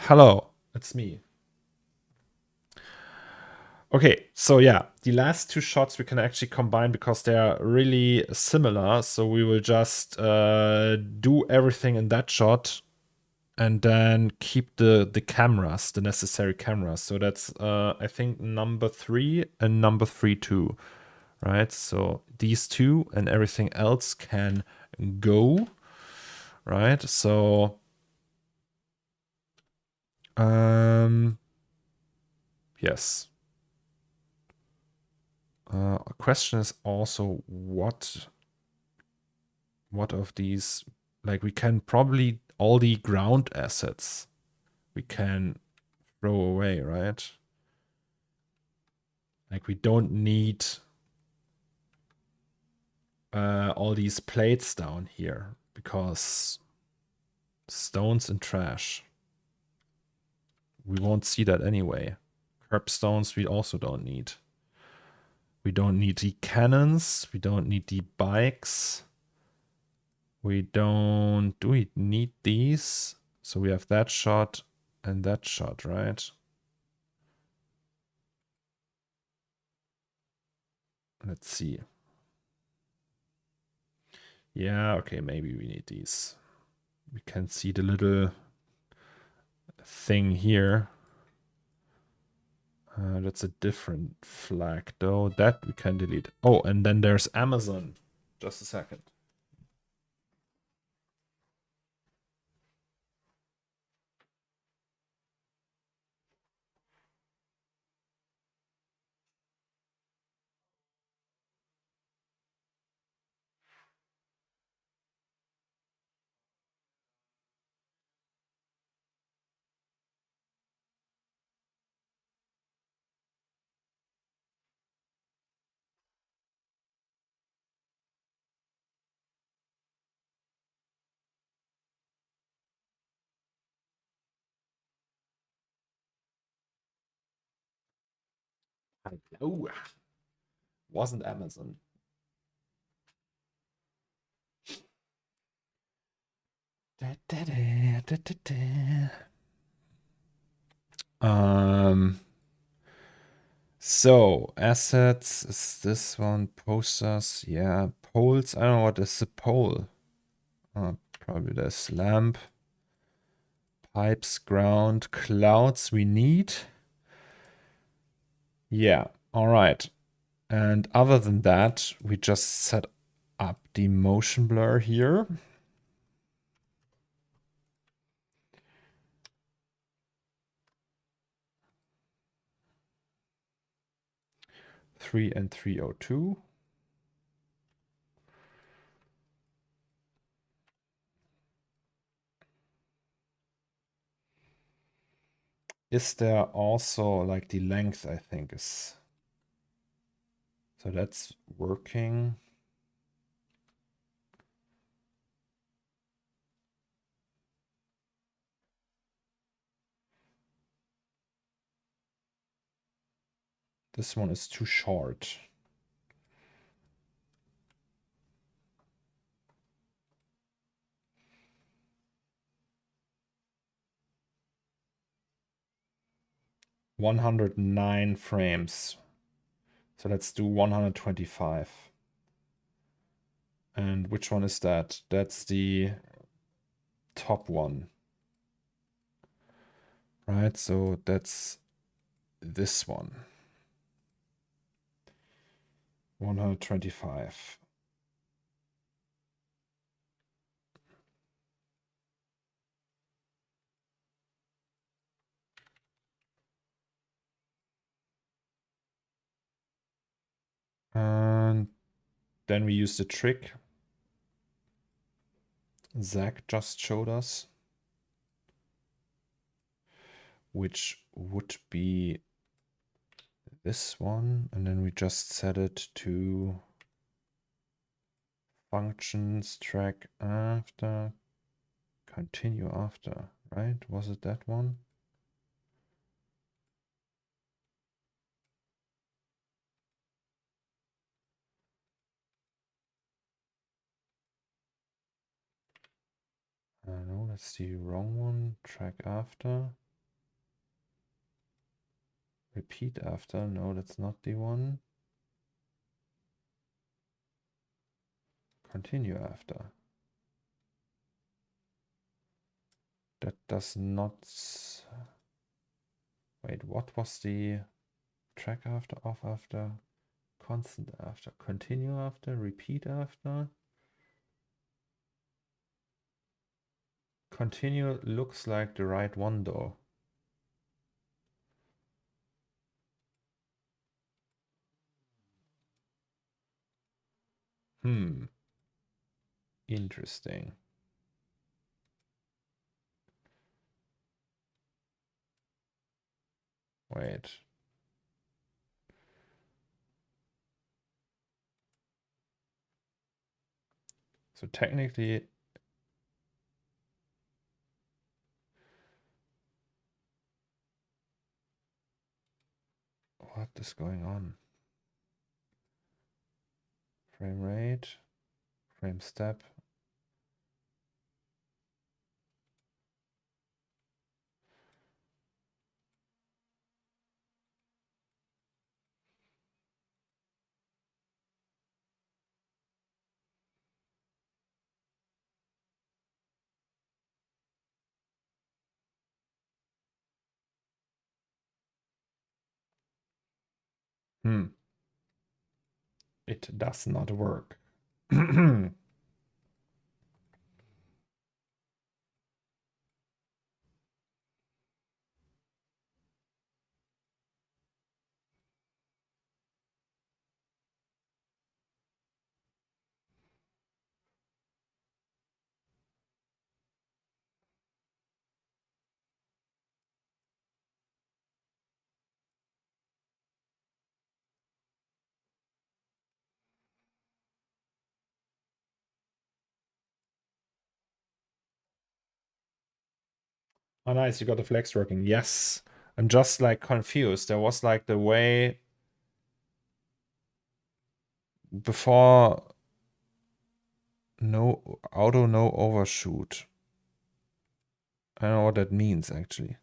Hello, it's me. Okay, so yeah, the last two shots we can actually combine because they are really similar. So we will just do everything in that shot and then keep the cameras, the necessary cameras. So that's, I think, number 3 and number 3 too, right? So these two and everything else can go, right? So, yes. A question is also what of these, like we can probably all the ground assets we can throw away, right? Like we don't need all these plates down here because stones and trash. We won't see that anyway. Curbstones we also don't need. We don't need the cannons. We don't need the bikes. We don't... Do we need these? So we have that shot and that shot, right? Let's see. Yeah, okay, maybe we need these. We can see the little thing here. That's a different flag, though. That we can delete. Oh, and then there's Amazon. Just a second. Oh, wasn't Amazon. So assets is this one. Posters, yeah. Poles. I don't know what is the pole. Probably this lamp. Pipes, ground, clouds we need. Yeah, all right. And other than that, we just set up the motion blur here. Three and 302. Is there also like the length, I think is. So that's working. This one is too short. (109 frames). So let's do 125. And which one is that? That's the top one. Right, so that's this one. 125. And then we use the trick Zach just showed us, which would be this one, and then we just set it to functions track after, continue after, right? Was it that one? No, that's the wrong one. Track after. Repeat after. No, that's not the one. Continue after. That does not... Wait, what was the track after, off after, constant after, continue after, repeat after? Continue looks like the right one though. Interesting. Wait. So technically, what is going on? Frame rate, frame step. It does not work. Oh, nice. You got the flex working. Yes. I'm just like confused. There was like the way before no auto, no overshoot. I don't know what that means actually.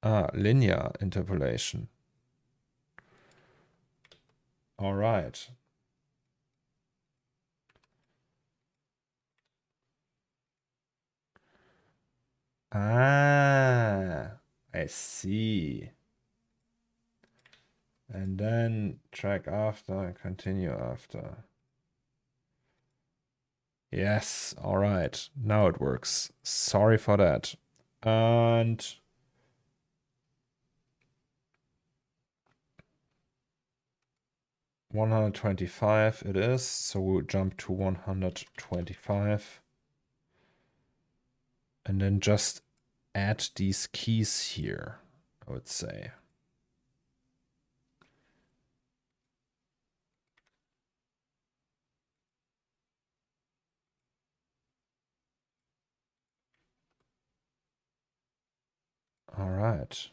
Ah, linear interpolation. All right. Ah, I see. And then track after and continue after. Yes, all right. Now it works. Sorry for that. And 125 it is. So we'll jump to 125. And then just add these keys here, I would say. All right.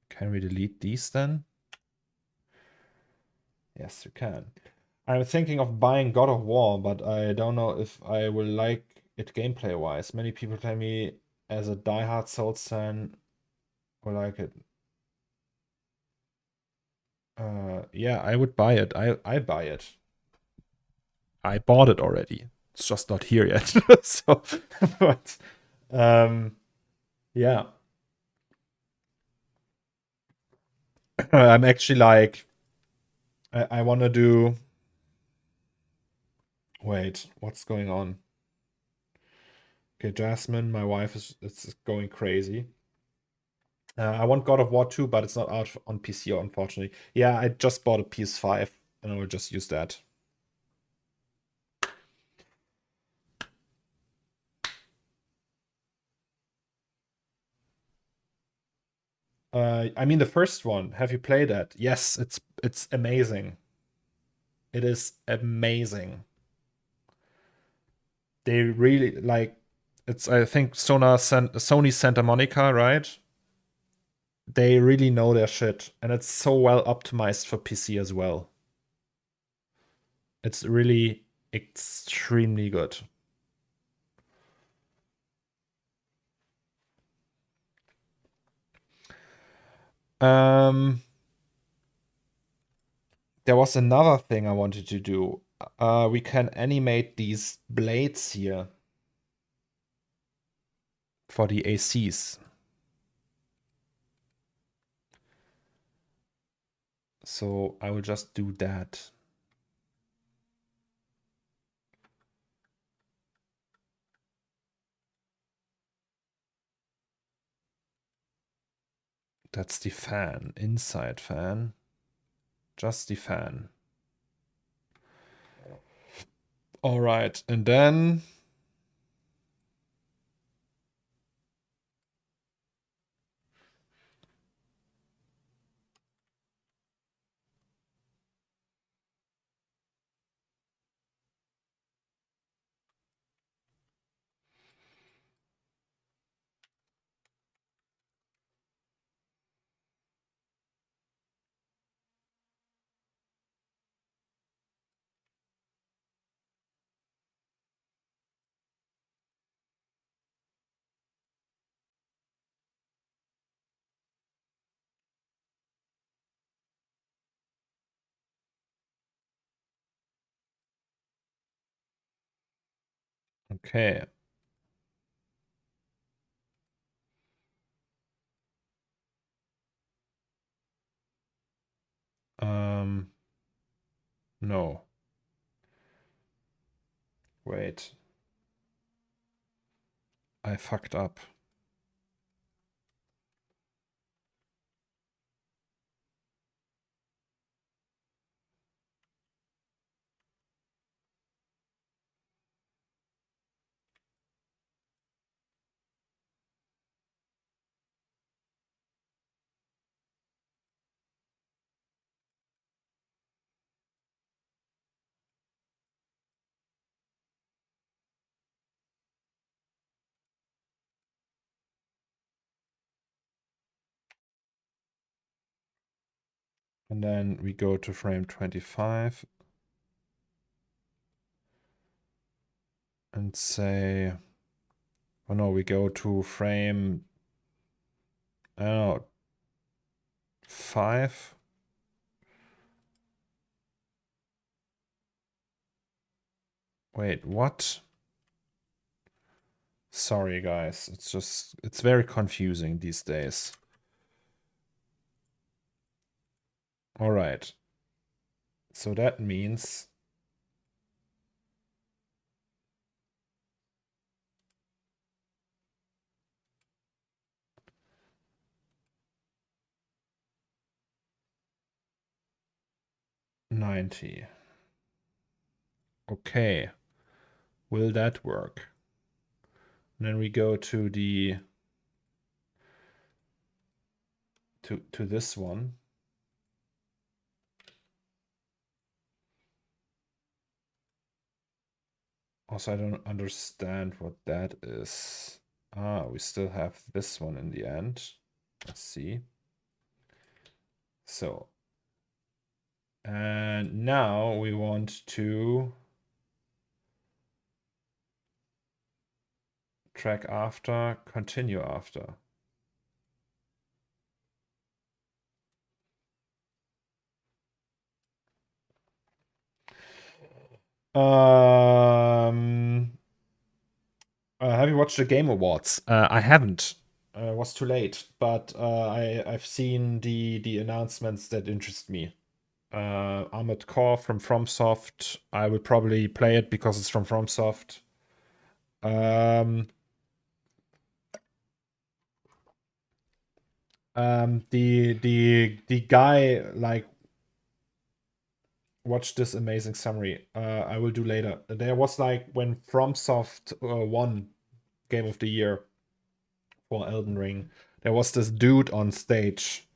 Can we delete these then? Yes, you can. I'm thinking of buying God of War, but I don't know if I will like it gameplay-wise. Many people tell me as a diehard Souls fan will like it. Yeah, I would buy it. I buy it. I bought it already. It's just not here yet. So, but yeah. I'm actually like I want to do. Wait, what's going on? Okay, Jasmine, my wife is going crazy. I want God of War 2, but it's not out on PC, unfortunately. Yeah, I just bought a PS5, and I will just use that. I mean the first one. Have you played that? Yes, it's amazing. It is amazing. They really like it's I think Sony Santa Monica, right? They really know their shit, and it's so well optimized for PC as well. It's really extremely good. Um, there was another thing I wanted to do. We can animate these blades here for the ACs. So I will just do that. That's the fan, inside fan. Just the fan. All right, and then okay. No. Wait. I fucked up. And then we go to frame 25 and say, oh no, we go to frame, I don't know, 5. Wait, what? Sorry, guys. It's very confusing these days. All right. So that means $90. Okay. Will that work? And then we go to the to this one. Also, I don't understand what that is. Ah, we still have this one in the end. Let's see. So, and now we want to track after, continue after. Have you watched the Game Awards? I haven't. It was too late, but I've seen the announcements that interest me. Armored Core from FromSoft. I will probably play it because it's from FromSoft. Um, The guy like watched this amazing summary. I will do later. There was like when FromSoft won Game of the Year for Elden Ring, there was this dude on stage,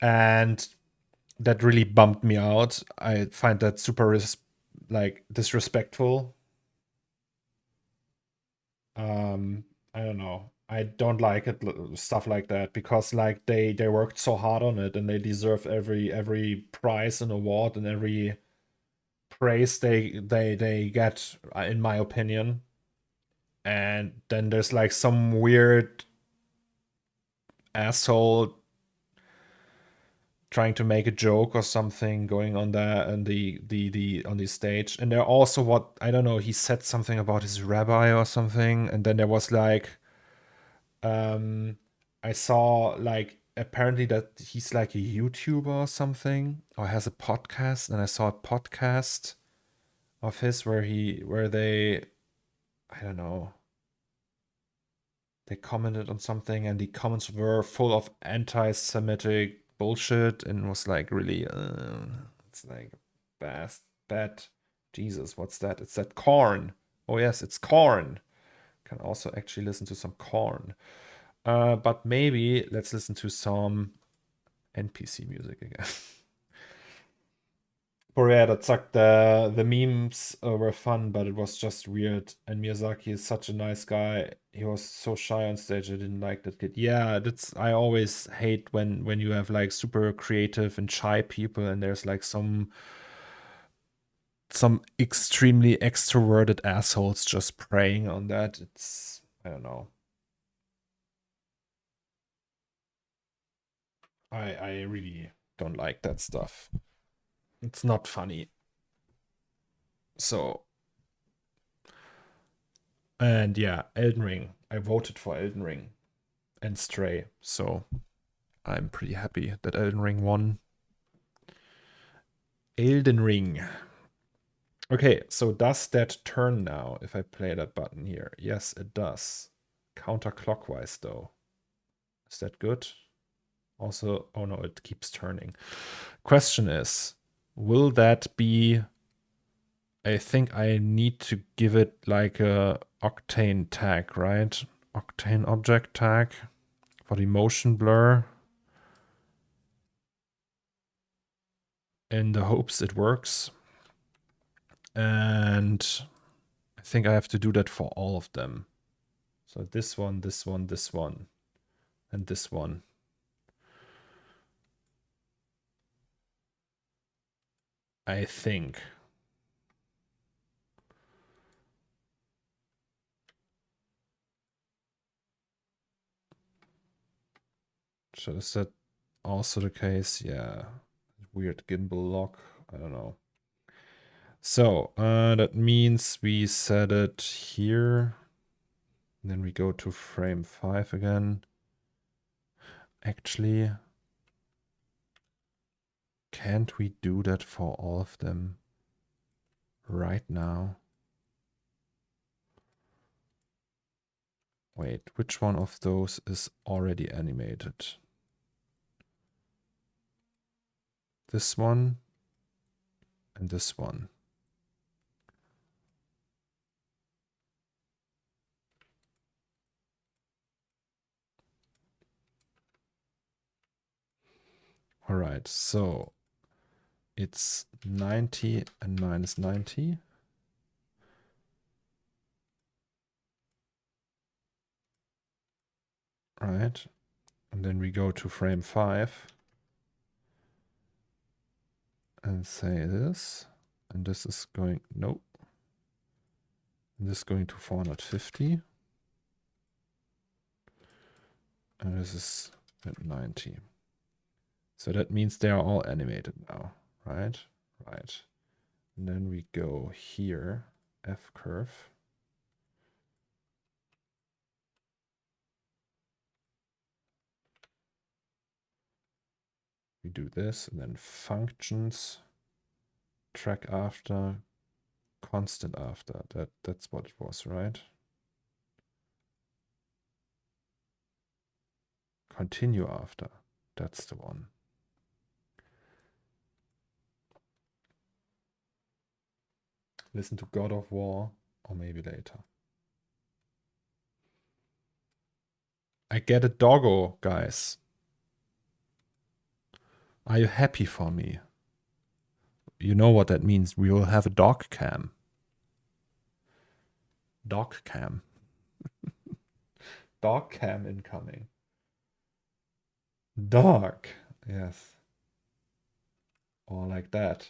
and that really bummed me out. I find that super like disrespectful. I don't know. I don't like it stuff like that because like they worked so hard on it and they deserve every prize and award and every praise they get, in my opinion. And then there's like some weird asshole trying to make a joke or something going on there and the on the stage. And there also, what I don't know, he said something about his rabbi or something, and then there was like I saw like apparently that he's like a YouTuber or something, or has a podcast, and I saw a podcast of his where they, I don't know, they commented on something, and the comments were full of anti-Semitic bullshit, and was like really, it's like bad. Jesus, what's that? It's that Corn. Oh yes, it's Corn. Can also actually listen to some Corn. But maybe let's listen to some NPC music again. But yeah, that sucked. The memes were fun, but it was just weird. And Miyazaki is such a nice guy. He was so shy on stage. I didn't like that kid. Yeah, that's, I always hate when you have like super creative and shy people, and there's like some extremely extroverted assholes just preying on that. It's, I don't know. I really don't like that stuff. It's not funny. So, and yeah, Elden Ring. I voted for Elden Ring and Stray. So I'm pretty happy that Elden Ring won. Elden Ring. Okay, so does that turn now if I play that button here? Yes, it does. Counterclockwise though. Is that good? Also, oh no, it keeps turning. Question is, will that be, I think I need to give it like a Octane tag, right? Octane object tag for the motion blur, in the hopes it works. And I think I have to do that for all of them. So this one, this one, this one, and this one. I think. So is that also the case? Yeah. Weird gimbal lock. I don't know. So that means we set it here. And then we go to frame 5 again. Actually, can't we do that for all of them right now? Wait, which one of those is already animated? This one and this one. All right, so it's 90 and minus 90. Right, and then we go to frame 5 and say this, and this is going, nope. And this is going to 450. And this is at 90. So that means they are all animated now, right? Right. And then we go here, F curve. We do this, and then functions, track after, constant after. That's what it was, right? Continue after. That's the one. Listen to God of War, or maybe later. I get a doggo, guys. Are you happy for me? You know what that means. We will have a dog cam. Dog cam. Dog cam incoming. Dog. Yes. Or like that.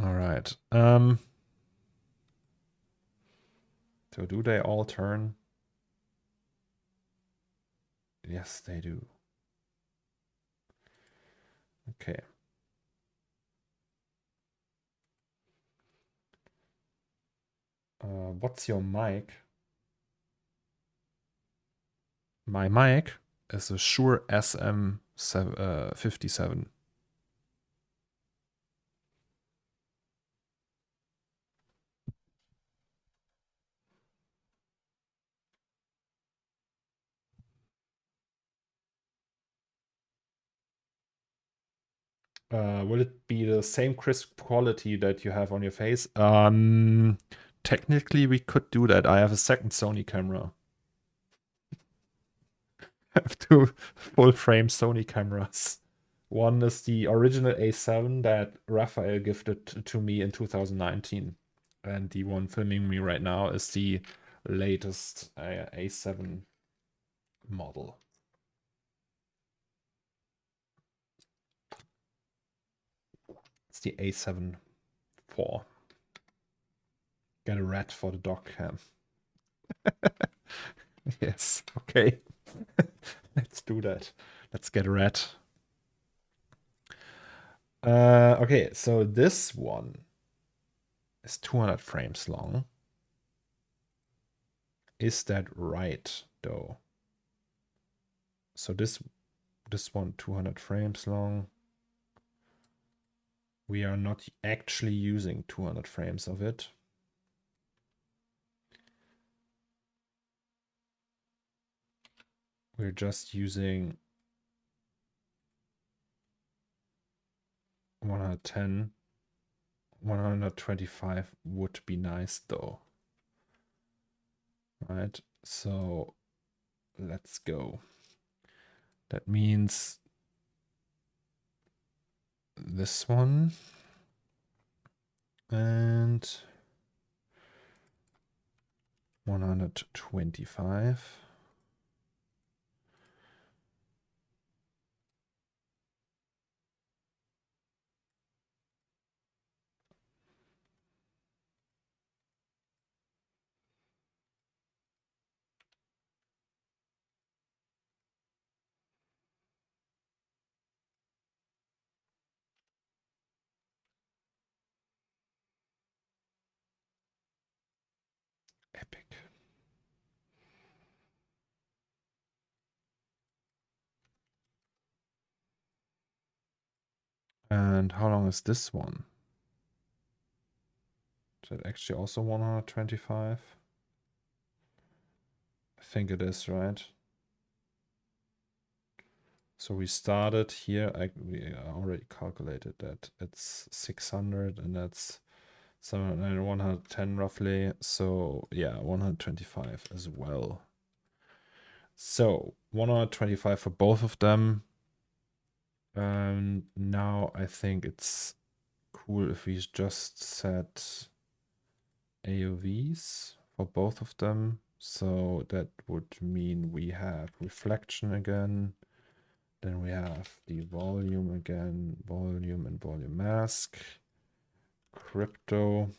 All right. So do they all turn? Yes, they do. Okay. What's your mic? My mic is a Shure SM57. Will it be the same crisp quality that you have on your face? Technically, we could do that. I have a second Sony camera. I have two full-frame Sony cameras. One is the original A7 that Raphael gifted to me in 2019. And the one filming me right now is the latest A7 model. It's the A7 IV. Get a rat for the dog cam. Yes, okay. Let's do that. Let's get a rat. Okay, so this one is 200 frames long. Is that right, though? So this one 200 frames long. We are not actually using 200 frames of it. We're just using 110. 125 would be nice though. Right, so let's go. That means this one and 125. Epic. And how long is this one? Is that actually also 125? I think it is, right? So we started here, we already calculated that it's 600 and that's 110 roughly. So yeah, 125 as well. So 125 for both of them. Now I think it's cool if we just set AOVs for both of them. So that would mean we have reflection again. Then we have the volume again, volume and volume mask, crypto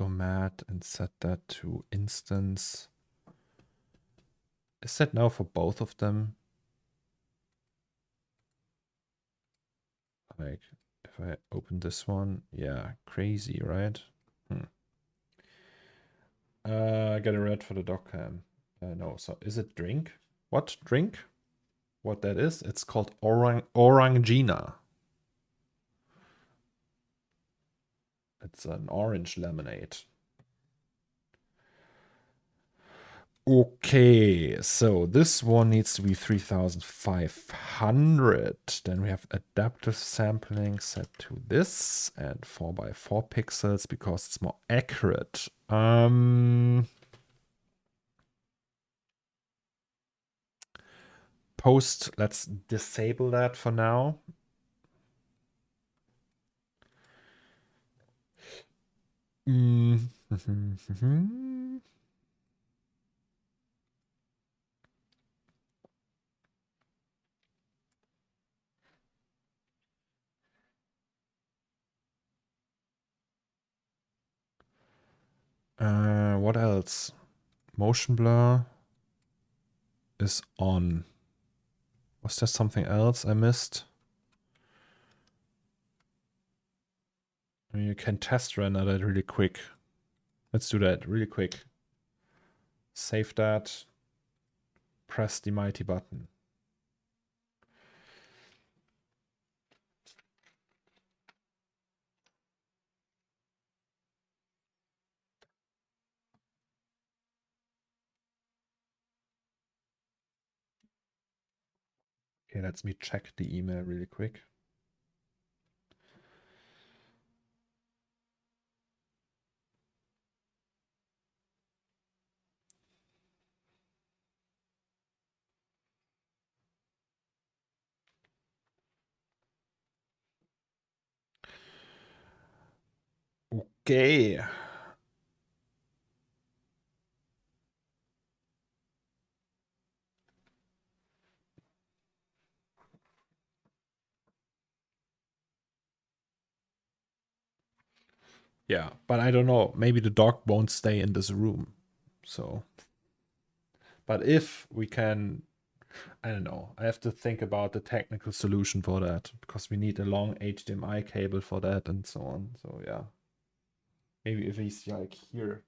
mat, and set that to instance. Is that now for both of them? Like if I open this one, yeah, crazy, right? Get a red for the dock cam. No, so is it drink? What drink? What that is? It's called Orangina. It's an orange lemonade. Okay, so this one needs to be 3500. Then we have adaptive sampling set to this and 4x4 pixels because it's more accurate. Post, let's disable that for now. What else? Motion blur is on. Was there something else I missed? I mean, you can test render that really quick. Let's do that really quick. Save that. Press the mighty button. Okay, let me check the email really quick. Okay. Yeah, but I don't know. Maybe the dog won't stay in this room. So, but if we can, I don't know. I have to think about the technical solution for that because we need a long HDMI cable for that and so on. So yeah, maybe if he's like here,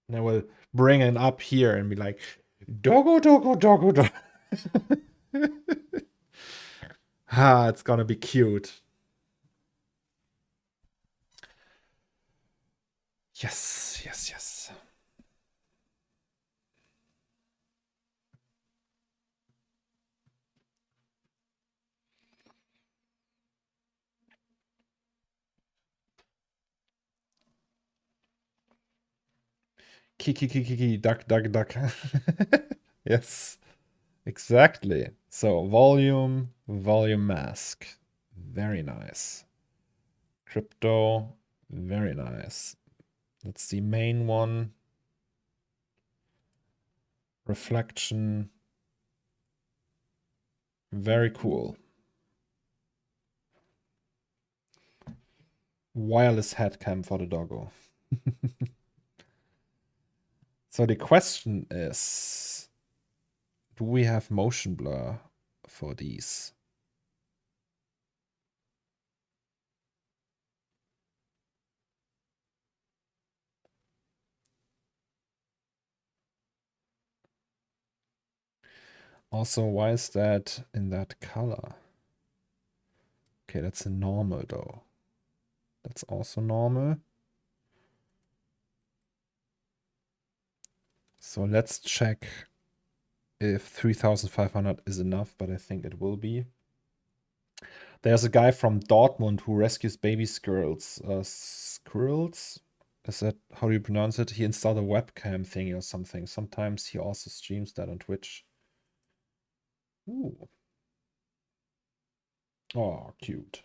and I will bring him up here and be like, doggo, doggo, doggo, doggo. Ah, it's gonna be cute. Yes, yes, yes. Kiki, duck, duck, duck. Yes, exactly. So volume, volume mask. Very nice. Crypto, very nice. That's the main one. Reflection, very cool. Wireless head cam for the doggo. So the question is, do we have motion blur for these? Also, why is that in that color? Okay, that's a normal though. That's also normal. So let's check if 3500 is enough, but I think it will be. There's a guy from Dortmund who rescues baby squirrels. Squirrels? Is that how do you pronounce it? He installed a webcam thingy or something. Sometimes he also streams that on Twitch. Ooh. Oh, cute.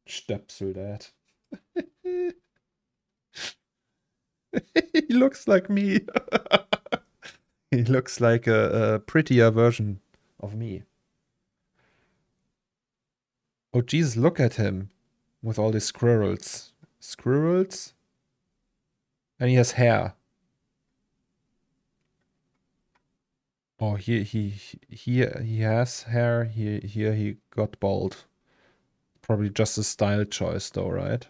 Stöpsel that. He looks like me. He looks like a prettier version of me. Oh, Jesus, look at him with all these squirrels. Squirrels? And he has hair. Oh, he has hair. Here he got bald. Probably just a style choice, though, right?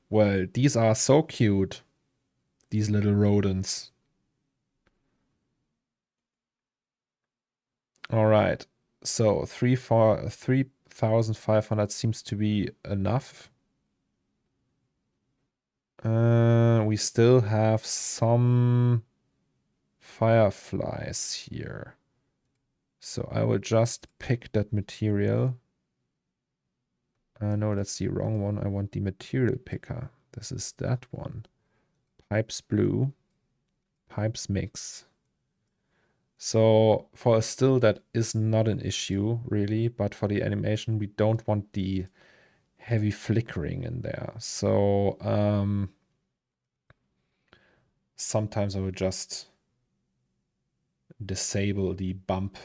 Well, these are so cute. These little rodents. All right. So 3,500 seems to be enough. We still have some fireflies here. So I will just pick that material. No, that's the wrong one. I want the material picker. This is that one. Pipes blue. Pipes mix. So for a still, that is not an issue, really. But for the animation, we don't want the heavy flickering in there. So sometimes I will just disable the bump,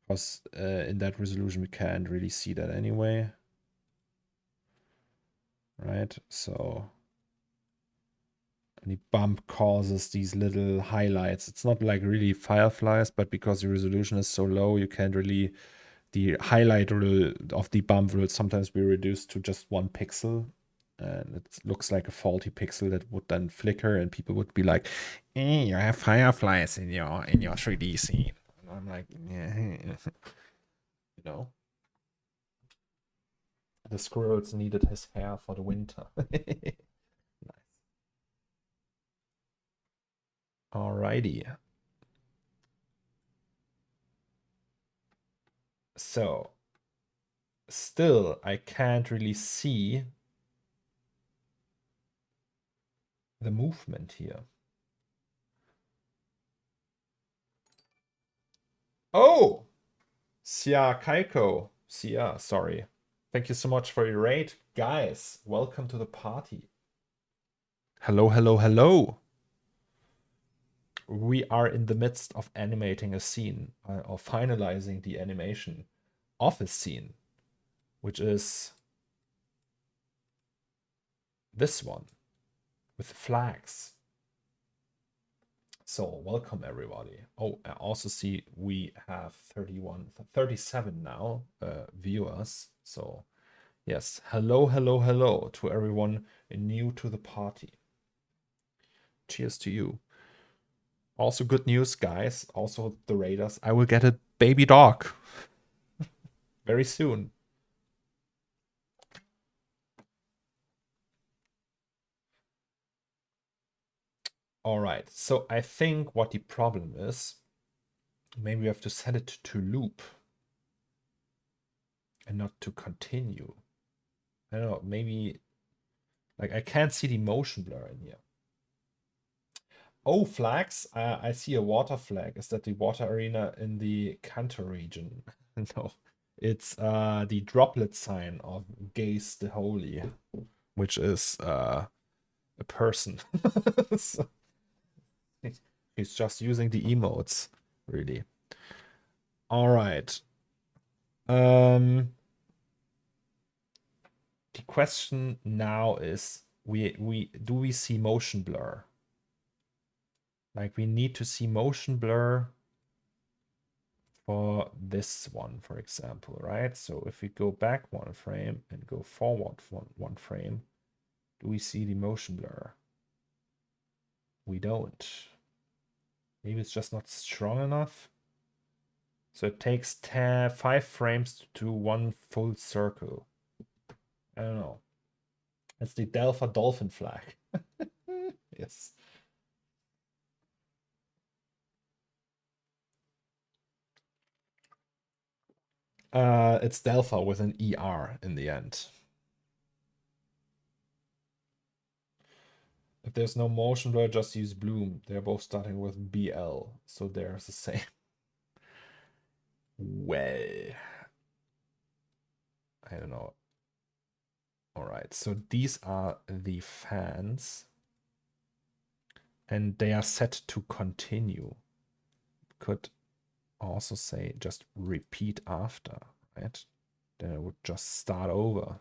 because in that resolution we can't really see that anyway. Right, so the bump causes these little highlights. It's not like really fireflies, but because the resolution is so low, you can't really, the highlight of the bump will sometimes be reduced to just 1 pixel, and it looks like a faulty pixel that would then flicker, and people would be like, you have fireflies in your 3D scene. And I'm like, yeah. You know, the squirrels needed his hair for the winter. Nice. Alrighty. So still, I can't really see the movement here. Oh, Sia Kaiko. Sia, sorry. Thank you so much for your raid. Guys, welcome to the party. Hello, hello, hello. We are in the midst of animating a scene, or finalizing the animation of a scene, which is this one with flags. So welcome everybody. Oh, I also see we have 37 now viewers. So yes, hello, hello, hello to everyone new to the party. Cheers to you. Also good news, guys. Also the raiders. I will get a baby dog very soon. All right. So I think what the problem is, maybe we have to set it to loop and not to continue. I don't know. Maybe like I can't see the motion blur in here. Oh, flags. I see a water flag. Is that the water arena in the Kanto region? No, it's the droplet sign of Gaze the Holy, which is a person. So he's just using the emotes, really. All right. The question now is, do we see motion blur? Like we need to see motion blur for this one, for example, right? So if we go back 1 frame and go forward one frame, do we see the motion blur? We don't. Maybe it's just not strong enough. So it takes 5 frames to do 1 full circle. I don't know. It's the Delta Dolphin flag. Yes. It's Delta with an ER in the end. If there's no motion blur, just use Bloom. They're both starting with BL, so they're the same. Well, I don't know. All right, so these are the fans, and they are set to continue. Could also say just repeat after, right? Then it would just start over.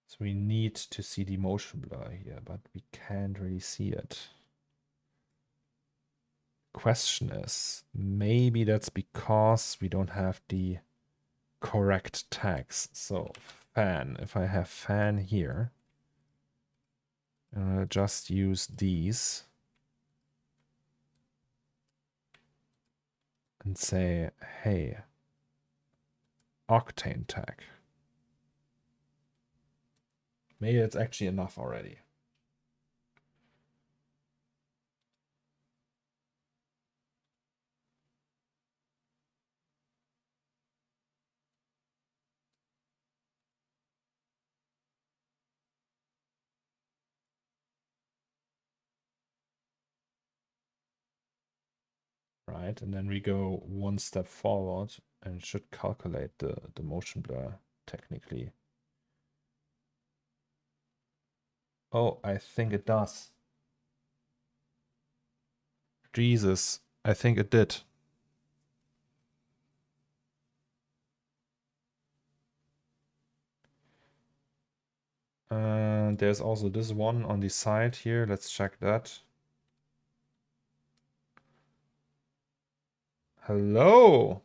So we need to see the motion blur here, but we can't really see it. question is, maybe that's because we don't have the correct tags. So fan, if I have fan here, and I'll just use these and say, hey, octane tag. Maybe it's actually enough already. Right, and then we go one step forward and it should calculate the motion blur technically. Oh, I think it does. Jesus, I think it did. There's also this one on the side here. Let's check that. Hello.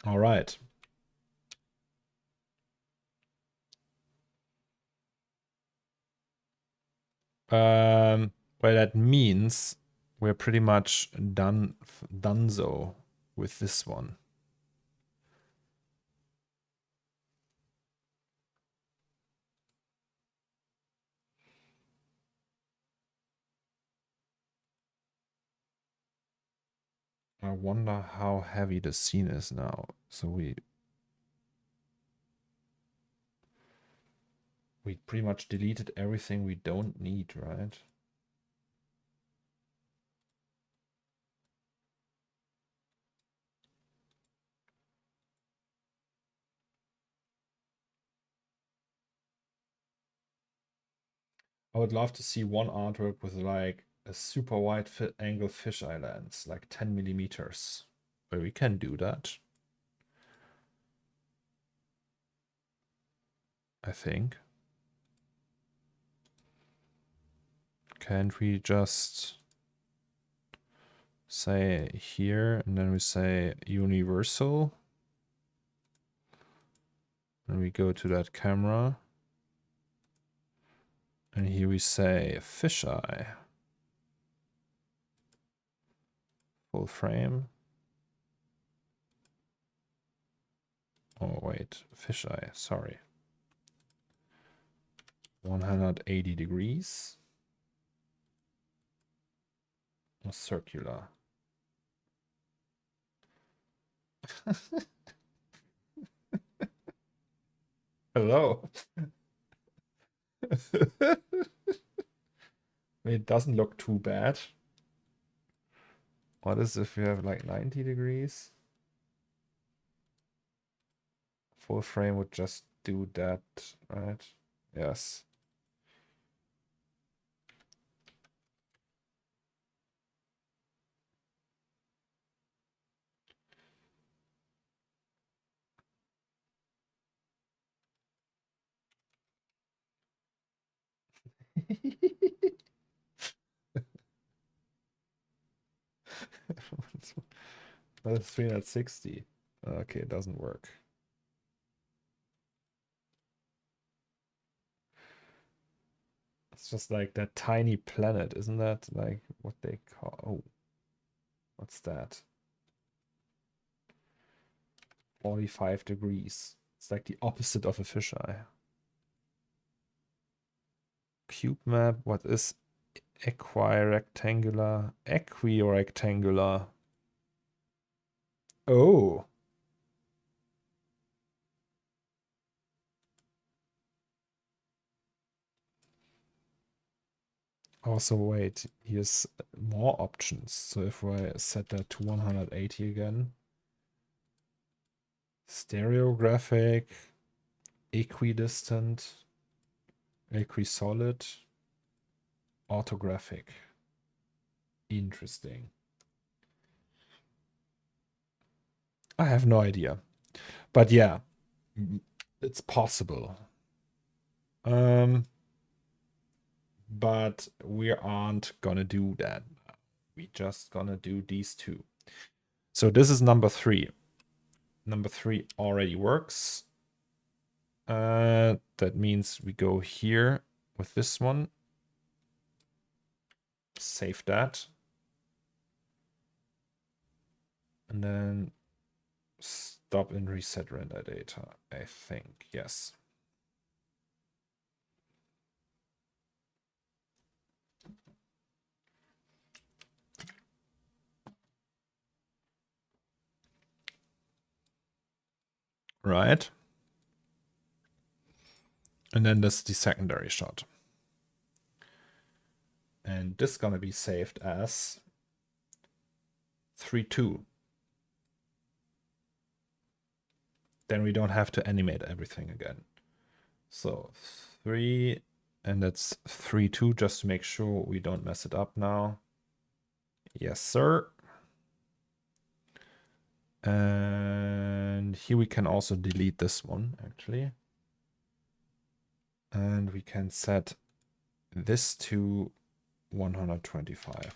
All right. Well, that means we're pretty much donezo with this one. I wonder how heavy the scene is now. So we pretty much deleted everything we don't need, right? I would love to see one artwork with like a super wide angle fisheye lens, like 10 millimeters. But we can do that, I think. Can't we just say here and then we say universal? And we go to that camera. And here we say fisheye. Full frame. Oh, wait. Fisheye. Sorry. 180 degrees. Or circular. Hello. It doesn't look too bad. What is if you have like 90 degrees? Full frame would just do that, right? Yes. That's 360. Okay, it doesn't work. It's just like that tiny planet, isn't that like what they call? Oh, what's that? 45 degrees. It's like the opposite of a fisheye. Cube map, what is equirectangular? Equirectangular. Oh. Also, wait, here's more options. So if I set that to 180 again, stereographic, equidistant, equisolid, orthographic. Interesting. I have no idea. But yeah, it's possible. but we aren't gonna do that. We just gonna do these two. So this is number 3. Number 3 already works. That means we go here with this one. Save that. And then stop and reset render data, I think. Yes. Right. And then this is the secondary shot. And this is gonna be saved as 3.2. Then we don't have to animate everything again. So 3, and that's 3.2 just to make sure we don't mess it up now. Yes, sir. And here we can also delete this one, actually. And we can set this to 125.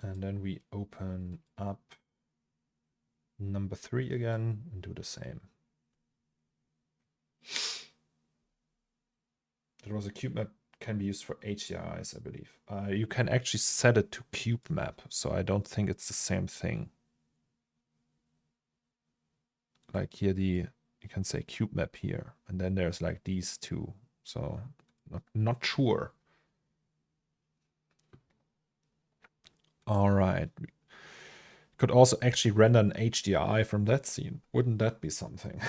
And then we open up number 3 again and do the same. There was a cube map can be used for HDRIs, I believe. You can actually set it to cube map, so I don't think it's the same thing. Like here, you can say cube map here, and then there's like these two. So not sure. All right. Could also actually render an HDRI from that scene. Wouldn't that be something?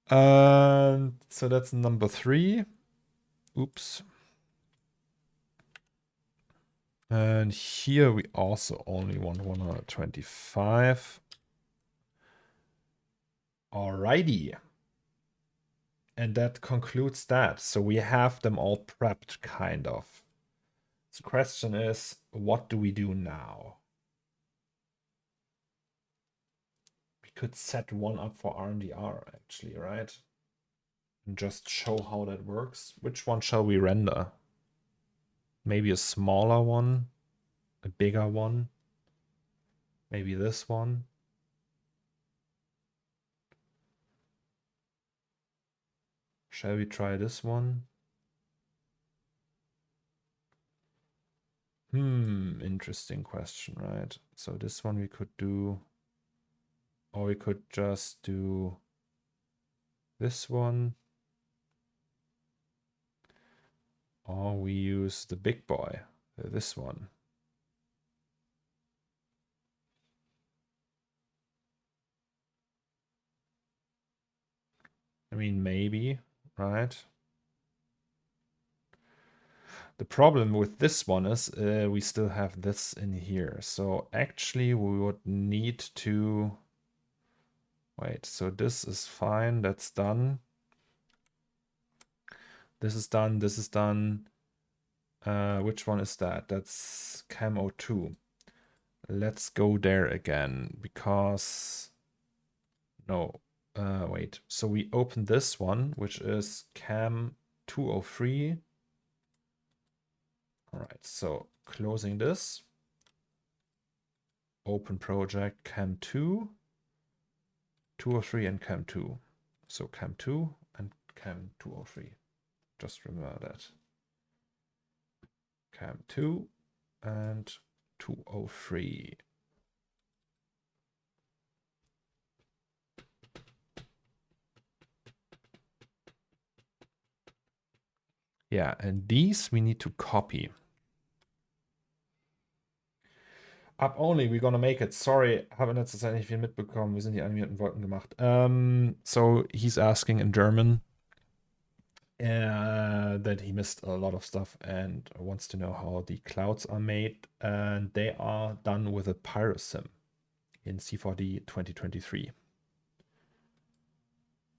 So that's number 3. Oops. And here we also only want 125. Alrighty. And that concludes that. So we have them all prepped, kind of. The question is, what do we do now? We could set one up for RNDR, actually, right? And just show how that works. Which one shall we render? Maybe a smaller one, a bigger one, maybe this one. Shall we try this one? Interesting question, right? So this one we could do, or we could just do this one. Or we use the big boy, this one. I mean, maybe, right? The problem with this one is we still have this in here. So actually we would need to... Wait, so this is fine, that's done. This is done, this is done. Which one is that? That's Cam 02. Let's go there again, because... No, wait. So we open this one, which is Cam 203. All right, so closing this. Open project Cam 2, 203 and Cam 2. So Cam 2 and Cam 203. Just remember that. Cam 2 and 203. Yeah, and these we need to copy. Ab only, we're gonna make it. Sorry, habe in letzter Zeit nicht viel mitbekommen. Wir sind die animierten Wolken gemacht. So he's asking in German that he missed a lot of stuff and wants to know how the clouds are made. And they are done with a pyrosim in C4D 2023.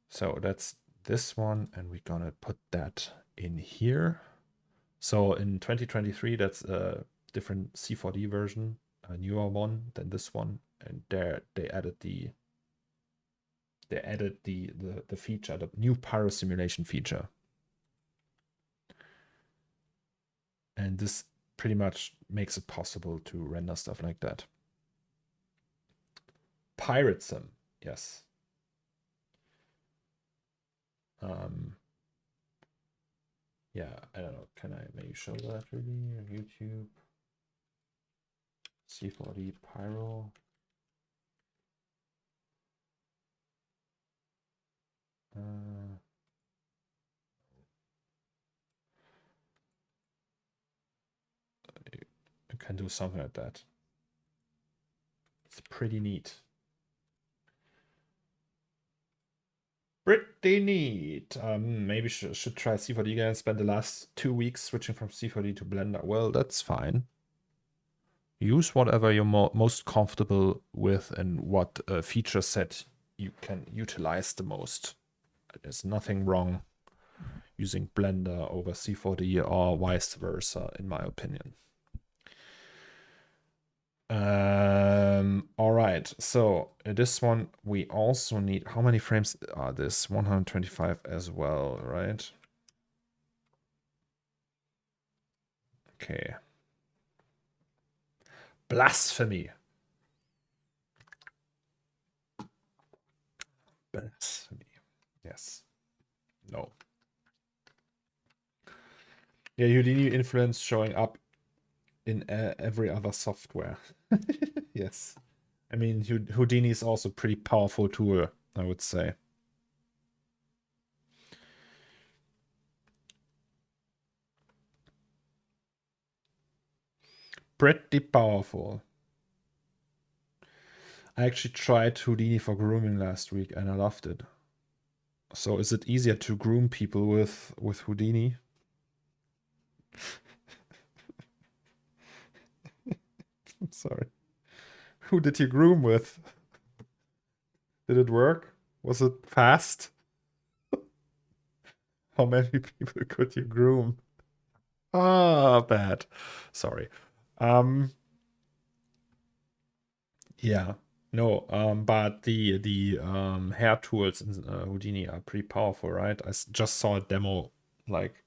So that's this one, and we're gonna put that in here. So in 2023, that's a different C4D version, a newer one than this one, and there they added the They added the feature, the new pyro simulation feature. And this pretty much makes it possible to render stuff like that. Pirate Sim, yes. Yeah, I don't know. Can I maybe show that really? YouTube. C4D Pyro. You can do something like that. It's pretty neat. Pretty neat. Maybe should try C4D again. Spend the last 2 weeks switching from C4D to Blender. Well, that's fine. Use whatever you're most comfortable with and what feature set you can utilize the most. There's nothing wrong using Blender over C4D or vice versa, in my opinion. All right, so this one we also need, how many frames are this? 125 as well, right? Okay. Blasphemy. Blasphemy. Yes. No. Yeah, Houdini influence showing up in every other software. Yes. I mean, Houdini is also a pretty powerful tool, I would say. Pretty powerful. I actually tried Houdini for grooming last week and I loved it. So is it easier to groom people with Houdini? I'm sorry. Who did you groom with? Did it work? Was it fast? How many people could you groom? Ah, bad. Sorry. Yeah. No, but the hair tools in Houdini are pretty powerful, right? I just saw a demo like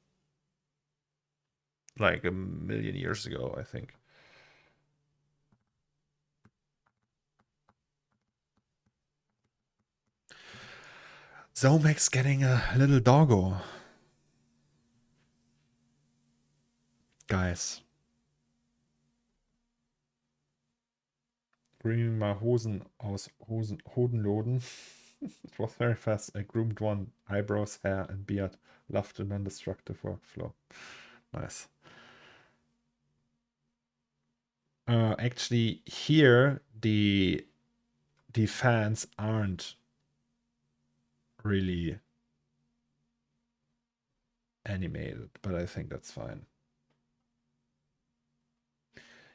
a million years ago, I think. Zomek's getting a little doggo. Guys. Bringing my Hosen aus Hodenloden. It was very fast. I groomed one. Eyebrows, hair, and beard. Loved the non-destructive workflow. Nice. Actually, here the fans aren't really animated, but I think that's fine.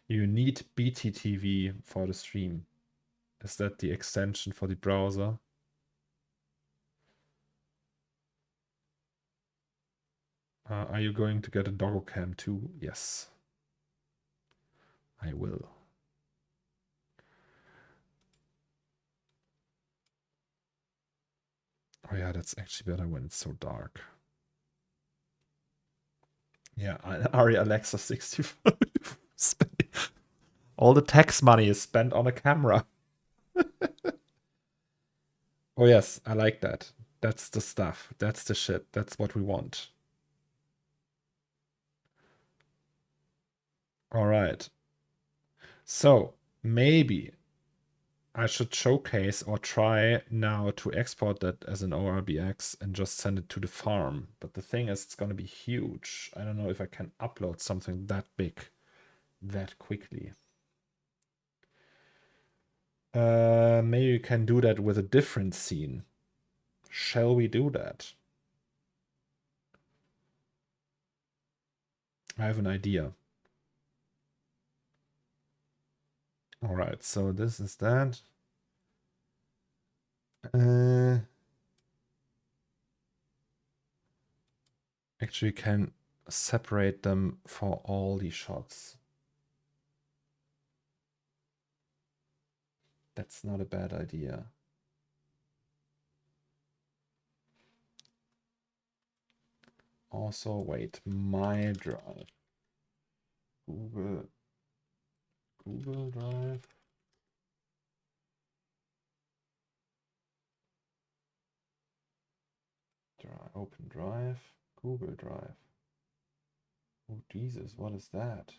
You need BTTV for the stream. Is that the extension for the browser? Are you going to get a doggo cam too? Yes. I will. Oh yeah, that's actually better when it's so dark. Yeah, Ari Alexa 65. All the tax money is spent on a camera. Oh yes, I like that. That's the stuff. That's the shit. That's what we want. All right. So maybe I should showcase or try now to export that as an ORBX and just send it to the farm. But the thing is, it's going to be huge. I don't know if I can upload something that big that quickly. Maybe you can do that with a different scene. Shall we do that? I have an idea. All right, so this is that. Actually, you can separate them for all the shots. That's not a bad idea. also, wait, my drive. Google Drive. Open Drive. Google Drive. Oh, Jesus, what is that?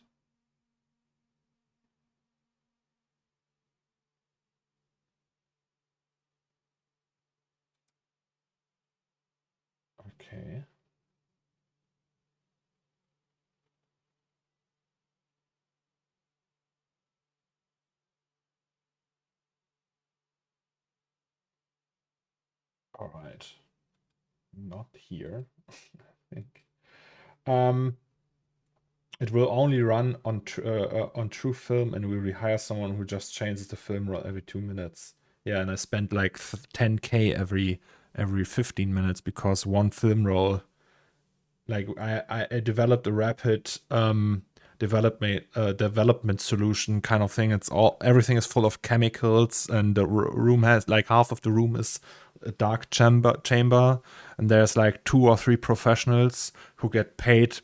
Okay. All right. Not here, I think. It will only run on true film, and we rehire someone who just changes the film roll every 2 minutes. Yeah, and I spent like 10K every 15 minutes because one film roll. Like I developed a rapid development solution kind of thing. Everything is full of chemicals, and the room has like half of the room is a dark chamber, and there's like 2 or 3 professionals who get paid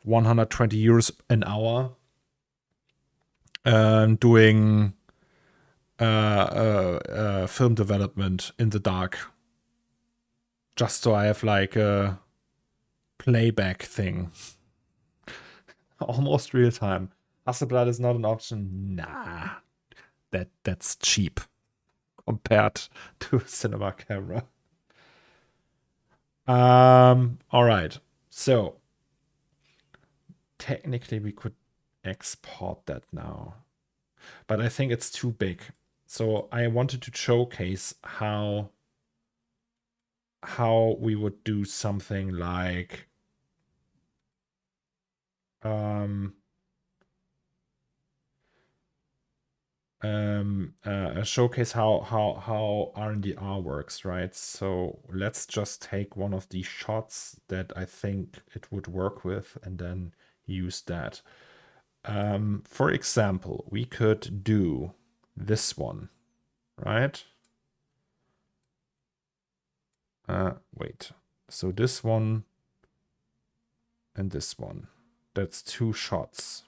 120 euros an hour doing film development in the dark, just so I have like a playback thing. Almost real time. Hasselblad is not an option. Nah, that's cheap compared to a cinema camera. All right. So technically we could export that now, but I think it's too big. So I wanted to showcase how we would do something like showcase how RNDR works, right? So let's just take one of these shots that I think it would work with and then use that. For example, we could do this one, right? Wait. So this one and this one. That's 2 shots.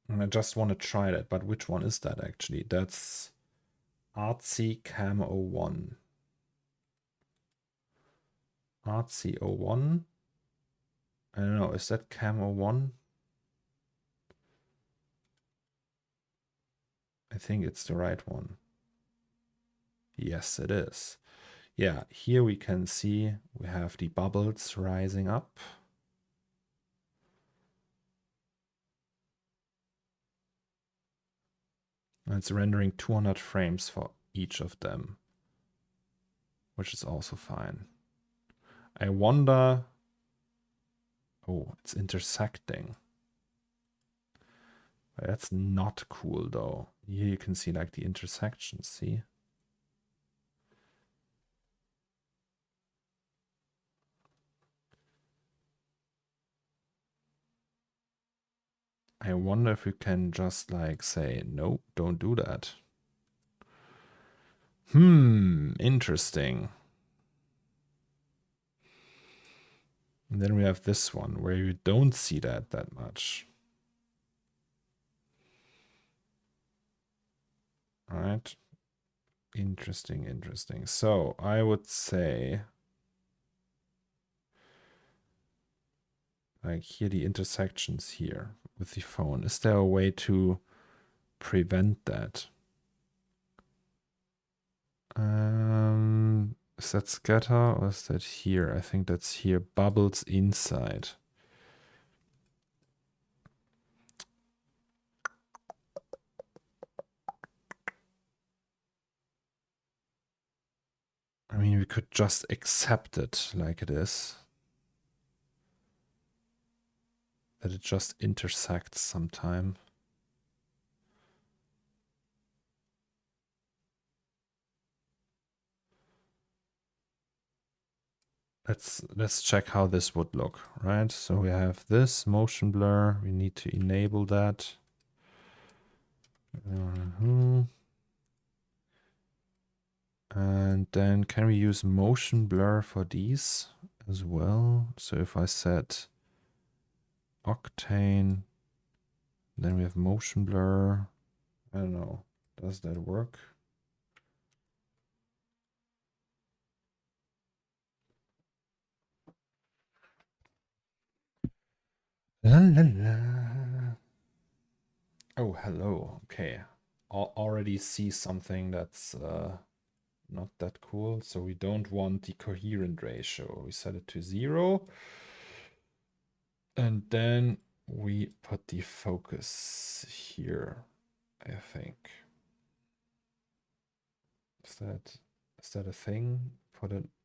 And I just want to try that, but which one is that actually? That's Artsy Cam 01. Artsy 01. I don't know, is that Cam 01? I think it's the right one. Yes, it is. Yeah, here we can see we have the bubbles rising up. And it's rendering 200 frames for each of them, which is also fine. I wonder... Oh, it's intersecting. That's not cool though. Here you can see like the intersections, see? I wonder if we can just like say, no, don't do that. Interesting. And then we have this one where you don't see that much. All right. Interesting, interesting. So I would say, like here, the intersections here with the phone. Is there a way to prevent that? Is that scatter or is that here? I think that's here. Bubbles inside. I mean, we could just accept it like it is. That it just intersects sometime. Let's check how this would look, right? So we have this motion blur. We need to enable that. And then can we use motion blur for these as well? So if I set Octane, then we have motion blur. I don't know. Does that work? La, la, la. Oh, hello. Okay. Already see something that's not that cool. So we don't want the coherent ratio. We set it to 0. And then we put the focus here, I think. Is that a thing?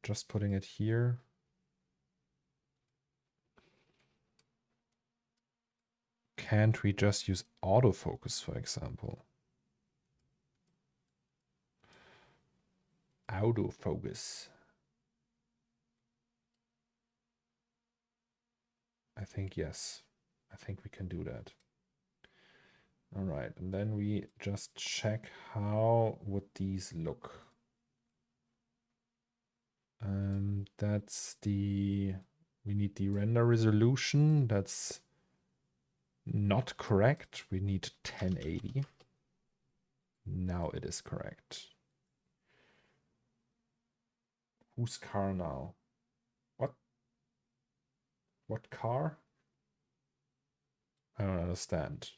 Just putting it here. Can't we just use autofocus, for example? Autofocus. I think yes. I think we can do that. All right, and then we just check how would these look. That's we need the render resolution. That's not correct. We need 1080. Now it is correct. Whose car now? What? What car? I don't understand.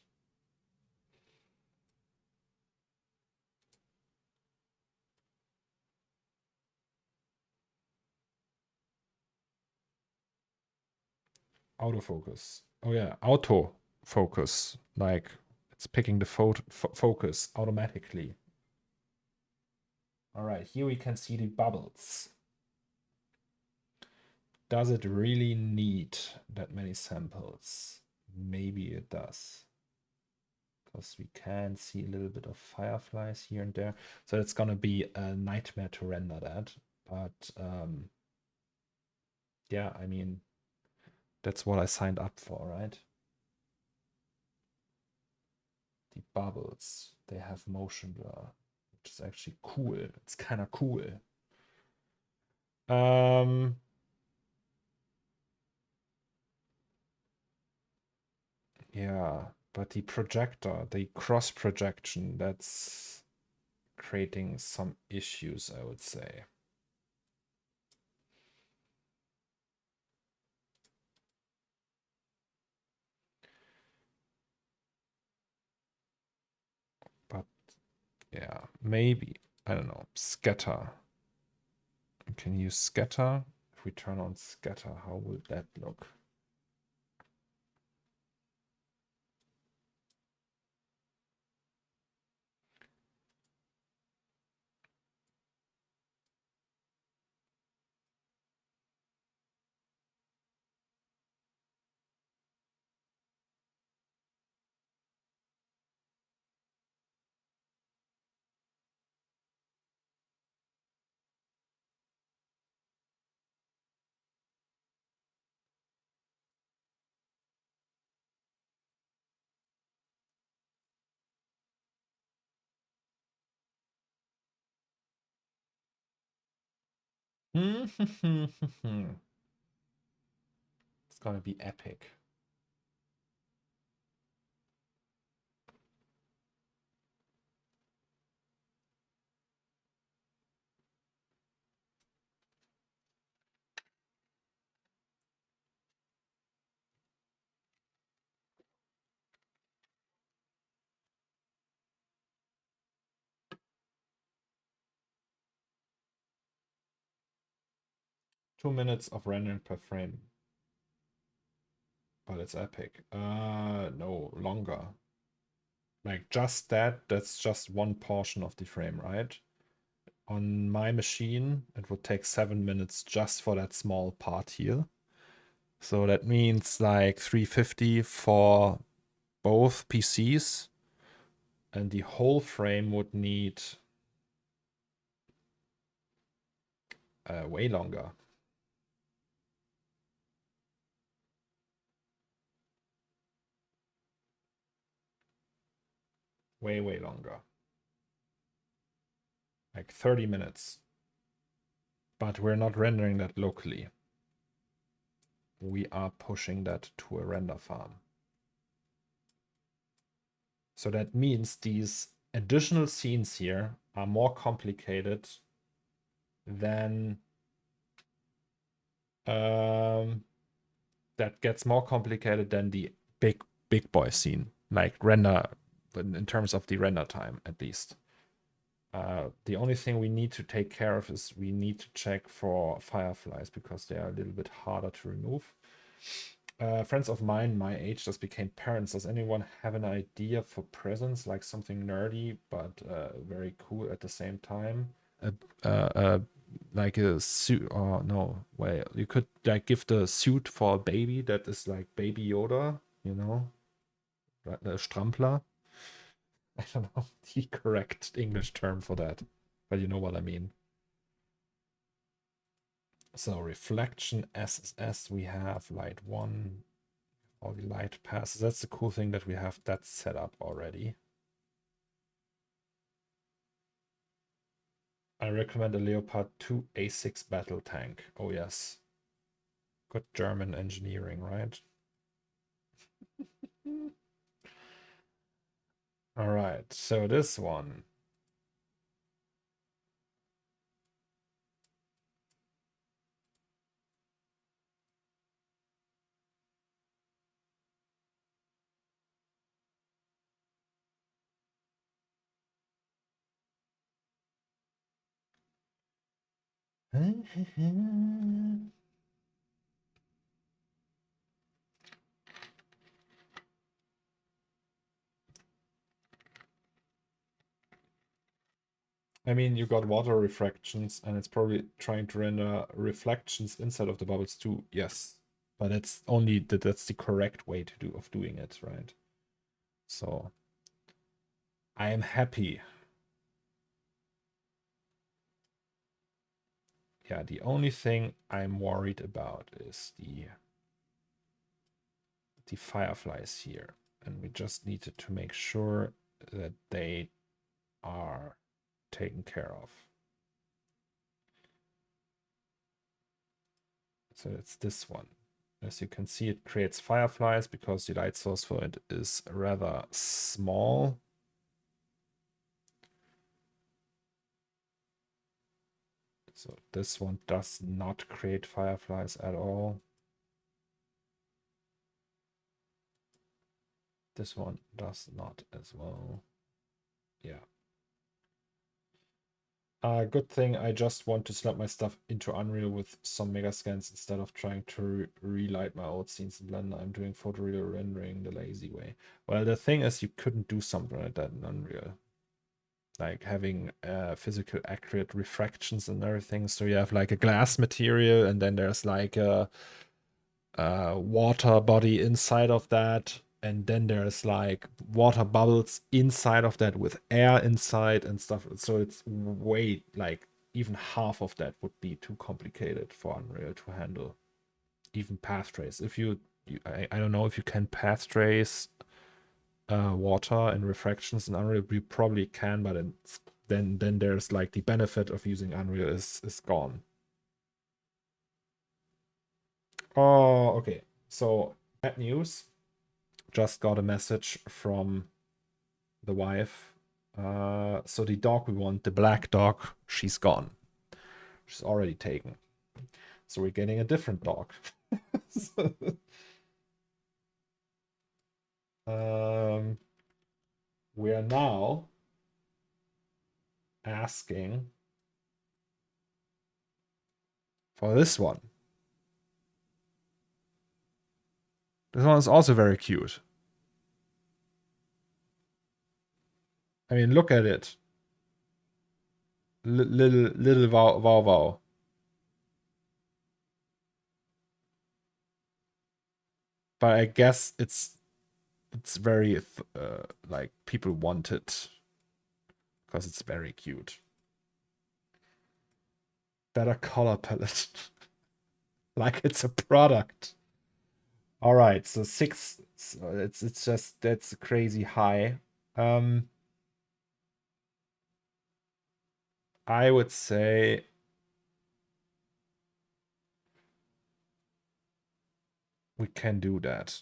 Autofocus. Oh yeah, autofocus. Like it's picking the focus automatically. All right, here we can see the bubbles. Does it really need that many samples? Maybe it does. Because we can see a little bit of fireflies here and there. So it's gonna be a nightmare to render that. But yeah, I mean, that's what I signed up for, right? The bubbles, they have motion blur, which is actually cool. It's kind of cool. Yeah, but the projector, the cross projection, that's creating some issues, I would say. But yeah, maybe, I don't know, scatter. We can use scatter. If we turn on scatter, how will that look? It's gonna be epic. Two minutes of rendering per frame. But it's epic. No, longer. Like just that's just one portion of the frame, right? On my machine, it would take 7 minutes just for that small part here. So that means like 350 for both PCs. And the whole frame would need way longer. Way longer. like 30 minutes. But we're not rendering that locally. We are pushing that to a render farm. So that means these additional scenes here are more complicated than that gets more complicated than the big boy scene, like render in terms of the render time at least. The only thing we need to take care of is we need to check for fireflies because they are a little bit harder to remove. Friends of mine my age just became parents. Does anyone have an idea for presents, like something nerdy but very cool at the same time? Like a suit? Oh no, well, you could like give the suit for a baby that is like Baby Yoda, you know, the Strampler. I don't know the correct English term for that, but you know what I mean. So reflection SSS, we have light 1, all the light passes. That's the cool thing that we have that set up already. I recommend a Leopard 2 A6 battle tank. Oh yes. Good German engineering, right? All right, so this one. I mean, you got water refractions, and it's probably trying to render reflections inside of the bubbles too. Yes, but it's only that's the correct way to doing it, right? So I am happy. Yeah, the only thing I'm worried about is the fireflies here, and we just needed to make sure that they are taken care of. So it's this one. As you can see, it creates fireflies because the light source for it is rather small. So this one does not create fireflies at all. This one does not as well. Yeah. Good thing I just want to slap my stuff into Unreal with some mega scans instead of trying to relight my old scenes in Blender. I'm doing photoreal rendering the lazy way. Well, the thing is you couldn't do something like that in Unreal. Like having physical accurate refractions and everything. So you have like a glass material and then there's like a water body inside of that. And then there's like water bubbles inside of that with air inside and stuff. So it's way like even half of that would be too complicated for Unreal to handle. Even path trace. If I don't know if you can path trace water and refractions in Unreal. You probably can, but then there's like the benefit of using Unreal is gone. Oh, okay. So bad news. Just got a message from the wife. So the dog we want, the black dog, she's gone. She's already taken. So we're getting a different dog. We are now asking for this one. This one is also very cute. I mean, look at it. Little wow wow wow. But I guess it's very like people want it because it's very cute. Better color palette. Like it's a product. All right, so 6. So it's just that's crazy high. I would say we can do that.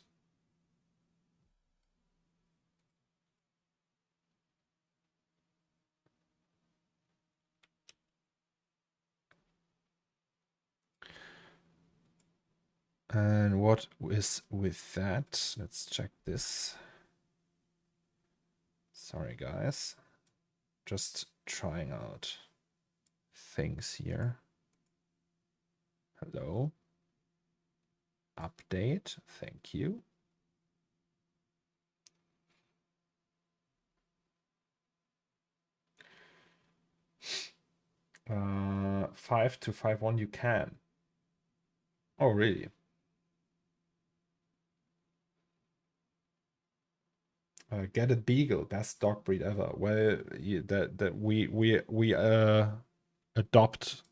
And what is with that? Let's check this. Sorry, guys. Just trying out things here. Hello. Update. Thank you. Uh, 5251 you can. Oh, really? Get a beagle, best dog breed ever. Well, we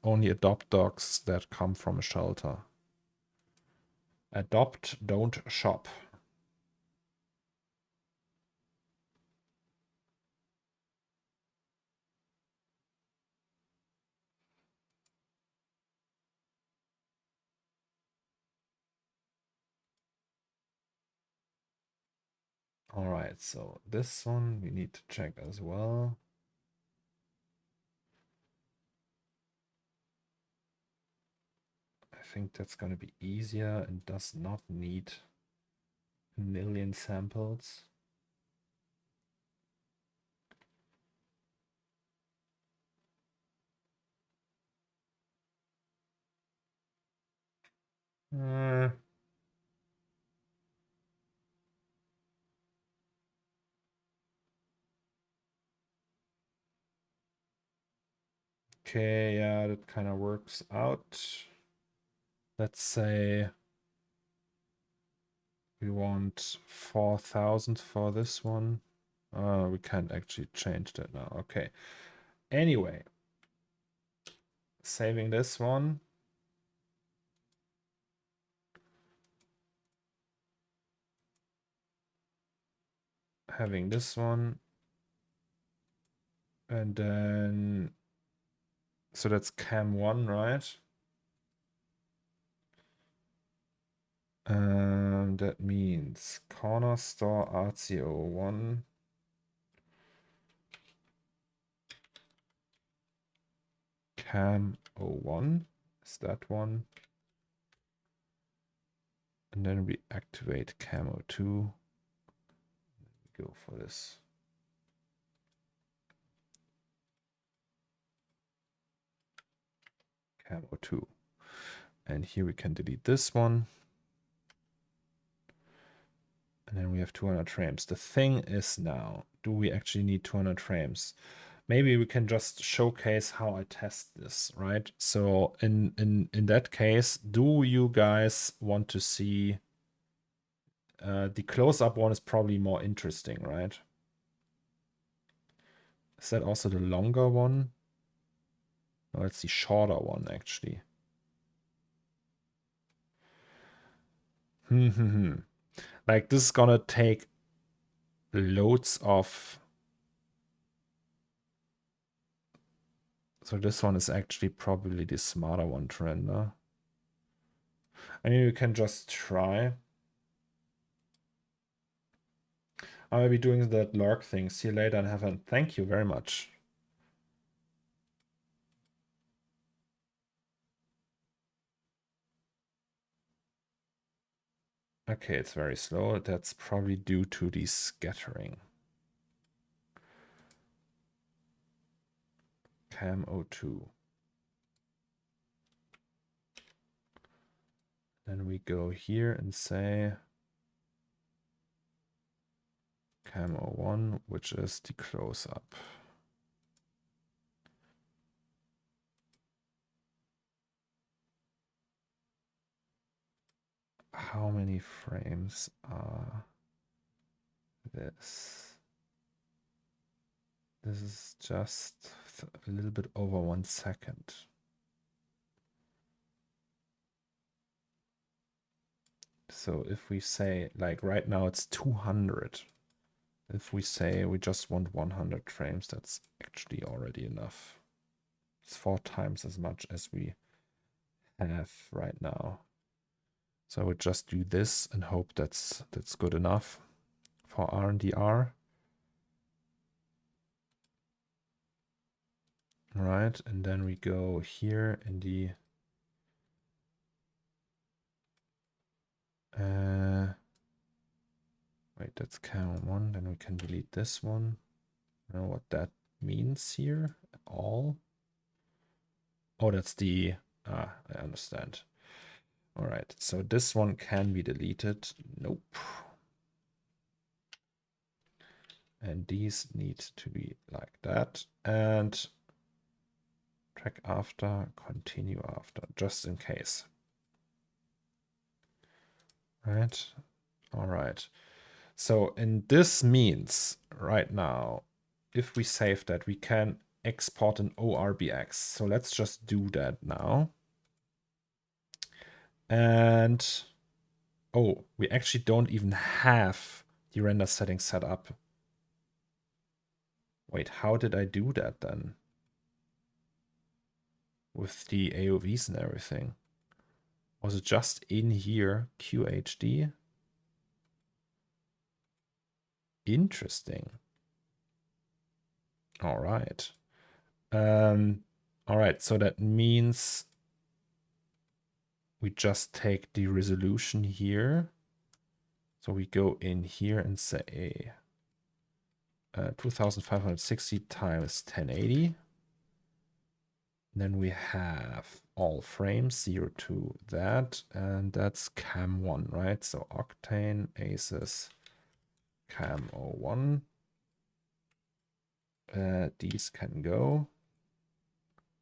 only adopt dogs that come from a shelter. Adopt, don't shop. All right, so this one we need to check as well. I think that's going to be easier and does not need a million samples. Okay, yeah, that kind of works out. Let's say we want 4,000 for this one. We can't actually change that now. Okay. Anyway, saving this one. Having this one. And then, so that's cam 1, right? That means CORNERSTORE RCO1. Cam 01 is that one. And then we activate cam 02. We go for this. Cam 02. And here we can delete this one. And then we have 200 frames. The thing is now, do we actually need 200 frames? Maybe we can just showcase how I test this, right? So in that case, do you guys want to see the close-up one is probably more interesting, right? Is that also the longer one? No, it's the shorter one, actually. Like, this is gonna take loads of... So this one is actually probably the smarter one to render. I mean, we can just try. I will be doing that lurk thing. See you later and have fun. Thank you very much. Okay, it's very slow. That's probably due to the scattering. Cam 02. Then we go here and say Cam 01, which is the close-up. How many frames are this? This is just a little bit over 1 second. So if we say, like right now it's 200. If we say we just want 100 frames, that's actually already enough. It's 4 times as much as we have right now. So I would just do this and hope that's good enough for R&DR. Right, and then we go here in the wait, that's cam 1, then we can delete this one. I don't know what that means here at all. Oh, that's the I understand. All right, so this one can be deleted. Nope. And these need to be like that. And track after, continue after, just in case. Right? All right. So, and this means right now, if we save that, we can export an ORBX. So let's just do that now. And, oh, we actually don't even have the render settings set up. Wait, how did I do that then? With the AOVs and everything. Was it just in here, QHD? Interesting. All right. All right, so that means we just take the resolution here. So we go in here and say 2560 times 1080. Then we have all frames, 0 to that, and that's cam 1, right? So Octane, Asus, cam 01. These can go.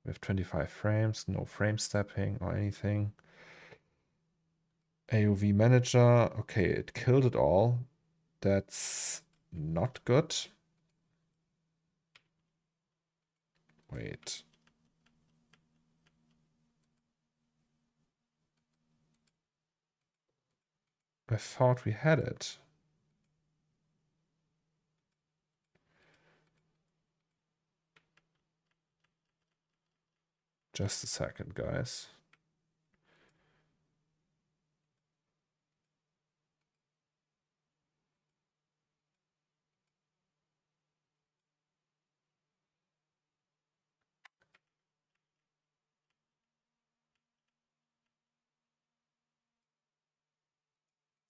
We have 25 frames, no frame stepping or anything. AOV manager, okay, it killed it all. That's not good. Wait. I thought we had it. Just a second, guys.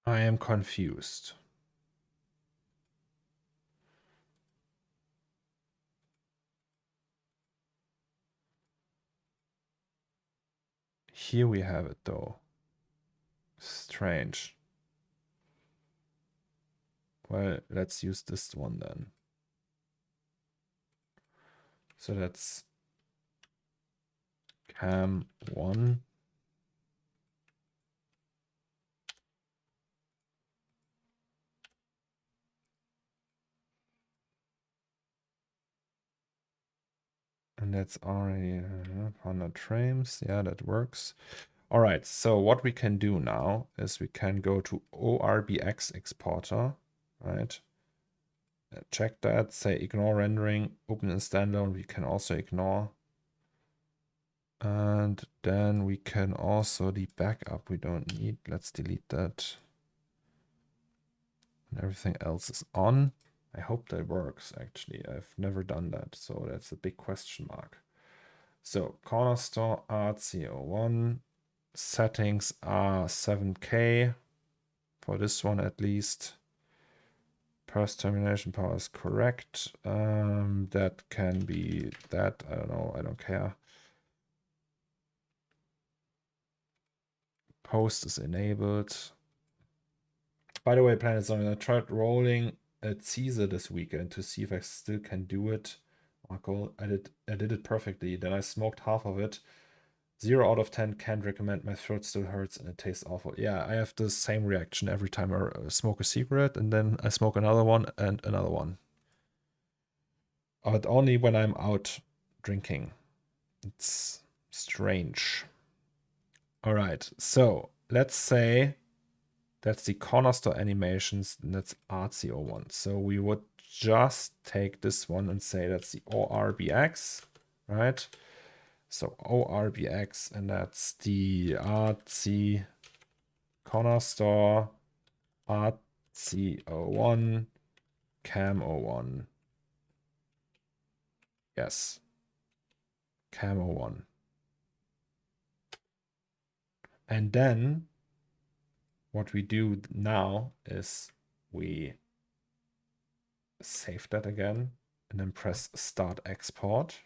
I am confused. Here we have it though. Strange. Well, let's use this one then. So that's cam 1. And that's already 100 frames. Yeah, that works. All right, so what we can do now is we can go to ORBX exporter, right? Check that, say ignore rendering, open in standalone, we can also ignore. And then we can also, the backup we don't need, let's delete that. And everything else is on. I hope that works, actually. I've never done that, so that's a big question mark. So, CORNERSTORE RC01. Settings are 7K. For this one, at least. Burst termination power is correct. That can be that. I don't know. I don't care. Post is enabled. By the way, Planet Zone, I tried rolling at Caesar this weekend to see if I still can do it. Marco, I did it perfectly. Then I smoked half of it. 0 out of 10, can't recommend. My throat still hurts and it tastes awful. Yeah, I have the same reaction every time I smoke a cigarette, and then I smoke another one and another one. But only when I'm out drinking. It's strange. All right, so let's say that's the CORNERSTORE animations, and that's RC01. So we would just take this one and say that's the ORBX, right? So ORBX, and that's the RC CORNERSTORE RC01 CAM01. Yes, CAM01. And then what we do now is we save that again and then press Start Export.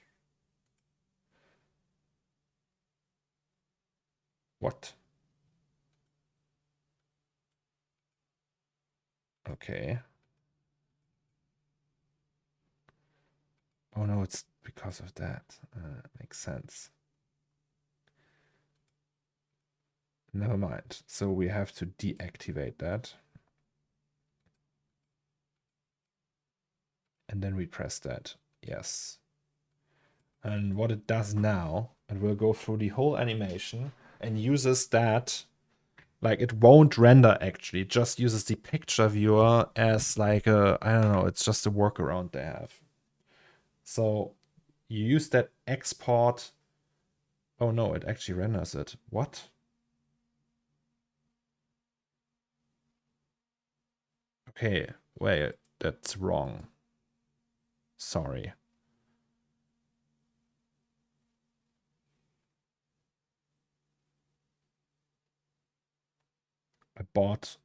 What? Okay. Oh no, it's because of that. Makes sense. Never mind. So we have to deactivate that. And then we press that. Yes. And what it does now, it will go through the whole animation and uses that. Like, it won't render actually, it just uses the picture viewer as like a, I don't know, it's just a workaround they have. So you use that export. Oh no, it actually renders it. What? Okay, wait, that's wrong. Sorry. Abort.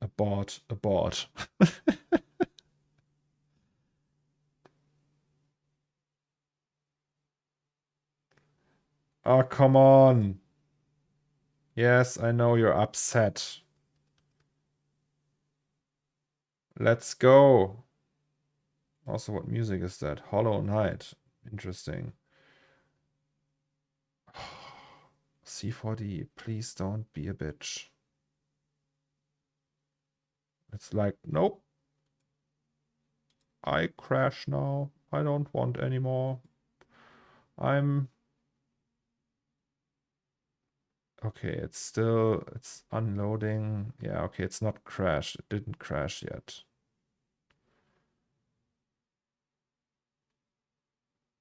Oh, come on. Yes, I know you're upset. Let's go. Also, what music is that? Hollow Knight. Interesting. C4D, please don't be a bitch. It's like, nope. I crash now. I don't want anymore. Okay, it's unloading. Yeah, okay, it's not crashed. It didn't crash yet.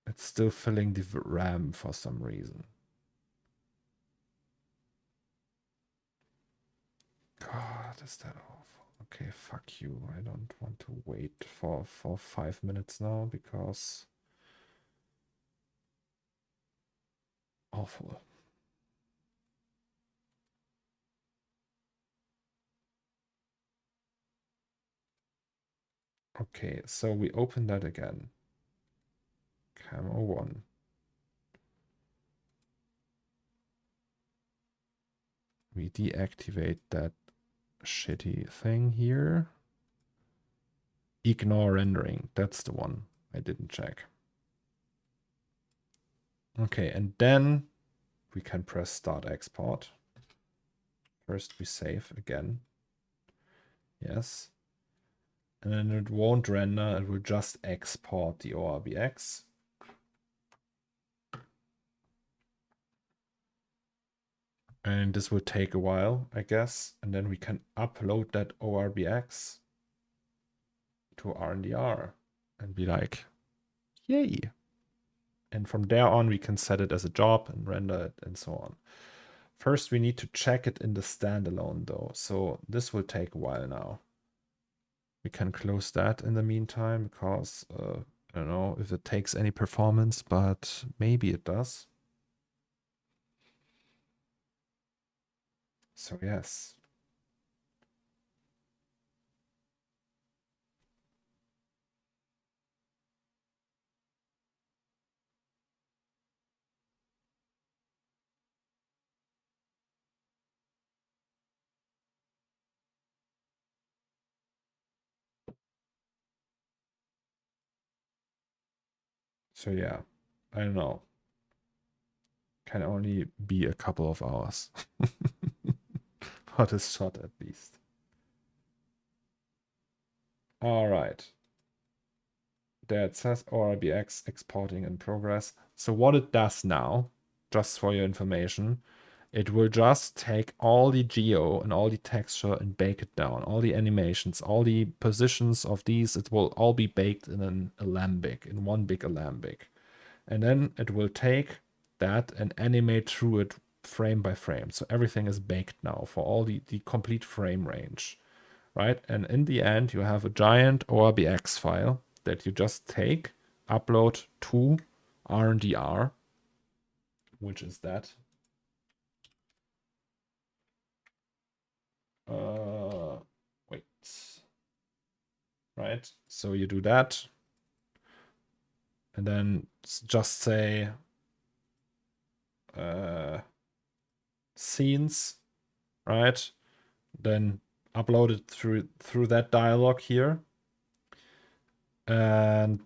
It's still filling the RAM for some reason. God, is that awful? Okay, fuck you. I don't want to wait for 5 minutes now because awful. Okay, so we open that again. CAM01. We deactivate that shitty thing here. Ignore rendering. That's the one I didn't check. Okay, and then we can press Start Export. First we save again. Yes. And then it won't render, it will just export the ORBX. And this will take a while, I guess. And then we can upload that ORBX to RNDR and be like, yay. And from there on, we can set it as a job and render it and so on. First, we need to check it in the standalone though. So this will take a while now. We can close that in the meantime because I don't know if it takes any performance, but maybe it does. So yes. So yeah, I don't know. Can only be a couple of hours. But it's shot at least. All right. There it says ORBX exporting in progress. So what it does now, just for your information, it will just take all the geo and all the texture and bake it down. All the animations, all the positions of these, it will all be baked in an alembic, in one big alembic. And then it will take that and animate through it frame by frame. So everything is baked now for all the complete frame range, right? And in the end, you have a giant ORBX file that you just take, upload to RNDR, which is that. Wait. Right? So you do that. And then just say scenes, right? Then upload it through that dialog here. And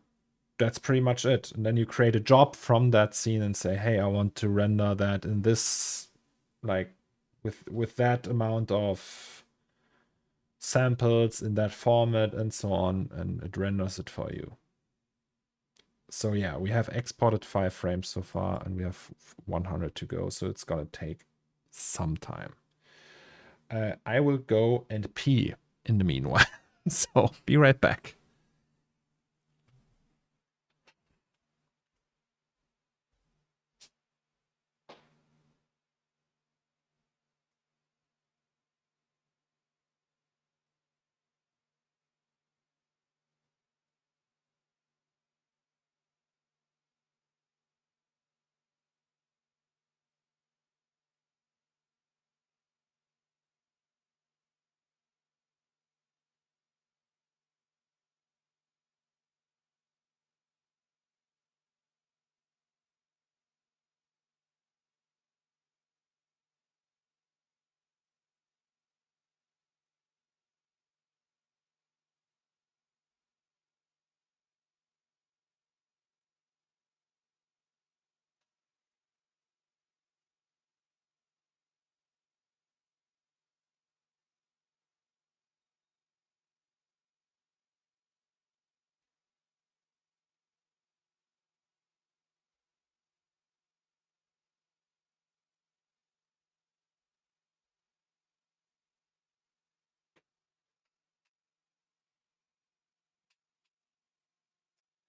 that's pretty much it. And then you create a job from that scene and say, hey, I want to render that in this, like with that amount of samples in that format and so on, and it renders it for you. So yeah, we have exported 5 frames so far and we have 100 to go. So it's gonna take some time. I will go and pee in the meanwhile. So be right back.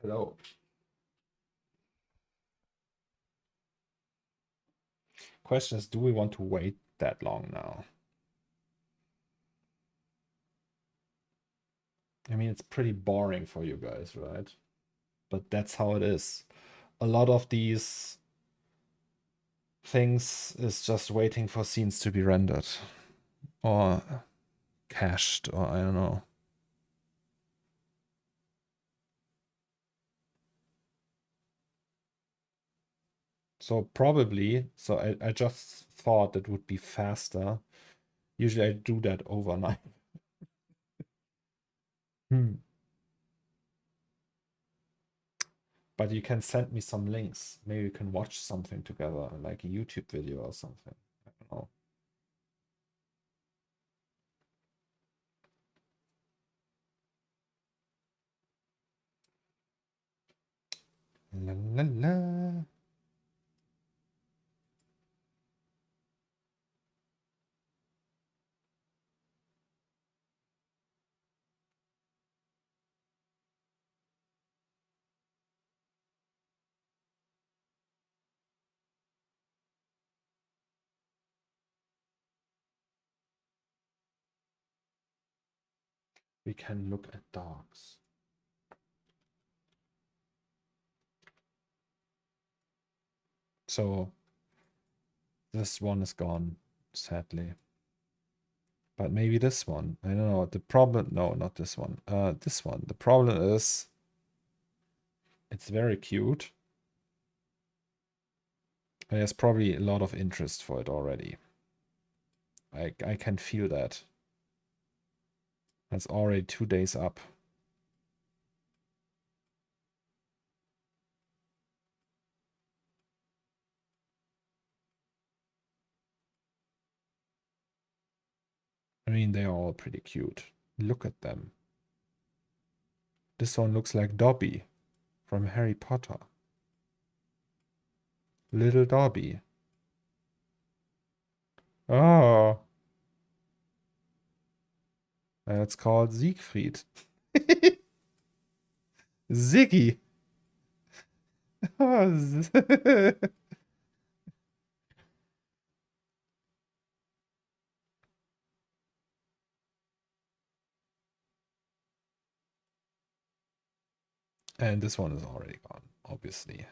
Hello. Question is, do we want to wait that long now? I mean, it's pretty boring for you guys, right? But that's how it is. A lot of these things is just waiting for scenes to be rendered or cached, or I don't know. So probably, so I just thought it would be faster. Usually I do that overnight. But you can send me some links. Maybe we can watch something together, like a YouTube video or something. I don't know. La, la, la. We can look at dogs. So this one is gone, sadly. But maybe this one. I don't know. The problem, no, not this one. This one. The problem is it's very cute. And there's probably a lot of interest for it already. I can feel that. That's already 2 days up. I mean, they are all pretty cute. Look at them. This one looks like Dobby from Harry Potter. Little Dobby. Oh. It's called Siegfried. Ziggy. And this one is already gone, obviously.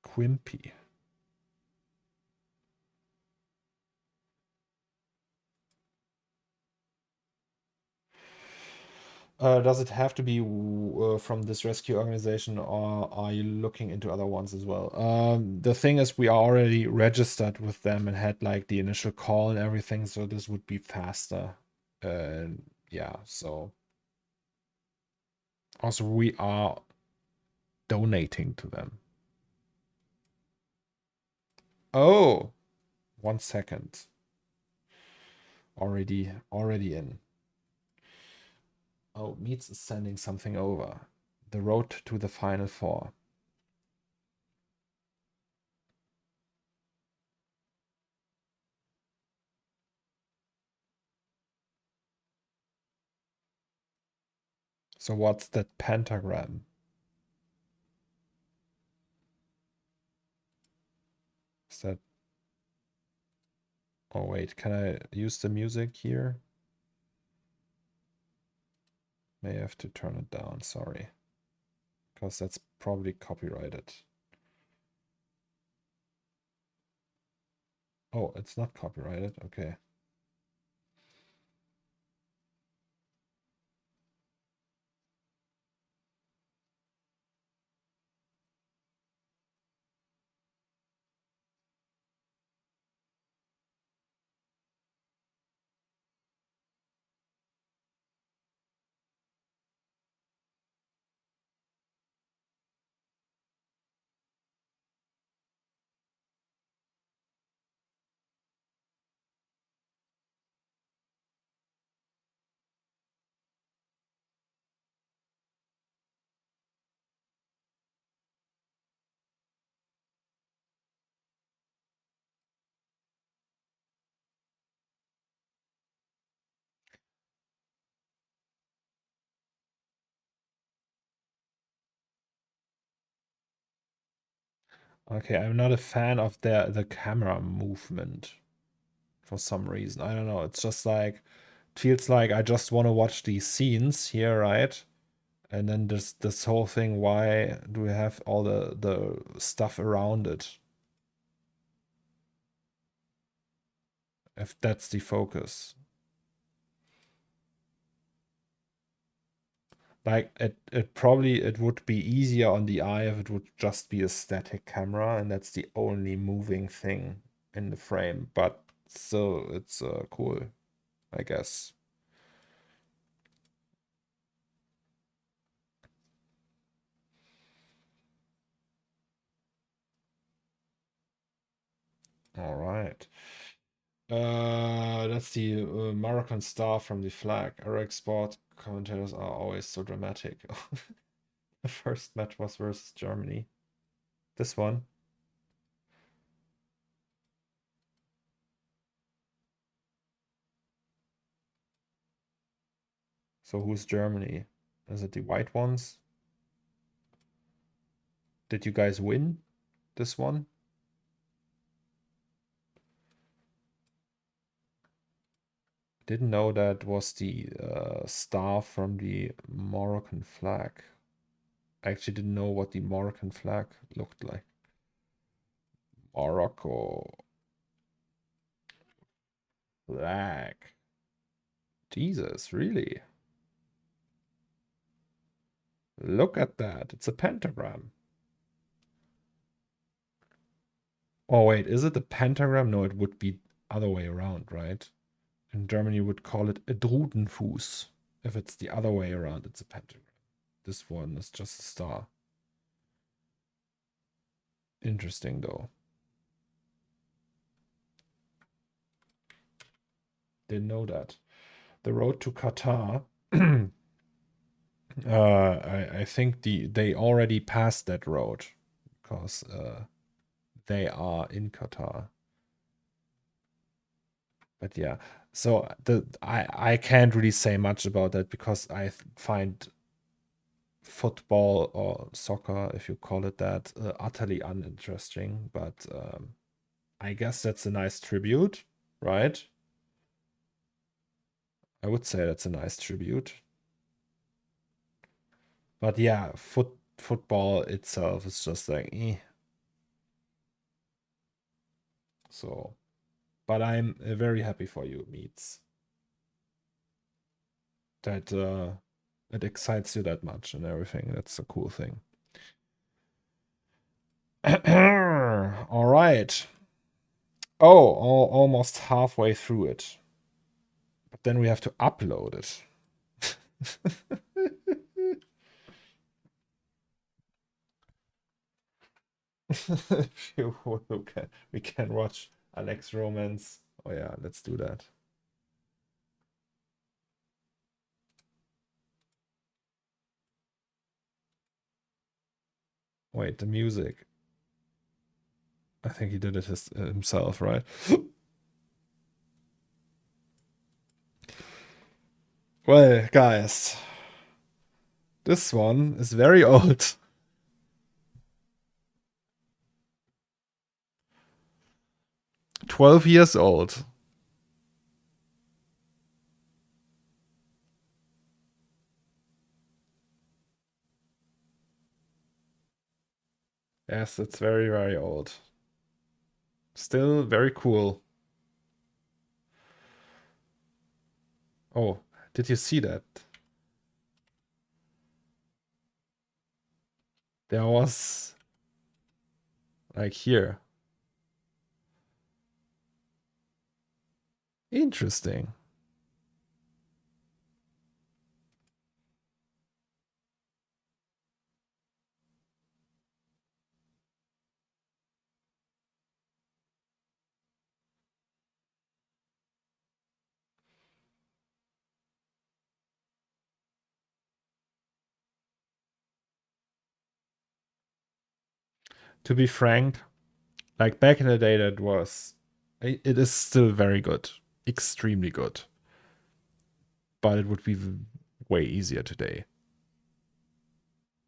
Quimpy. Does it have to be from this rescue organization, or are you looking into other ones as well? The thing is, we are already registered with them and had like the initial call and everything, so this would be faster. Yeah, so also we are donating to them. Oh, 1 second. Already in. Oh, Meets is sending something over. The road to the final four. So what's that pentagram? Is that... Oh wait, can I use the music here? May have to turn it down, sorry. Because that's probably copyrighted. Oh, it's not copyrighted, okay. Okay, I'm not a fan of the camera movement for some reason. I don't know. It's just like, it feels like I just want to watch these scenes here, right? And then this whole thing, why do we have all the stuff around it? If that's the focus. Like it probably it would be easier on the eye if it would just be a static camera and that's the only moving thing in the frame. But still, it's cool, I guess. All right. That's the Moroccan star from the flag. Iraq sport commentators are always so dramatic. The first match was versus Germany. This one. So who's Germany? Is it the white ones? Did you guys win this one? Didn't know that was the star from the Moroccan flag. I actually didn't know what the Moroccan flag looked like. Morocco flag. Jesus, really? Look at that. It's a pentagram. Oh, wait, is it a pentagram? No, it would be other way around, right? In Germany, would call it a Drudenfuß. If it's the other way around, it's a pentagram. This one is just a star. Interesting, though. Didn't know that. The road to Qatar. I think they already passed that road because they are in Qatar. But yeah, so I can't really say much about that because I find football or soccer, if you call it that, utterly uninteresting. But I guess that's a nice tribute. right? I would say that's a nice tribute. But yeah, football itself is just like, eh. So, but I'm very happy for you, Meets. That it excites you that much and everything. That's a cool thing. All right. Oh, almost halfway through it. But then we have to upload it. We can watch Alex Romance. Oh yeah, let's do that. Wait, the music. I think he did it himself, right? Well, guys, this one is very old. 12 years old. Yes, it's very, very old. Still very cool. Oh, did you see that? There was like here. Interesting. To be frank, like back in the day, that was. It is still very good. Extremely good. But it would be way easier today.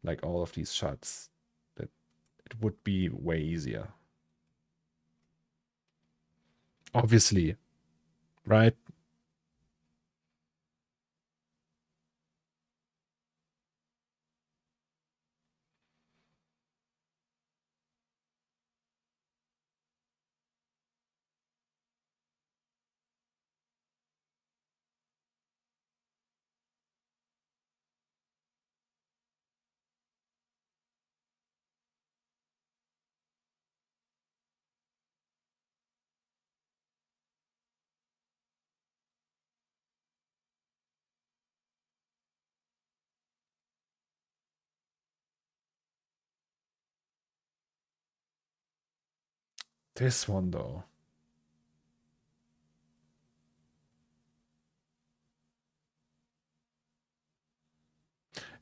Like all of these shots. That it would be way easier. Obviously, right? This one though.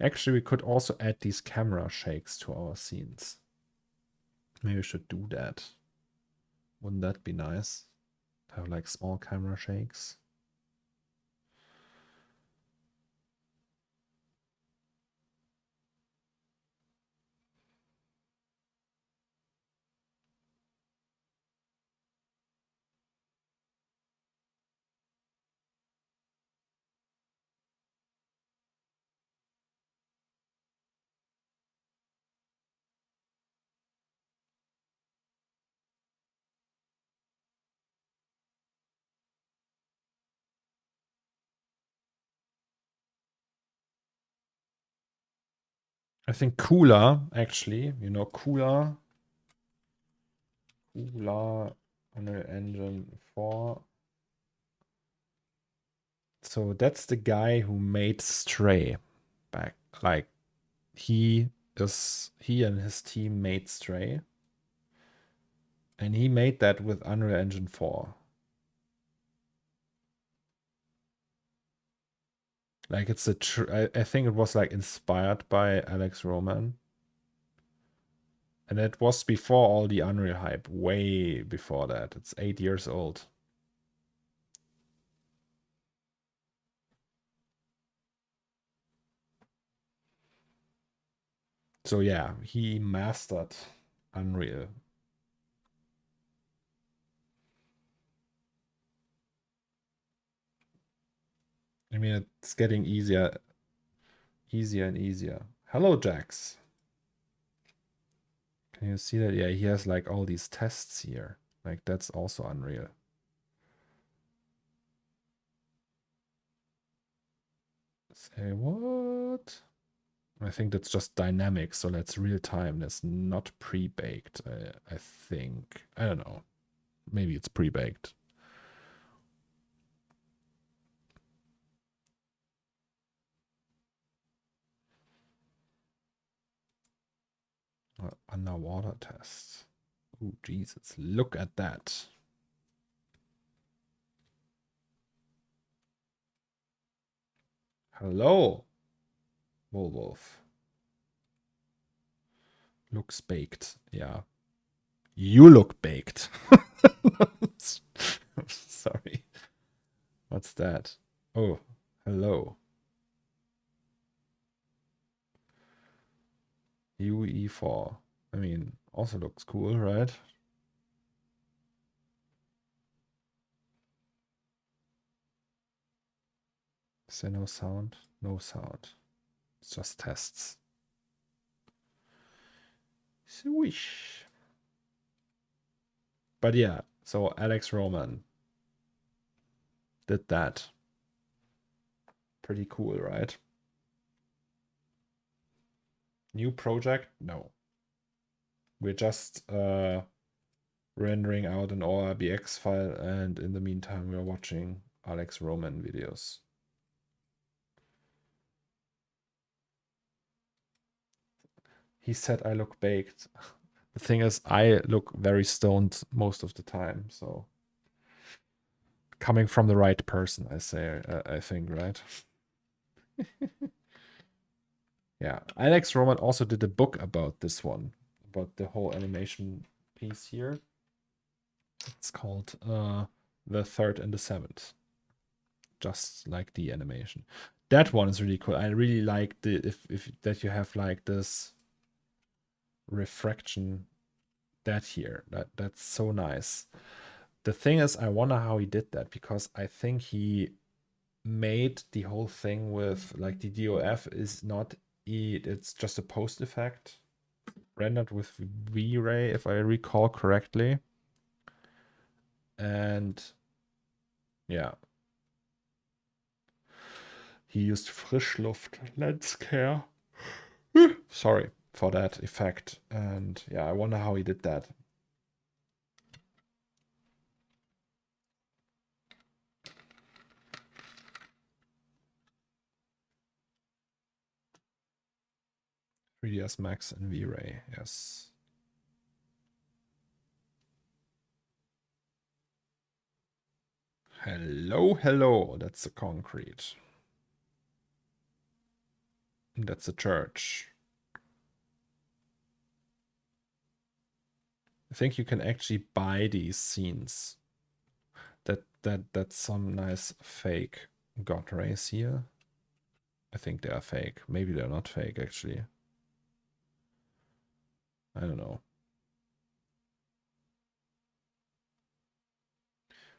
Actually, we could also add these camera shakes to our scenes. Maybe we should do that. Wouldn't that be nice? Have like small camera shakes. I think cooler, actually, cooler Unreal Engine 4. So that's the guy who made Stray back. Like he and his team made Stray. And he made that with Unreal Engine 4. Like it's I think it was like inspired by Alex Roman. And it was before all the Unreal hype, way before that. It's 8 years old. So yeah, he mastered Unreal. mean, it's getting easier and easier. Hello, Jax. Can you see that? Yeah, he has like all these tests here. Like, that's also unreal. Say what? I think that's just dynamic, so that's real time. That's not pre-baked, I think. I don't know. Maybe it's pre-baked. Underwater tests. Oh, Jesus. Look at that. Hello, Wolf. Looks baked. Yeah. You look baked. Sorry. What's that? Oh, hello. UE4. I mean, also looks cool, right? Is there no sound? No sound. It's just tests. Swish. But yeah, so Alex Roman did that. Pretty cool, right? New project? No. We're just rendering out an ORBX file, and in the meantime, we're watching Alex Roman videos. He said I look baked. The thing is, I look very stoned most of the time, so coming from the right person, I think, right? Yeah, Alex Roman also did a book about this one, about the whole animation piece here. It's called The Third and the Seventh, just like the animation. That one is really cool. I really like the if that you have like this refraction that here. That's so nice. The thing is, I wonder how he did that, because I think he made the whole thing with like the DOF is not it's just a post effect rendered with V-Ray, if I recall correctly. And yeah, he used Frischluft lens care. Sorry for that effect. And yeah, I wonder how he did that. (3ds Max and V-Ray, yes. Hello, hello. That's the concrete. That's a church. I think you can actually buy these scenes. That's some nice fake god rays here. I think they are fake. Maybe they're not fake actually. I don't know.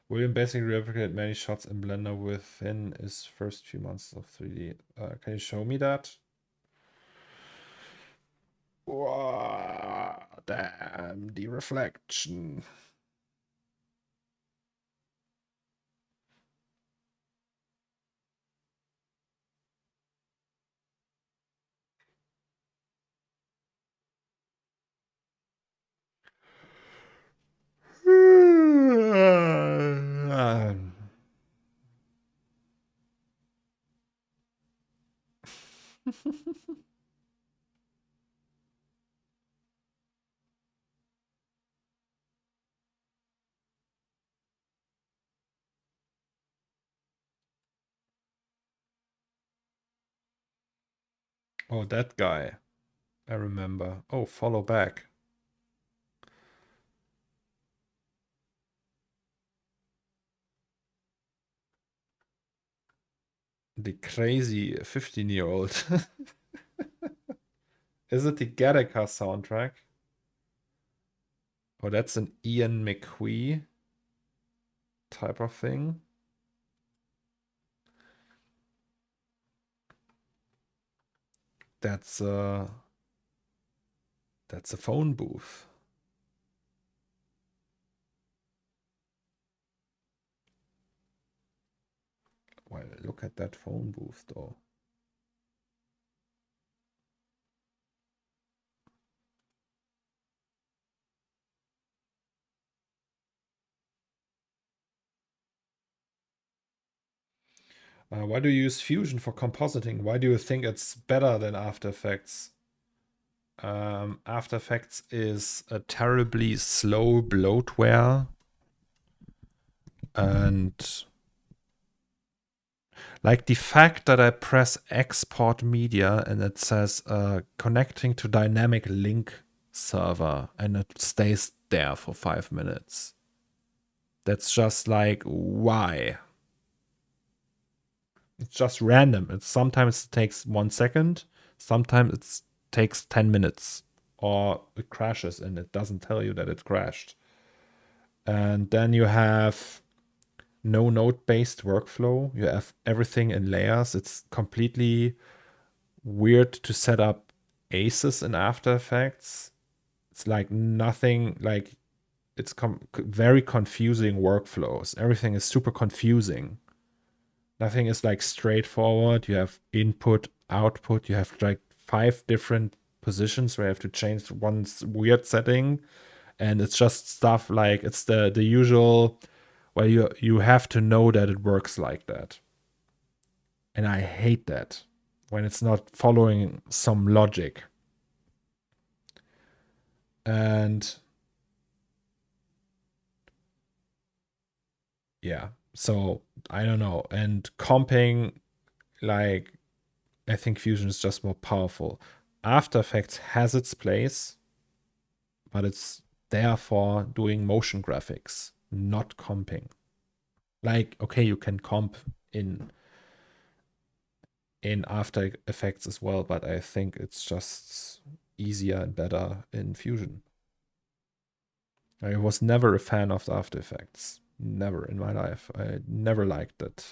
William basically replicated many shots in Blender within his first few months of 3D. Can you show me that? Wow, damn, the reflection. Oh, that guy. I remember. Oh, follow back. The crazy 15-year-old. Is it the Gattaca soundtrack? Oh, that's an Ian McQueen type of thing. That's a phone booth. Well, look at that phone booth though. Why do you use Fusion for compositing? Why do you think it's better than After Effects? After Effects is a terribly slow bloatware, and like the fact that I press export media and it says connecting to dynamic link server and it stays there for 5 minutes. That's just like, why? It's just random. It's sometimes it takes 1 second, sometimes it takes 10 minutes, or it crashes and it doesn't tell you that it crashed. And then you have no node based workflow. You have everything in layers. It's completely weird to set up Asus in After Effects. It's like nothing, like it's very confusing workflows. Everything is super confusing. Nothing is like straightforward. You have input, output. You have like 5 different positions where you have to change one weird setting. And it's just stuff like it's the usual, well, you have to know that it works like that. And I hate that when it's not following some logic. And yeah, so I don't know. And comping, like, I think Fusion is just more powerful. After Effects has its place, but it's there for doing motion graphics, not comping. Like, okay, you can comp in After Effects as well, but I think it's just easier and better in Fusion. I was never a fan of the After Effects. Never in my life. I never liked it.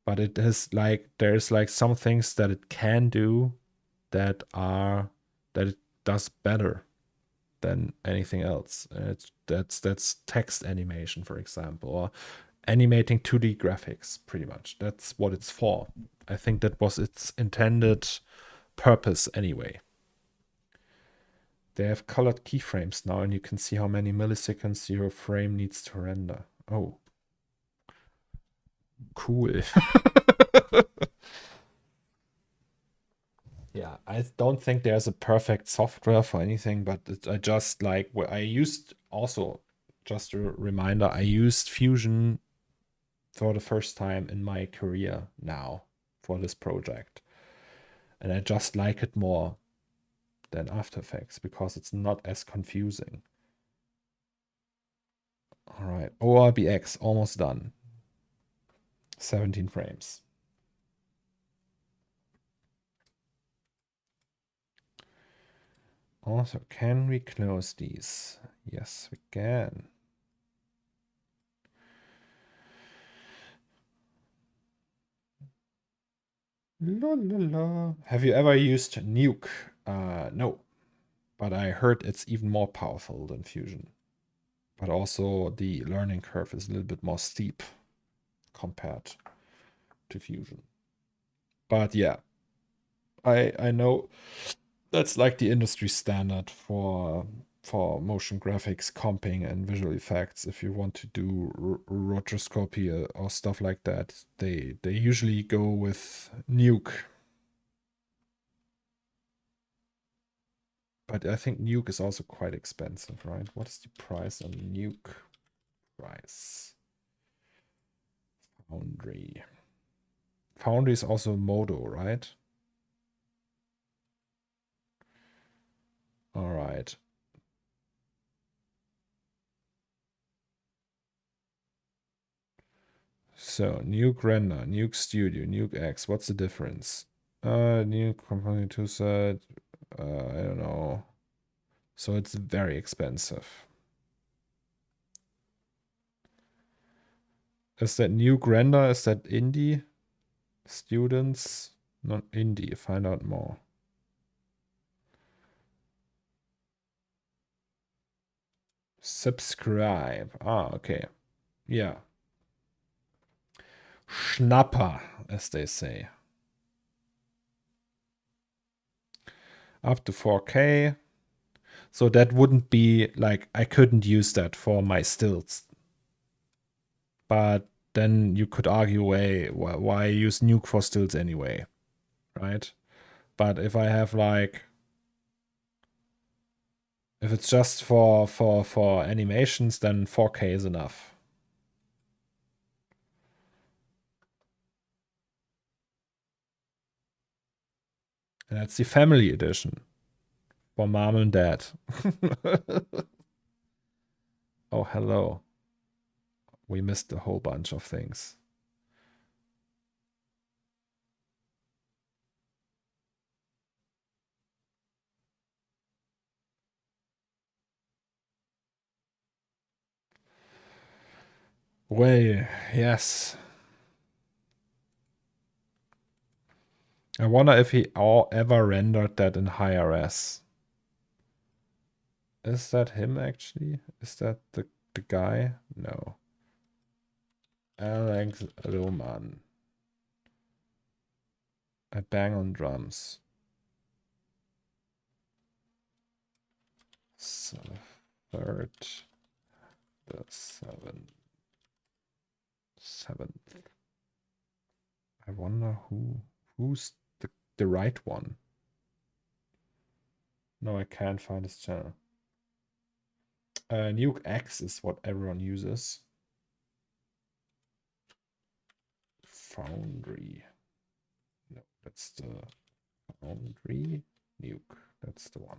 But it is like there's like some things that it can do that it does better than anything else. That's text animation, for example, or animating 2D graphics, pretty much. That's what it's for. I think that was its intended purpose anyway. They have colored keyframes now, and you can see how many milliseconds your frame needs to render. Oh. Cool. Yeah, I don't think there's a perfect software for anything, but I just like, I used also, just a reminder, I used Fusion for the first time in my career now for this project. And I just like it more than After Effects because it's not as confusing. All right, ORBX almost done. 17 frames. Also, can we close these? Yes, we can. La, la, la. Have you ever used Nuke? No, but I heard it's even more powerful than Fusion. But also the learning curve is a little bit more steep compared to Fusion. But yeah, I know that's like the industry standard for motion graphics, comping, and visual effects. If you want to do rotoscopy or stuff like that, they usually go with Nuke. But I think Nuke is also quite expensive, right? What is the price on Nuke? Price. Foundry. Foundry is also Modo, right? All right. So Nuke Render, Nuke Studio, Nuke X. What's the difference? Nuke Component 2 set. I don't know. So it's very expensive. Is that Nuke Render? Is that indie? Students? Not indie. Find out more. Subscribe. Ah, okay. Yeah. Schnapper, as they say. Up to 4K. So that wouldn't be like, I couldn't use that for my stills. But then you could argue, why use Nuke for stills anyway, right? But if I have like, if it's just for animations, then 4K is enough. And that's the family edition for mom and dad. Oh, hello. We missed a whole bunch of things. Well, yes. I wonder if he ever rendered that in high res. Is that him actually? Is that the guy? No. Alex Roman. I bang on drums. So, third, the seventh. I wonder who's the right one. No, I can't find his channel. Nuke X is what everyone uses. Foundry. No, that's the Foundry. Nuke. That's the one.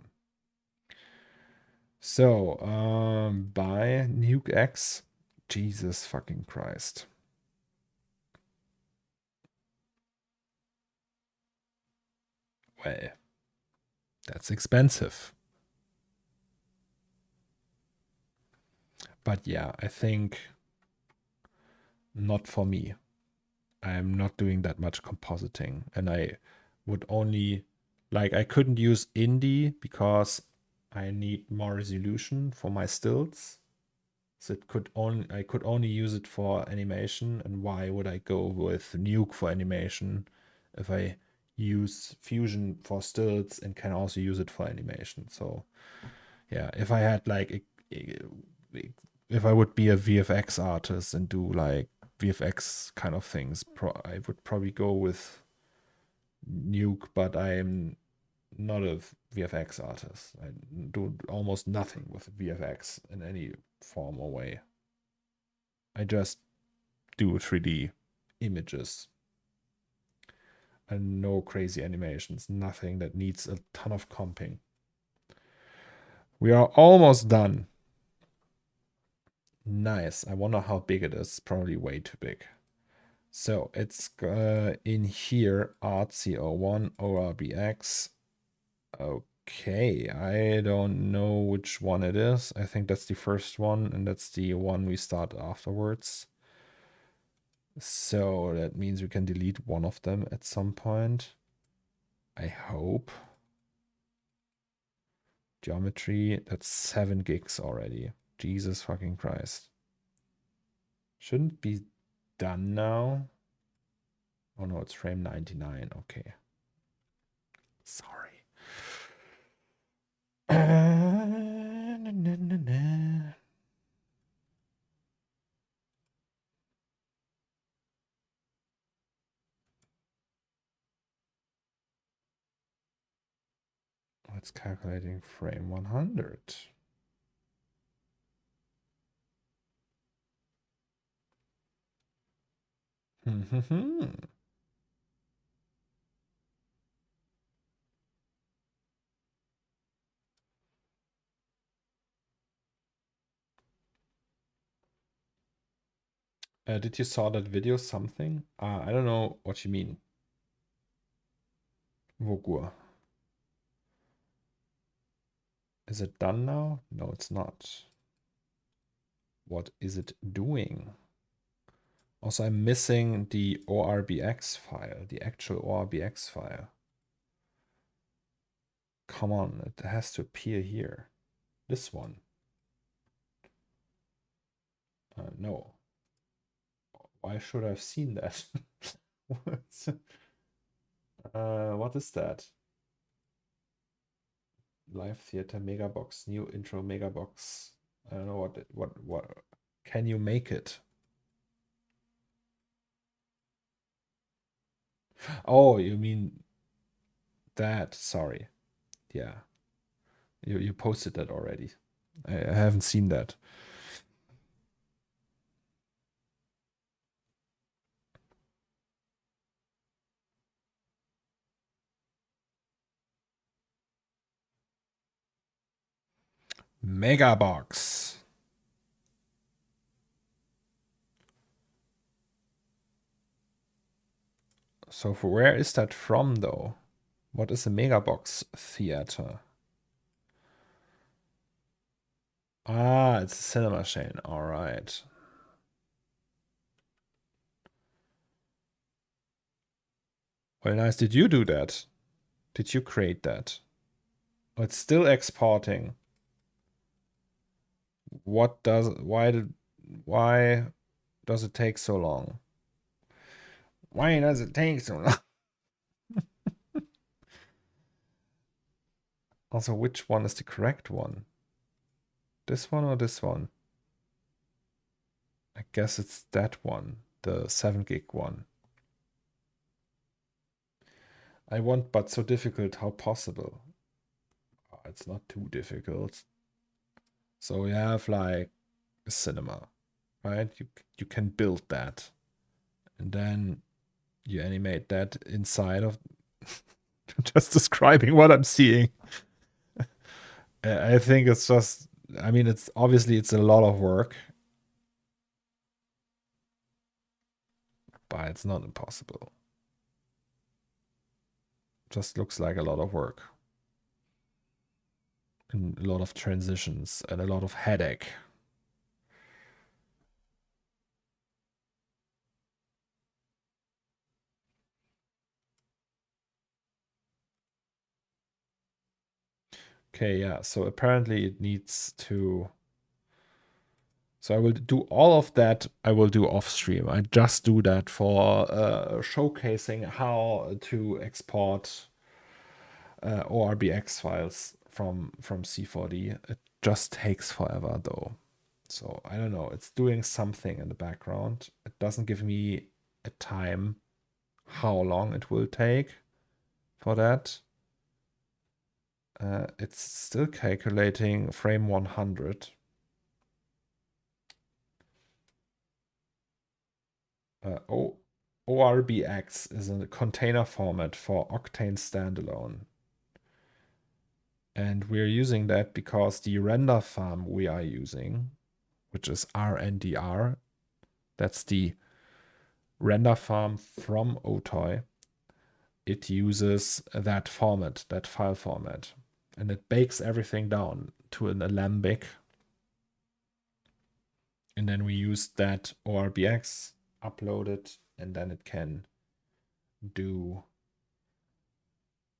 So, buy Nuke X. Jesus fucking Christ. Well, that's expensive. But yeah, I think not for me. I'm not doing that much compositing, and I would only, like, I couldn't use indie because I need more resolution for my stills. So I could only use it for animation, and why would I go with Nuke for animation if I use Fusion for stills and can also use it for animation? So yeah, if I had like if I would be a VFX artist and do like VFX kind of things, I would probably go with Nuke, but I'm not a VFX artist. I do almost nothing with VFX in any form or way. I just do 3D images and no crazy animations, nothing that needs a ton of comping. We are almost done. Nice. I wonder how big it is. Probably way too big. So it's in here, Artsy01, ORBX. Okay, I don't know which one it is. I think that's the first one, and that's the one we start afterwards. So that means we can delete one of them at some point. I hope. Geometry, that's 7 gigs already. Jesus fucking Christ. Shouldn't be done now. Oh no, it's frame 99. Okay. Sorry. It's calculating frame 100. Did you saw that video something? I don't know what you mean. Wogur. Is it done now? No, it's not. What is it doing? Also, I'm missing the ORBX file, the actual ORBX file. Come on, it has to appear here. This one. No. Why should I have seen that? What is that? Live Theater Megabox, new intro Megabox. I don't know what can you make it? Oh, you mean that? Sorry. Yeah. You posted that already. I haven't seen that. Megabox. So for where is that from though? What is a Megabox Theater? Ah, it's a cinema chain. All right. Well, nice. Did you do that? Did you create that? Oh, it's still exporting. Why does it take so long? Why does it take so long? Also, which one is the correct one? This one or this one? I guess it's that one, the 7 gig one. I want but so difficult, how possible? Oh, it's not too difficult. So we have like a cinema, right? You can build that. And then you animate that inside of just describing what I'm seeing. I think it's just, I mean, it's obviously it's a lot of work, but it's not impossible. Just looks like a lot of work. And a lot of transitions and a lot of headache. Okay, yeah, so apparently it needs to... So I will do all of that, I will do off stream. I just do that for showcasing how to export ORBX files from C4D. It just takes forever though. So I don't know, it's doing something in the background. It doesn't give me a time how long it will take for that. It's still calculating frame 100. ORBX is a container format for Octane standalone. And we're using that because the render farm we are using, which is RNDR, that's the render farm from Otoy. It uses that format, that file format, and it bakes everything down to an alembic. And then we use that ORBX, upload it, and then it can do,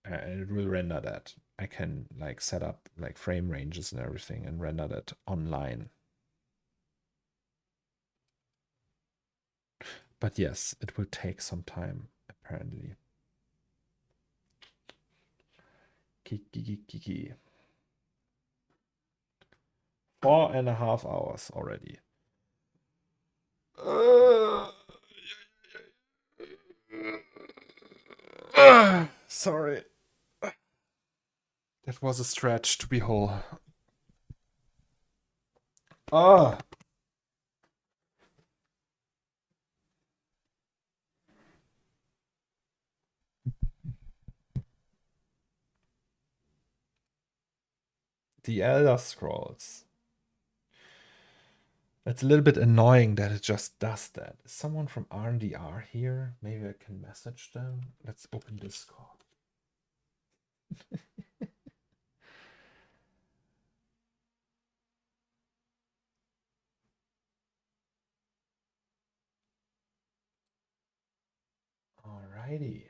and it will render that. I can like set up like frame ranges and everything and render that online. But yes, it will take some time, apparently. Kiki. 4.5 hours already. Sorry. That was a stretch to be whole. Ah. The Elder Scrolls. It's a little bit annoying that it just does that. Is someone from R&DR here? Maybe I can message them. Let's open Discord. Alrighty.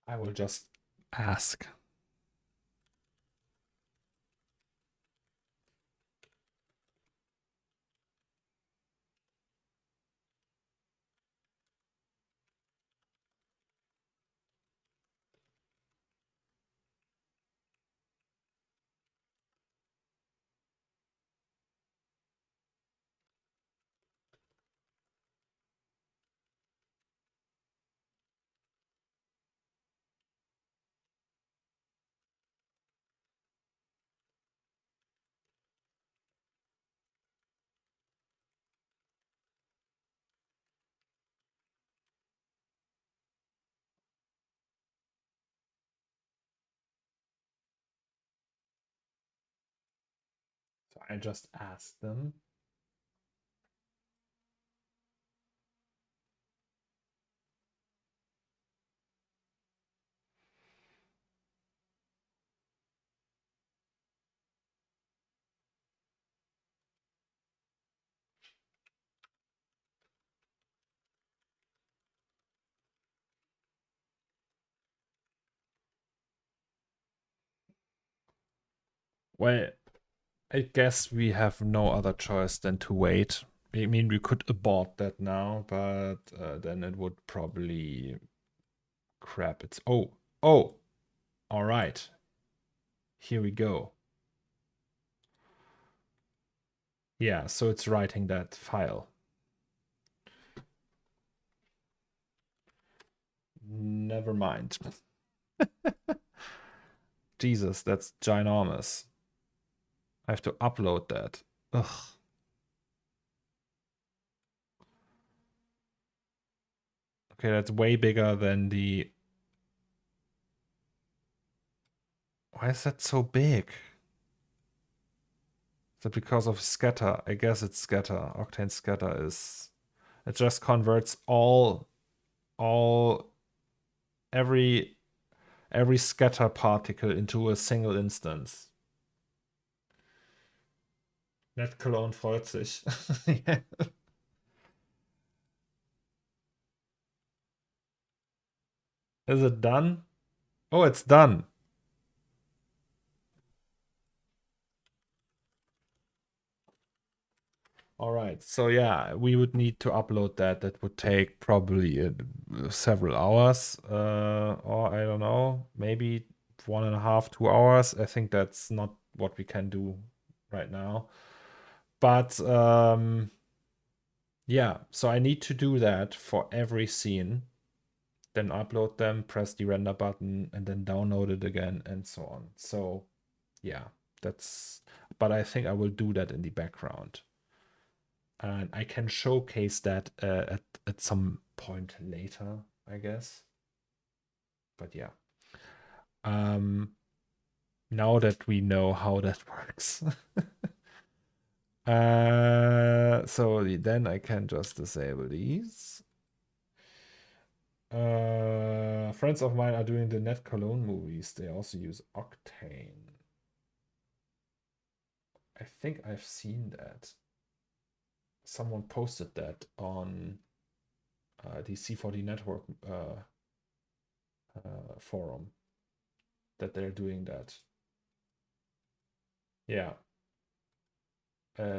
I will just ask. So I just asked them. Well, I guess we have no other choice than to wait. I mean, we could abort that now, but then it would probably crap. It's oh, all right. Here we go. Yeah, so it's writing that file. Never mind. Jesus, that's ginormous. I have to upload that. Ugh. Okay, that's way bigger than the... Why is that so big? Is that because of scatter? I guess it's scatter. Octane scatter is... It just converts every scatter particle into a single instance. Net Cologne freut sich. Yeah. Is it done? Oh, it's done. All right. So yeah, we would need to upload that. That would take probably several hours, or I don't know, maybe 1.5, 2 hours. I think that's not what we can do right now. But yeah, so I need to do that for every scene, then upload them, press the render button, and then download it again, and so on. So yeah, that's, but I think I will do that in the background. And I can showcase that at some point later, I guess. But yeah. Now that we know how that works. So then I can just disable these. Friends of mine are doing the Net Cologne movies. They also use Octane. I think I've seen that. Someone posted that on the C4D network forum, that they're doing that. Yeah.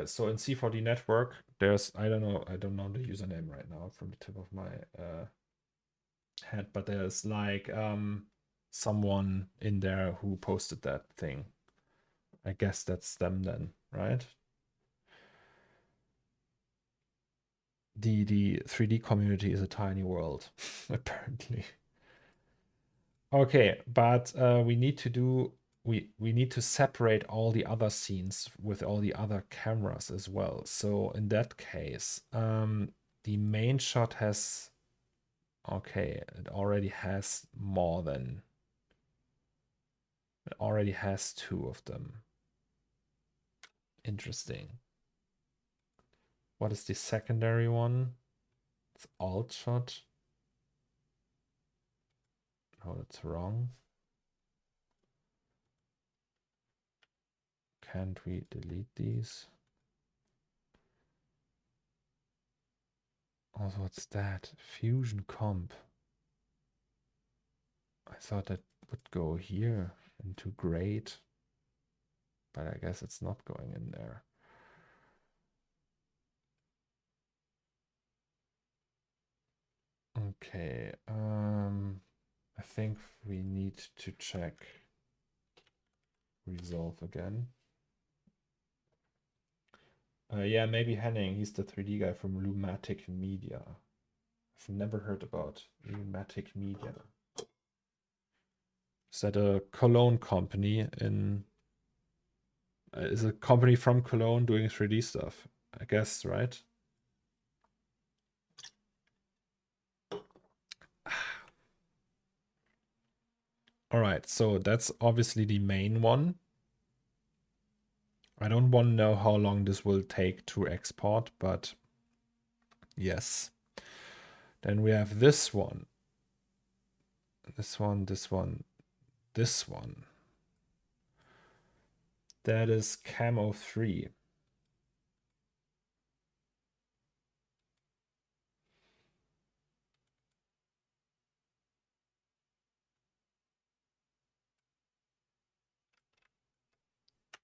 So in C4D network, there's, I don't know the username right now from the tip of my head, but there's like someone in there who posted that thing. I guess that's them then, right? The 3D community is a tiny world, apparently. Okay, but we need to do, we need to separate all the other scenes with all the other cameras as well. So in that case, the main shot has, okay, it already has more than, it already has 2 of them. Interesting. What is the secondary one? It's alt shot. Oh, that's wrong. Can't we delete these? Oh, what's that? Fusion comp. I thought that would go here into grade, but I guess it's not going in there. Okay, I think we need to check resolve again. Yeah, maybe Henning, he's the 3D guy from Lumatic Media. I've never heard about Lumatic Media. Is that a Cologne company in... is a company from Cologne doing 3D stuff, I guess, right? All right, so that's obviously the main one. I don't want to know how long this will take to export, but yes. Then we have this one. This one, this one, this one. That is Camo 3.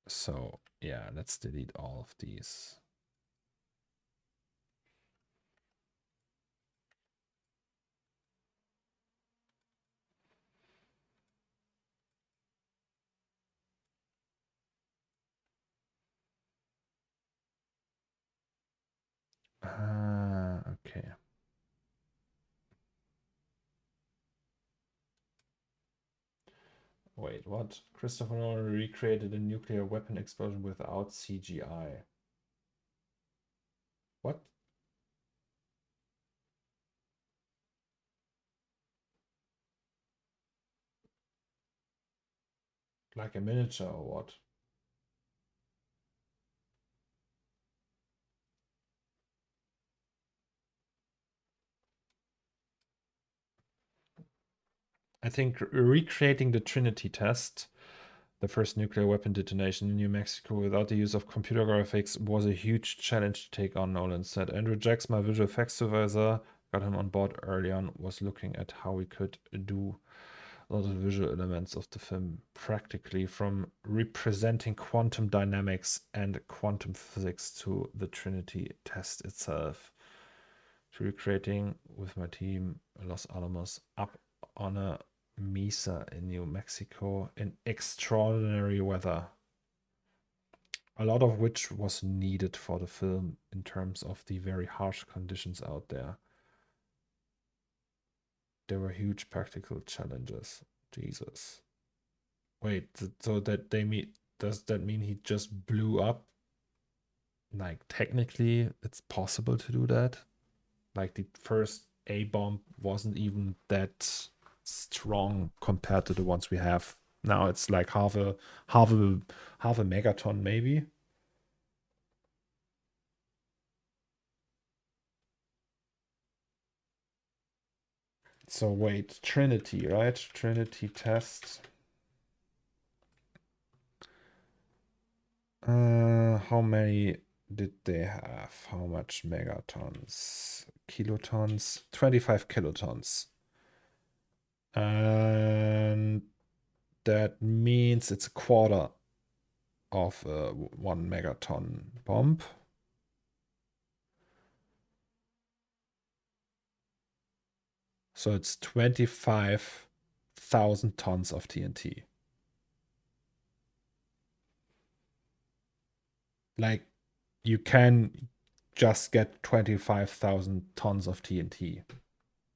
So yeah, let's delete all of these. Okay. Wait, what? Christopher Nolan recreated a nuclear weapon explosion without CGI. What? Like a miniature or what? I think recreating the Trinity test, the first nuclear weapon detonation in New Mexico without the use of computer graphics, was a huge challenge to take on, Nolan said. Andrew Jacks, my visual effects supervisor, got him on board early on, was looking at how we could do a lot of the visual elements of the film practically, from representing quantum dynamics and quantum physics to the Trinity test itself, to recreating with my team Los Alamos up on a mesa in New Mexico in extraordinary weather, a lot of which was needed for the film in terms of the very harsh conditions out there. There were huge practical challenges. Jesus. Wait, so that they mean, does that mean he just blew up? Like technically it's possible to do that? Like the first A bomb wasn't even that strong compared to the ones we have now. It's like half a megaton maybe. So wait, Trinity, right? Trinity test. How many did they have? How much megatons? Kilotons? 25 kilotons. And that means it's a quarter of a 1 megaton bomb. So it's 25,000 tons of TNT. Like, you can just get 25,000 tons of TNT.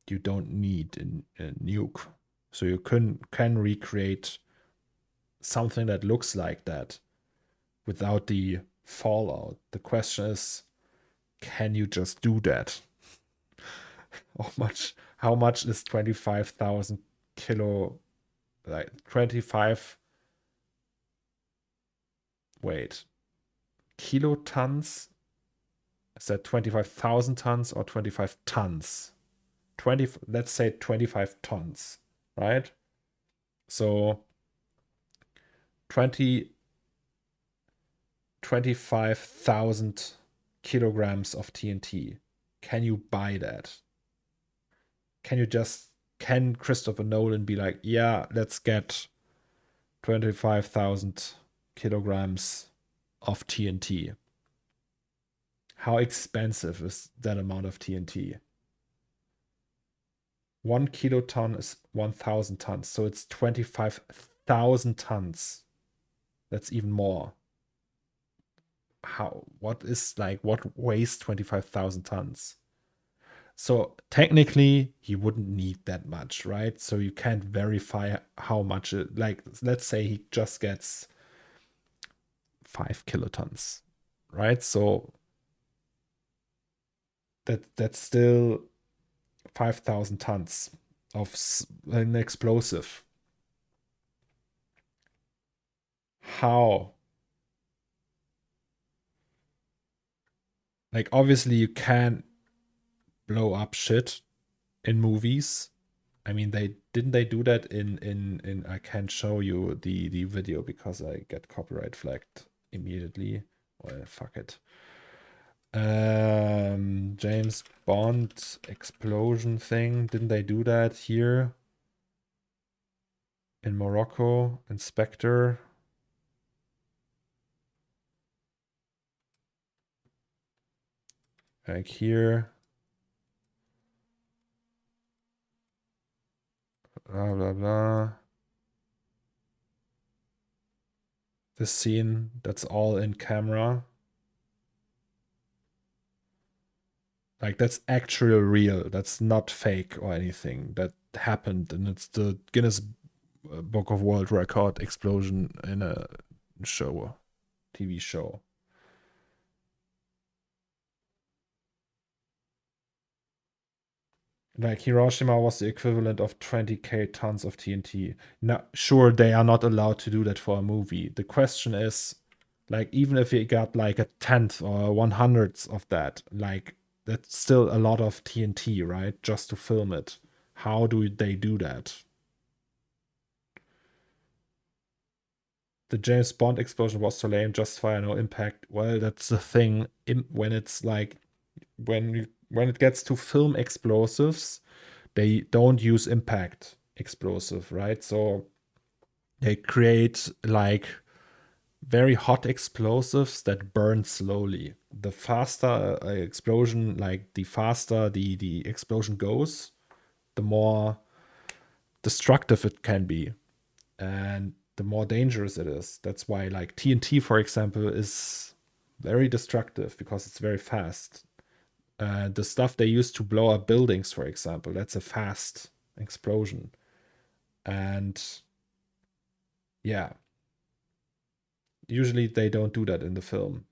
You don't need a nuke. So you can recreate something that looks like that without the fallout. The question is, can you just do that? How much is 25,000 kilo, like 25, wait, kilotons? Is that 25,000 tons or 25 tons? 20, let's say 25 tons. right? So 25,000 kilograms of TNT. Can you buy that? Can Christopher Nolan be like, yeah, let's get 25,000 kilograms of TNT? How expensive is that amount of TNT? 1 kiloton is 1,000 tons, so it's 25,000 tons. That's even more. What weighs 25,000 tons? So technically, you wouldn't need that much, right? So you can't verify how much let's say he just gets 5 kilotons, right? So that's still 5,000 tons of an explosive. How? Like, obviously, you can't blow up shit in movies. I mean, they do that in I can't show you the video because I get copyright flagged immediately. Well, fuck it. James Bond explosion thing. Didn't they do that here? In Morocco, Inspector. Like here. Blah blah blah. This scene, that's all in camera. Like, that's actual real. That's not fake or anything. That happened, and it's the Guinness Book of World Record explosion in a show, TV show. Like, Hiroshima was the equivalent of 20k tons of TNT. Now, sure, they are not allowed to do that for a movie. The question is, like, even if you got like a tenth or 1/100th of that, like, that's still a lot of TNT, right? Just to film it. How do they do that? The James Bond explosion was so lame, just fire, no impact. Well, that's the thing. When it's like when it gets to film explosives, they don't use impact explosive, right? So they create like very hot explosives that burn slowly. The faster explosion, like the faster the explosion goes, the more destructive it can be, and the more dangerous it is. That's why, like, TNT, for example, is very destructive because it's very fast. The stuff they use to blow up buildings, for example, that's a fast explosion. And yeah, usually they don't do that in the film.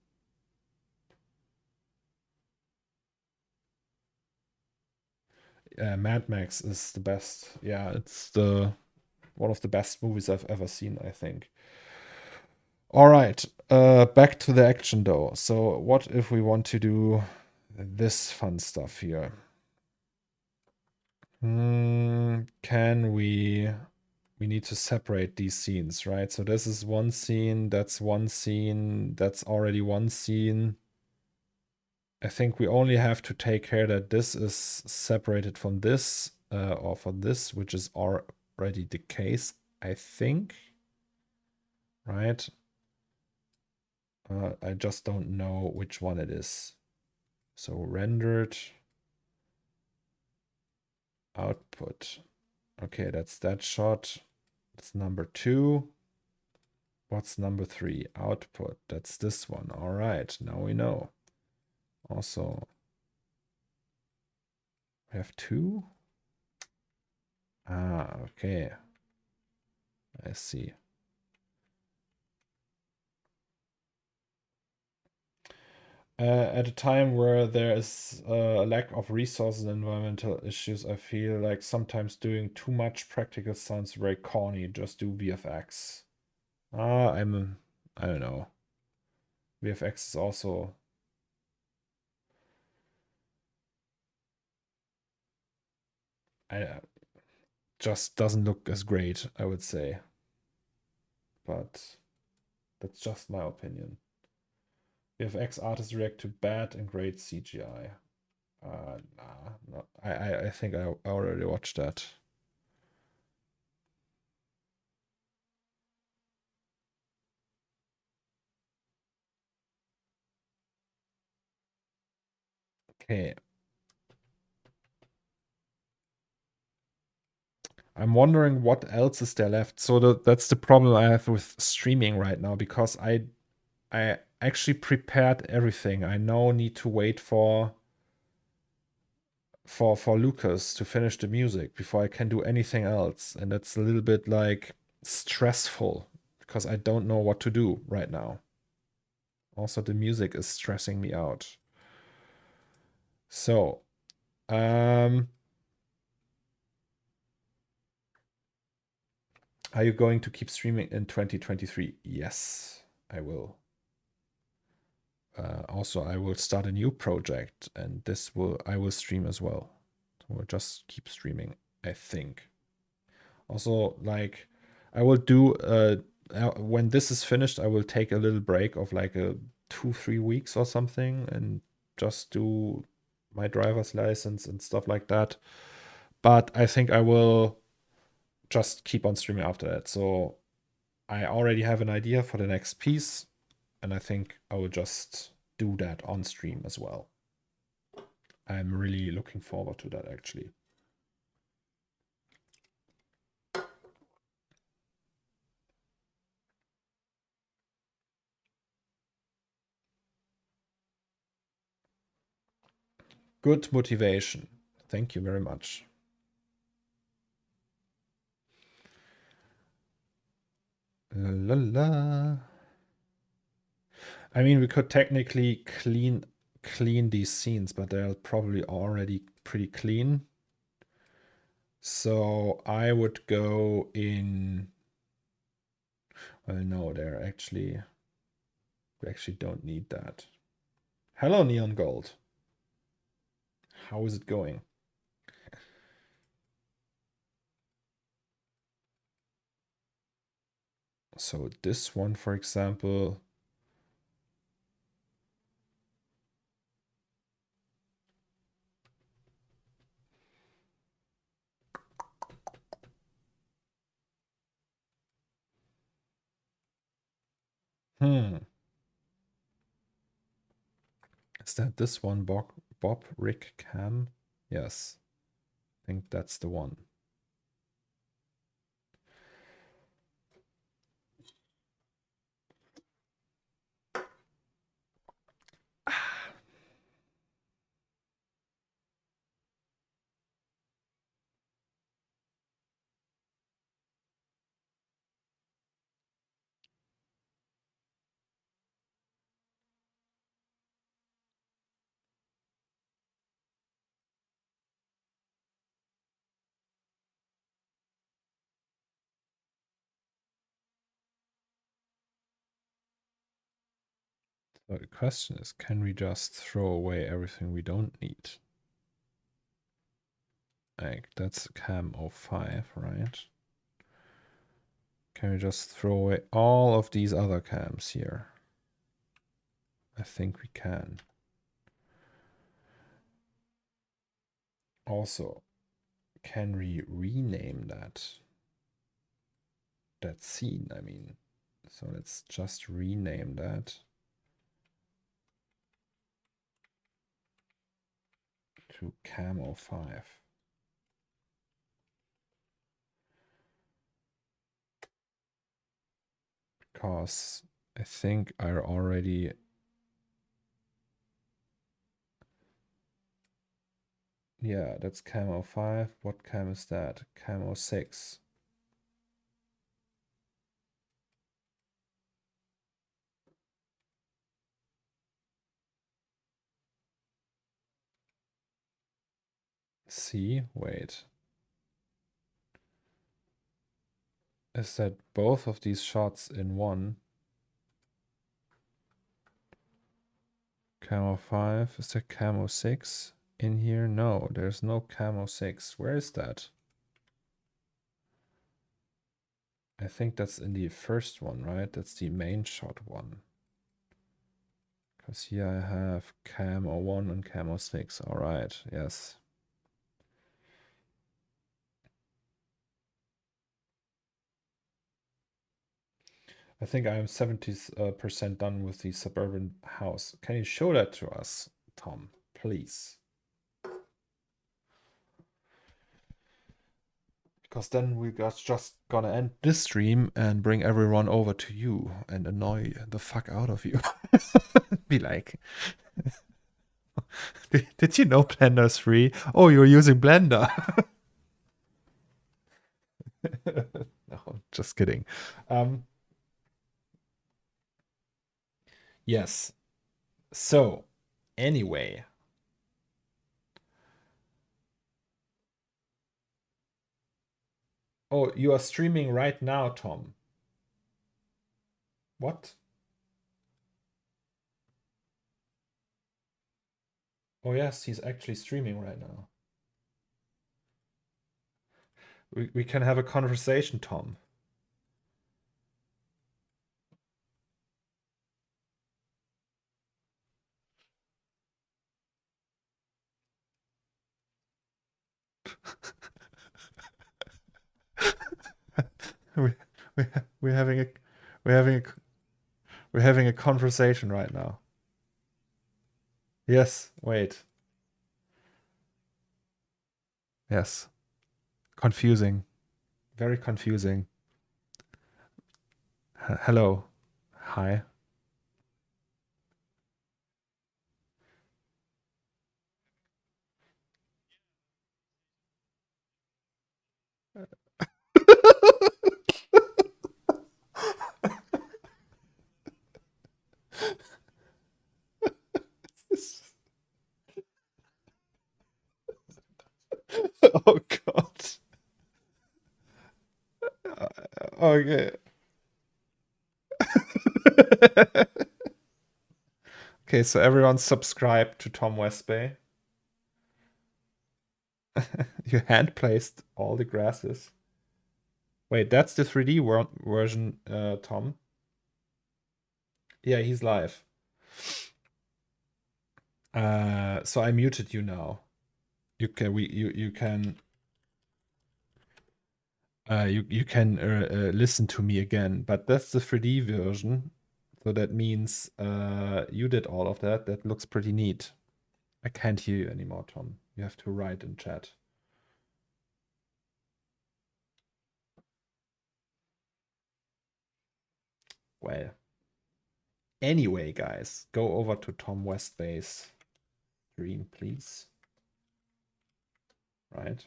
Mad Max is the best. Yeah, it's the one of the best movies I've ever seen, I think. All right, back to the action though. So what if we want to do this fun stuff here? Can we need to separate these scenes, right? So this is one scene, that's one scene, that's already one scene. I think we only have to take care that this is separated from this, or from this, which is already the case, I think. Right? I just don't know which one it is. So rendered output. Okay, that's that shot. That's number 2. What's number 3? Output. That's this one. All right, now we know. Also, we have 2. Ah, okay. I see. At a time where there is a lack of resources and environmental issues, I feel like sometimes doing too much practical sounds very corny. Just do VFX. I don't know. VFX is also. I just doesn't look as great, I would say. But that's just my opinion. VFX artists react to bad and great CGI. Nah, no. I think I already watched that. Okay. I'm wondering what else is there left. So that's the problem I have with streaming right now, because I actually prepared everything. I now need to wait for Lucas to finish the music before I can do anything else. And that's a little bit like stressful because I don't know what to do right now. Also, the music is stressing me out. So, are you going to keep streaming in 2023? Yes, I will. Also, I will start a new project, and I will stream as well. We'll just keep streaming, I think. Also, like, I will do when this is finished, I will take a little break of like a 2-3 weeks or something, and just do my driver's license and stuff like that. But I think I will just keep on streaming after that. So I already have an idea for the next piece, and I think I will just do that on stream as well. I'm really looking forward to that, actually. Good motivation. Thank you very much. La la la. I mean, we could technically clean these scenes, but they're probably already pretty clean. So I would go in. Well, no, we actually don't need that. Hello, Neon Gold. How is it going? So this one, for example. Is that this one, Bob Rick Cam? Yes. I think that's the one. So the question is, can we just throw away everything we don't need? Like, that's cam 05, right? Can we just throw away all of these other cams here? I think we can. Also, can we rename that scene? I mean, so let's just rename that to cam 05. Because I think I already... Yeah, that's cam 05. What cam is that? Cam 06. See, wait. Is that both of these shots in one? Camo 5, is there camo 6 in here? No, there's no camo 6. Where is that? I think that's in the first one, right? That's the main shot one. Because here I have cam 01 and cam 06. All right, yes. I think I am 70% done with the Suburban house. Can you show that to us, Tom, please? Because then we just gonna end this stream and bring everyone over to you and annoy the fuck out of you. Be like, did you know Blender's free? Oh, you're using Blender. No, just kidding. Yes. So, anyway. Oh, you are streaming right now, Tom. What? Oh, yes, he's actually streaming right now. We can have a conversation, Tom. we, we're having a we're having a we're having a conversation right now. Yes, wait. Yes. Confusing. Very confusing. Hello. Hi. Oh God. Okay. Okay, so everyone subscribe to Tom Westbay. You hand placed all the grasses. Wait, that's the 3D version, Tom. Yeah, he's live. So I muted you now. You can you can listen to me again, but that's the 3D version. So that means you did all of that. That looks pretty neat. I can't hear you anymore, Tom. You have to write in chat. Well, anyway, guys, go over to Tom Westbay's stream, please. Right.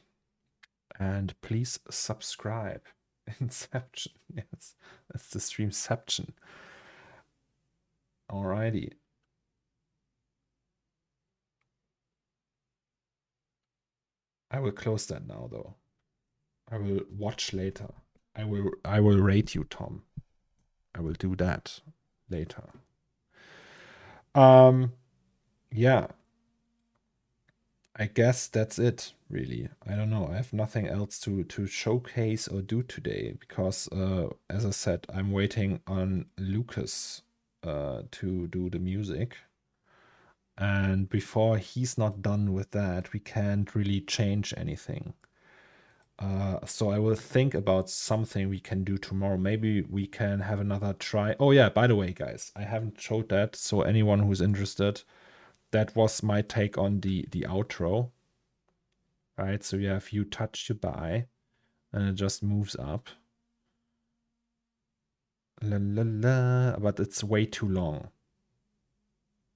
And please subscribe. Inception. Yes, that's the streamception. Alrighty. I will close that now, though. I will watch later. I will rate you, Tom. I will do that later. Yeah. I guess that's it, really. I don't know. I have nothing else to showcase or do today because, as I said, I'm waiting on Lucas to do the music. And before he's not done with that, we can't really change anything. So I will think about something we can do tomorrow. Maybe we can have another try. Oh yeah, by the way, guys, I haven't showed that. So anyone who's interested, that was my take on the outro. Right, so you have you touch your buy, and it just moves up. La, la, la, but it's way too long.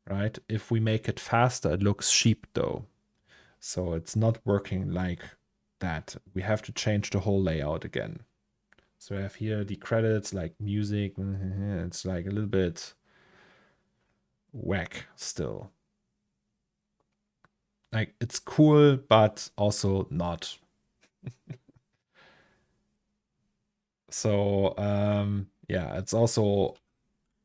Right? If we make it faster, it looks cheap though. So it's not working like that. We have to change the whole layout again. So I have here the credits like music. It's like a little bit whack still. Like it's cool, but also not. So yeah, it's also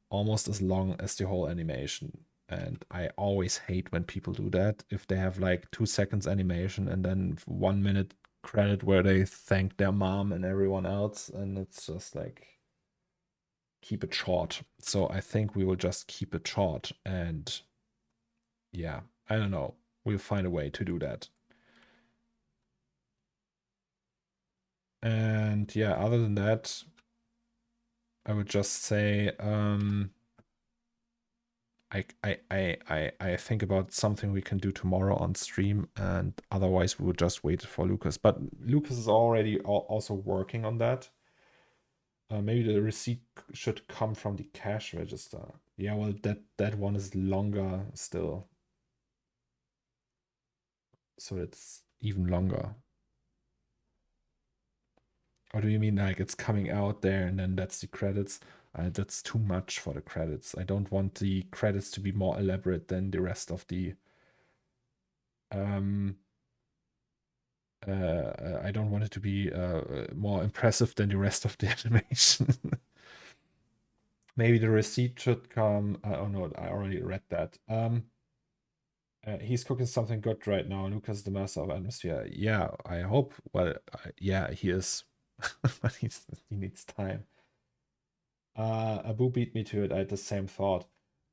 almost as long as the whole animation. And I always hate when people do that. If they have like 2 seconds animation and then 1 minute credit where they thank their mom and everyone else, and it's just like keep it short. So I think we will just keep it short, and yeah, I don't know. We'll find a way to do that. And yeah, other than that, I would just say I think about something we can do tomorrow on stream, and otherwise we would just wait for Lucas. But Lucas is already also working on that. Maybe the receipt should come from the cash register. Yeah, well, that one is longer still, so it's even longer. Or do you mean like it's coming out there and then that's the credits? That's too much for the credits. I don't want the credits to be more elaborate than the rest of the. Um, I don't want it to be more impressive than the rest of the animation. Maybe the receipt should come. Oh no, I already read that. He's cooking something good right now. Lucas, the master of atmosphere. Yeah, I hope. Well, yeah, he is, but he needs time. Abu beat me to it. I had the same thought.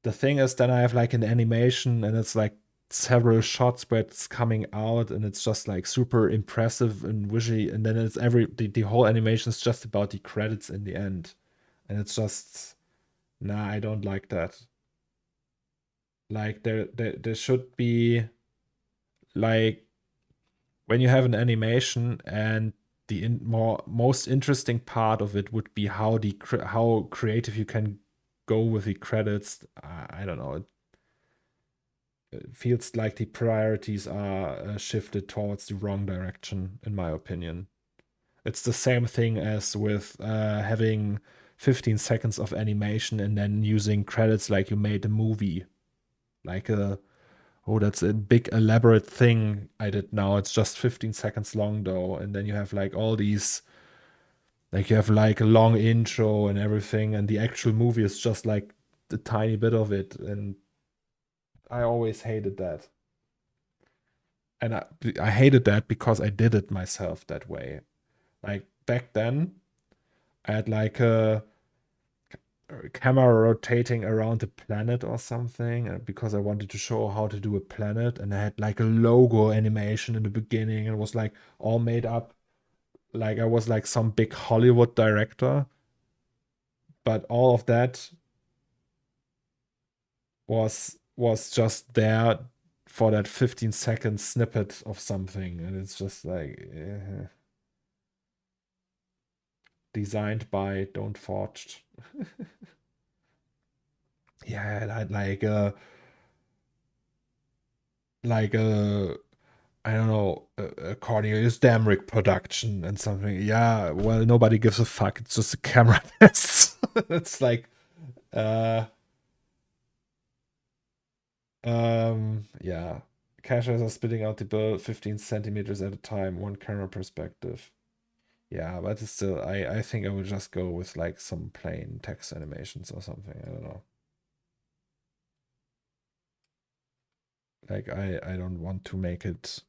The thing is, then I have like an animation, and it's like several shots where it's coming out, and it's just like super impressive and wishy, and then it's the whole animation is just about the credits in the end, and it's just nah, I don't like that. Like there should be like when you have an animation and the most interesting part of it would be how how creative you can go with the credits. I don't know. It feels like the priorities are shifted towards the wrong direction, in my opinion. It's the same thing as with having 15 seconds of animation and then using credits like you made a movie. Like oh, that's a big elaborate thing I did now. It's just 15 seconds long though, and then you have like all these, like you have like a long intro and everything, and the actual movie is just like a tiny bit of it, and I always hated that. And I hated that because I did it myself that way. Like back then, I had like a camera rotating around the planet or something, because I wanted to show how to do a planet, and I had like a logo animation in the beginning, and it was like all made up, like I was like some big Hollywood director. But all of that was just there for that 15-second snippet of something, and it's just like designed by Don't Forged. Yeah, like I don't know, a Cornelius Dammrich production and something. Yeah, well, nobody gives a fuck. It's just a camera test. It's like, uh, yeah. Caches are spitting out the bill 15 centimeters at a time, one camera perspective. Yeah, but it's still, I think I would just go with like some plain text animations or something. I don't know. Like, I don't want to make it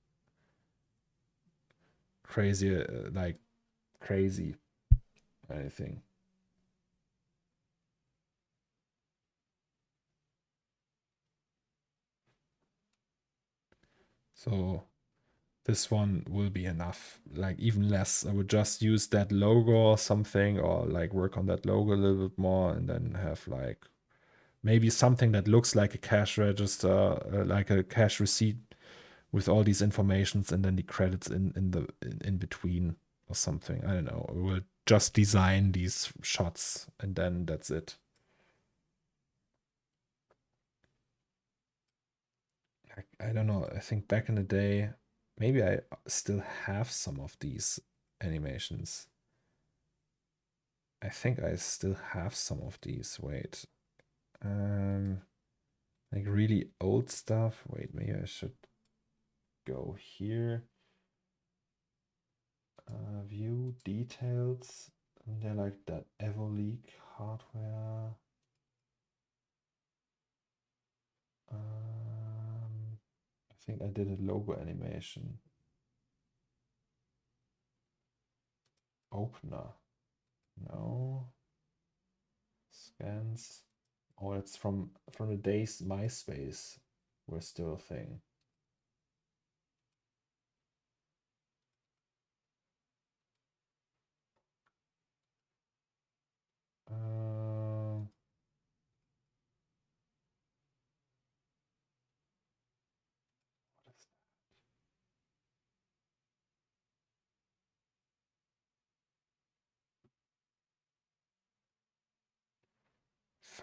crazy, like crazy, anything. So this one will be enough. Like even less. I would just use that logo or something, or like work on that logo a little bit more, and then have like maybe something that looks like a cash register, like a cash receipt with all these informations, and then the credits in between or something. I don't know. We'll just design these shots, and then that's it. I don't know. I think back in the day, maybe I still have some of these animations. I think I still have some of these. Wait. Like really old stuff. Wait, maybe I should go here. View details. And they're like that EvoLeak hardware. I think I did a logo animation. Opener. No. Scans. Oh, it's from the days MySpace were still a thing.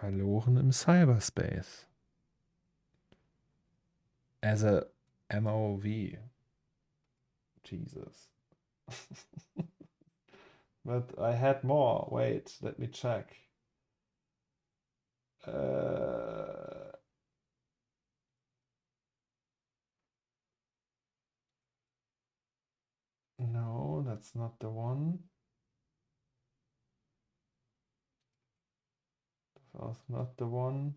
Verloren im Cyberspace. As a MOV. Jesus. But I had more. Wait, let me check. No, that's not the one. That's not the one.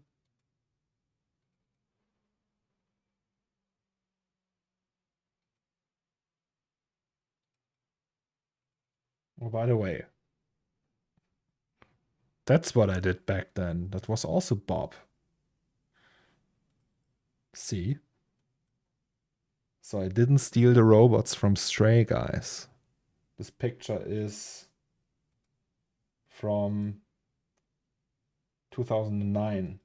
Oh, by the way, that's what I did back then. That was also Bob. See? So I didn't steal the robots from Stray Guys. This picture is from 2009.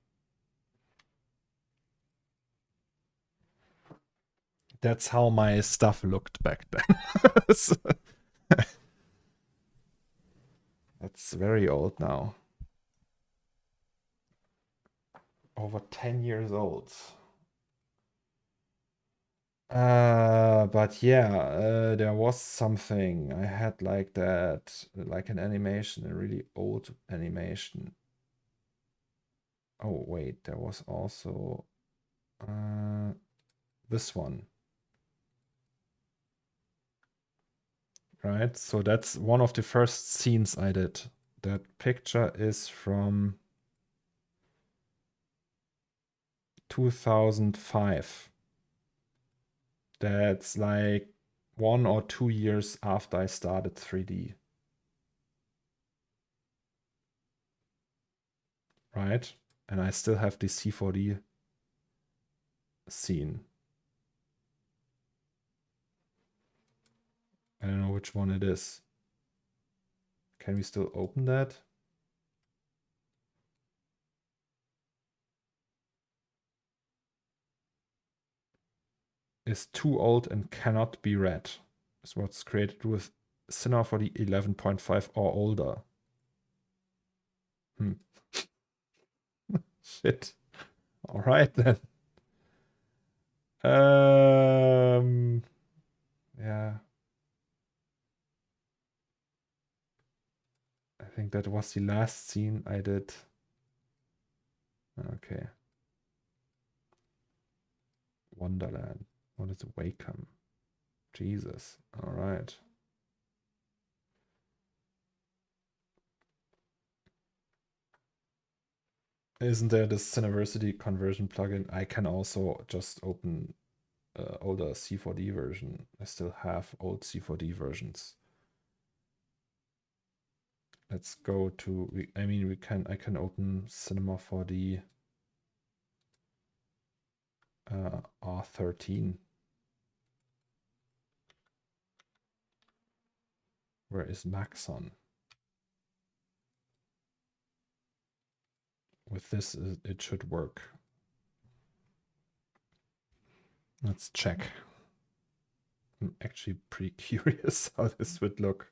That's how my stuff looked back then. That's very old now. Over 10 years old. But yeah, there was something I had like that, like an animation, a really old animation. Oh, wait, there was also this one. Right, so that's one of the first scenes I did. That picture is from 2005. That's like 1 or 2 years after I started 3D. Right? And I still have the C4D scene. I don't know which one it is. Can we still open that? Is too old and cannot be read. Is what's created with Cinema for the 11.5 or older. Shit. All right then. Yeah. I think that was the last scene I did. Okay. Wonderland. What is Wacom? Jesus. All right. Isn't there this Cineversity conversion plugin? I can also just open older C4D version. I still have old C4D versions. Let's go to, I can open Cinema 4D R13. Where is Maxon? With this, it should work. Let's check. I'm actually pretty curious how this would look.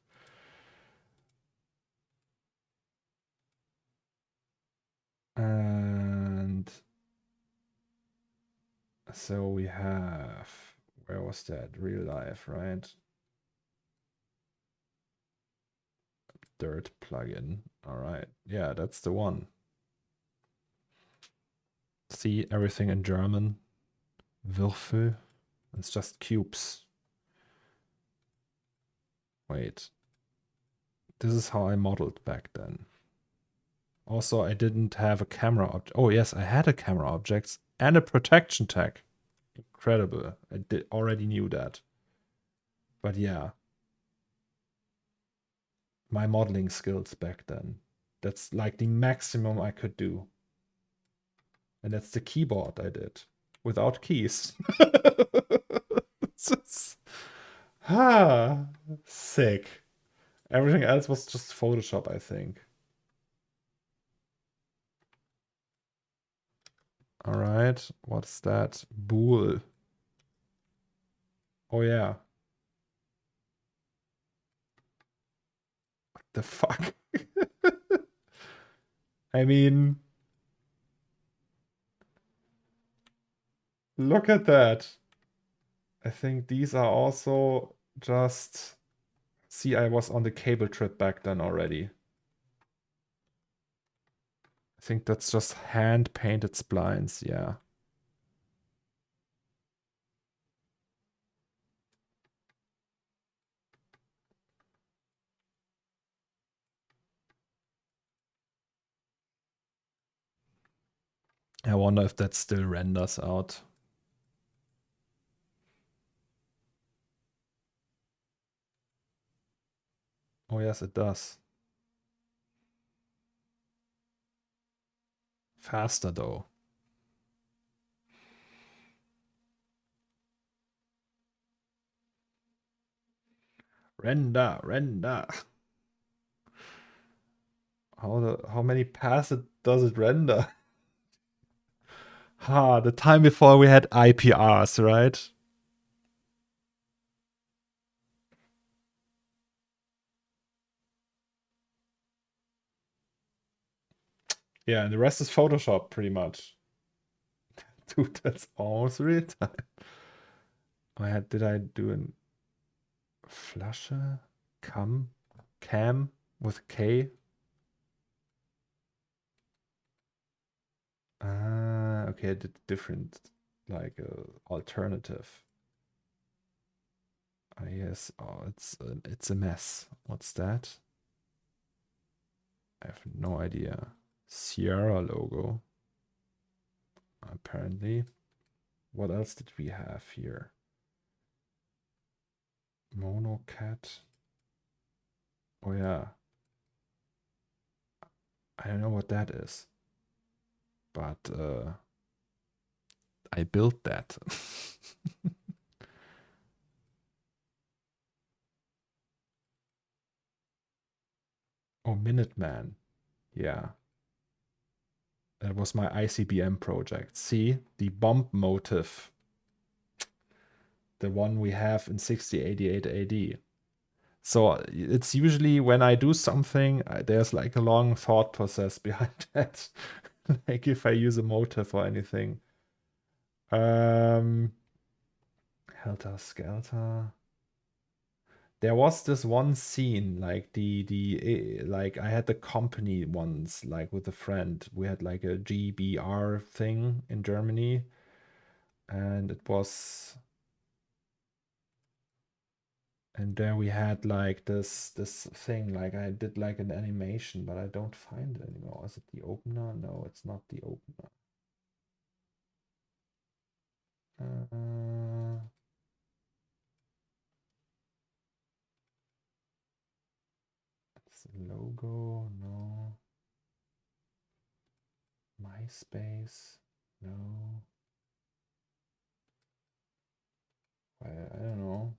And so we have, where was that? Real life, right? Dirt plugin. All right. Yeah, that's the one. See everything in German. Würfel. It's just cubes. Wait. This is how I modeled back then. Also, I didn't have a camera object. Oh, yes, I had a camera objects and a protection tag. Incredible. I already knew that. But yeah. my modeling skills back then. That's like the maximum I could do. And that's the keyboard I did without keys. Sick. Everything else was just Photoshop, I think. All right, what's that? Bool. Oh yeah. What the fuck? I mean, look at that. I think these are also just... See, I was on the cable trip back then already. I think that's just hand-painted splines, yeah. I wonder if that still renders out. Oh yes, it does. Faster though. Render. How many passes does it render? The time before we had IPRs, right? Yeah, and the rest is Photoshop, pretty much. Dude, that's almost real time. Did I do an Flasche? Cam with K? Okay, I did different, like alternative. Yes, oh, it's a mess. What's that? I have no idea. Sierra logo. Apparently. What else did we have here? Monocat. Oh yeah. I don't know what that is. But I built that. Oh, Minuteman. Yeah. That was my ICBM project. See? The bomb motive. The one we have in 6088 AD. So it's usually when I do something, there's like a long thought process behind that. Like if I use a motive or anything. Helter Skelter. There was this one scene, like like I had the company once, like with a friend. We had like a GBR thing in Germany, and it was, and there we had like this thing, like I did like an animation, but I don't find it anymore. Is it the opener? No, it's not the opener. It's the logo, no. MySpace, no. I don't know.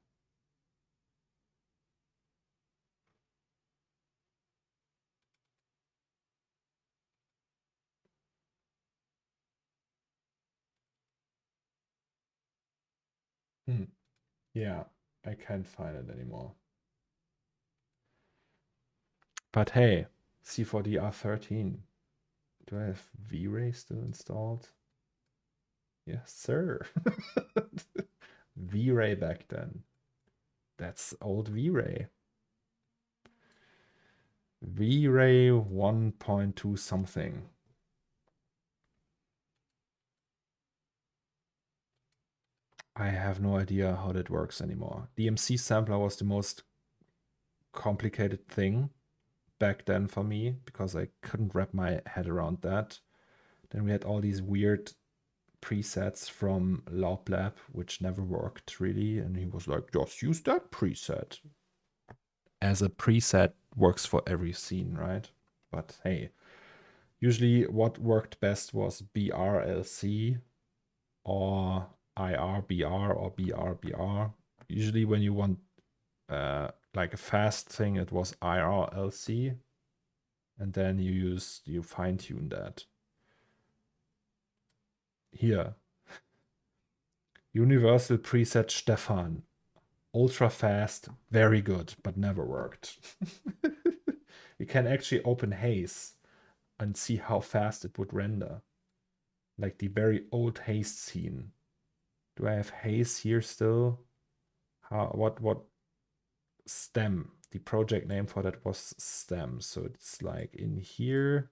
Yeah, I can't find it anymore. But hey, C4DR13. Do I have V-Ray still installed? Yes, sir. V-Ray back then. That's old V-Ray. V-Ray 1.2 something. I have no idea how that works anymore. The DMC sampler was the most complicated thing back then for me because I couldn't wrap my head around that. Then we had all these weird presets from LobLab, which never worked really. And he was like, just use that preset. As a preset works for every scene, right? But hey, usually what worked best was BRLC or IRBR or BRBR. Usually when you want like a fast thing, it was IRLC, and then you fine-tune that. Here, Universal Preset Stefan. Ultra fast, very good, but never worked. You can actually open Haze and see how fast it would render. Like the very old Haze scene. Do I have Haze here still? What stem? The project name for that was stem. So it's like in here.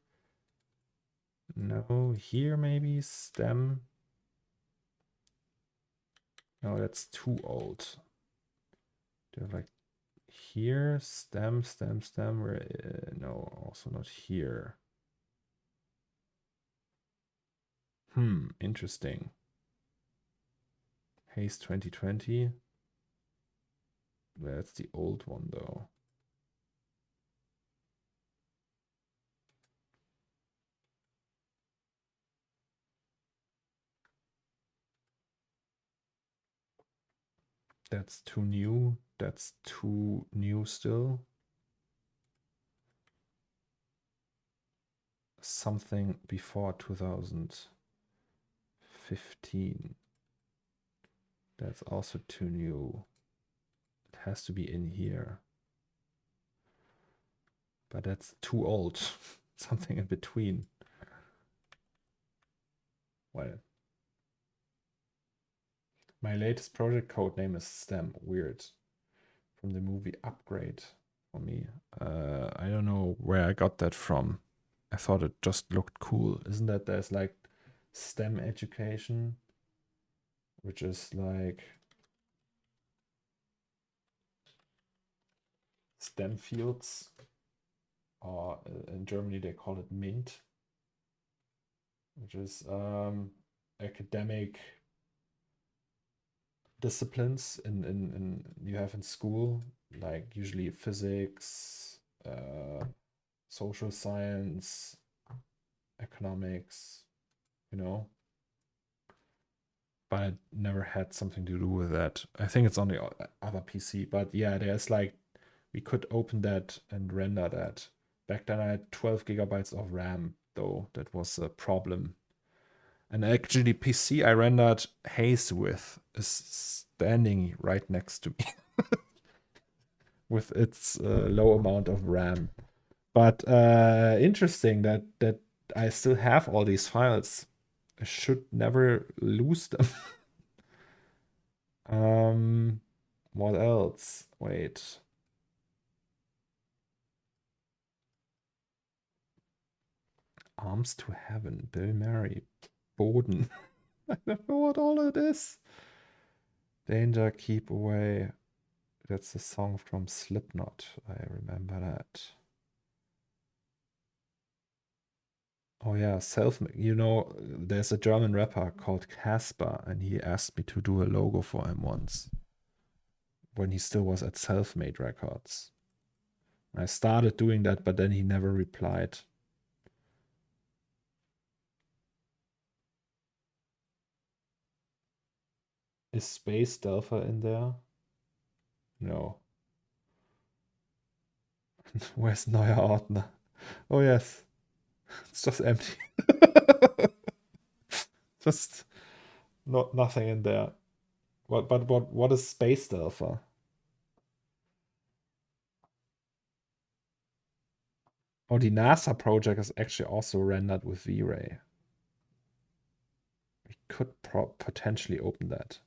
No, here maybe stem. No, that's too old. Do I have like here stem? Where? No, also not here. Interesting. Haze 2020. That's the old one though. That's too new. That's too new still. Something before 2015. That's also too new. It has to be in here. But that's too old. Something in between. Well, my latest project code name is STEM. Weird. From the movie Upgrade for me. I don't know where I got that from. I thought it just looked cool. Isn't that there's like STEM education, which is like STEM fields, or in Germany they call it MINT, which is academic disciplines in you have in school, like usually physics, social science, economics, you know. But I never had something to do with that. I think it's on the other PC, but yeah, there's like we could open that and render that. Back then I had 12 gigabytes of RAM, though. That was a problem. And actually, the PC I rendered Haze with is standing right next to me with its low amount of RAM. But interesting that I still have all these files. I should never lose them. What else? Wait. Arms to Heaven, Bill Murray, Boden. I don't know what all it is. Danger, Keep Away. That's the song from Slipknot. I remember that. Oh yeah, you know, there's a German rapper called Casper, and he asked me to do a logo for him once when he still was at Selfmade Records. I started doing that, but then he never replied. Is Space Delpha in there? No. Where's Neuer Ordner? Oh yes. It's just empty. Just nothing in there. What is Space Delpha? Oh, the NASA project is actually also rendered with V-Ray. We could potentially open that.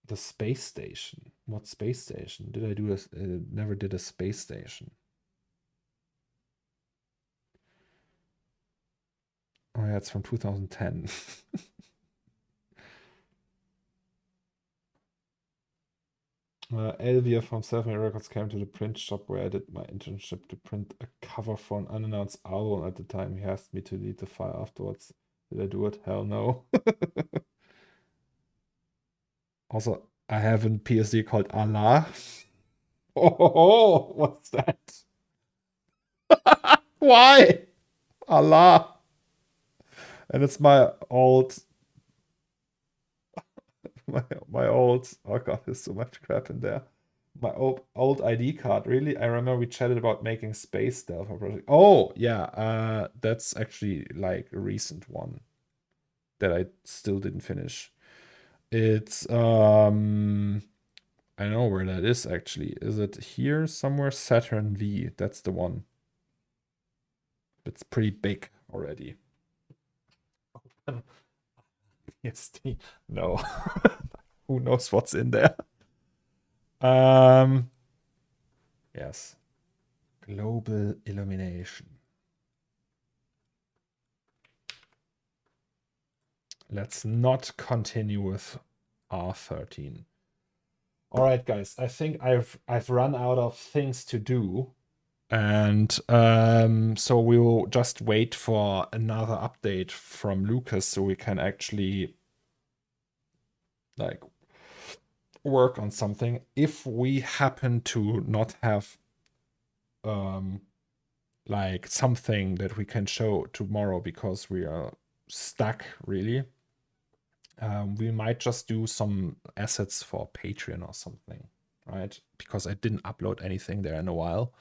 The space station. What space station? Did I do this? Never did a space station. Oh yeah, it's from 2010. Elvia from Selfmade Records came to the print shop where I did my internship to print a cover for an unannounced album at the time. He asked me to delete the file afterwards. Did I do it? Hell no. Also, I have a PSD called Allah. Oh, what's that? Why? Allah. And it's my old, my old. Oh god, there's so much crap in there. My old ID card. Really, I remember we chatted about making space Delta project. Oh yeah, that's actually like a recent one that I still didn't finish. It's I know where that is actually. Is it here somewhere? Saturn V. That's the one. It's pretty big already. Yes, no. Who knows what's in there? Yes. Global illumination. Let's not continue with R13. All right, guys. I think I've run out of things to do. And so we will just wait for another update from Lucas so we can actually like work on something. If we happen to not have like something that we can show tomorrow because we are stuck really, we might just do some assets for Patreon or something, right? Because I didn't upload anything there in a while.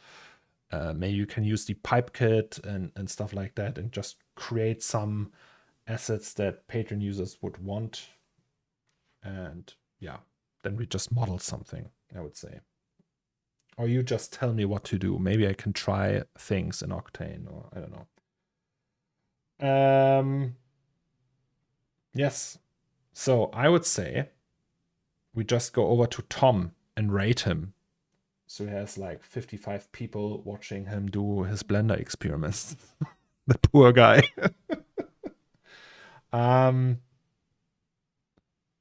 Maybe you can use the pipe kit and stuff like that and just create some assets that Patreon users would want. And yeah, then we just model something, I would say. Or you just tell me what to do. Maybe I can try things in Octane or I don't know. Yes. So I would say we just go over to Tom and rate him. So he has like 55 people watching him do his Blender experiments. The poor guy.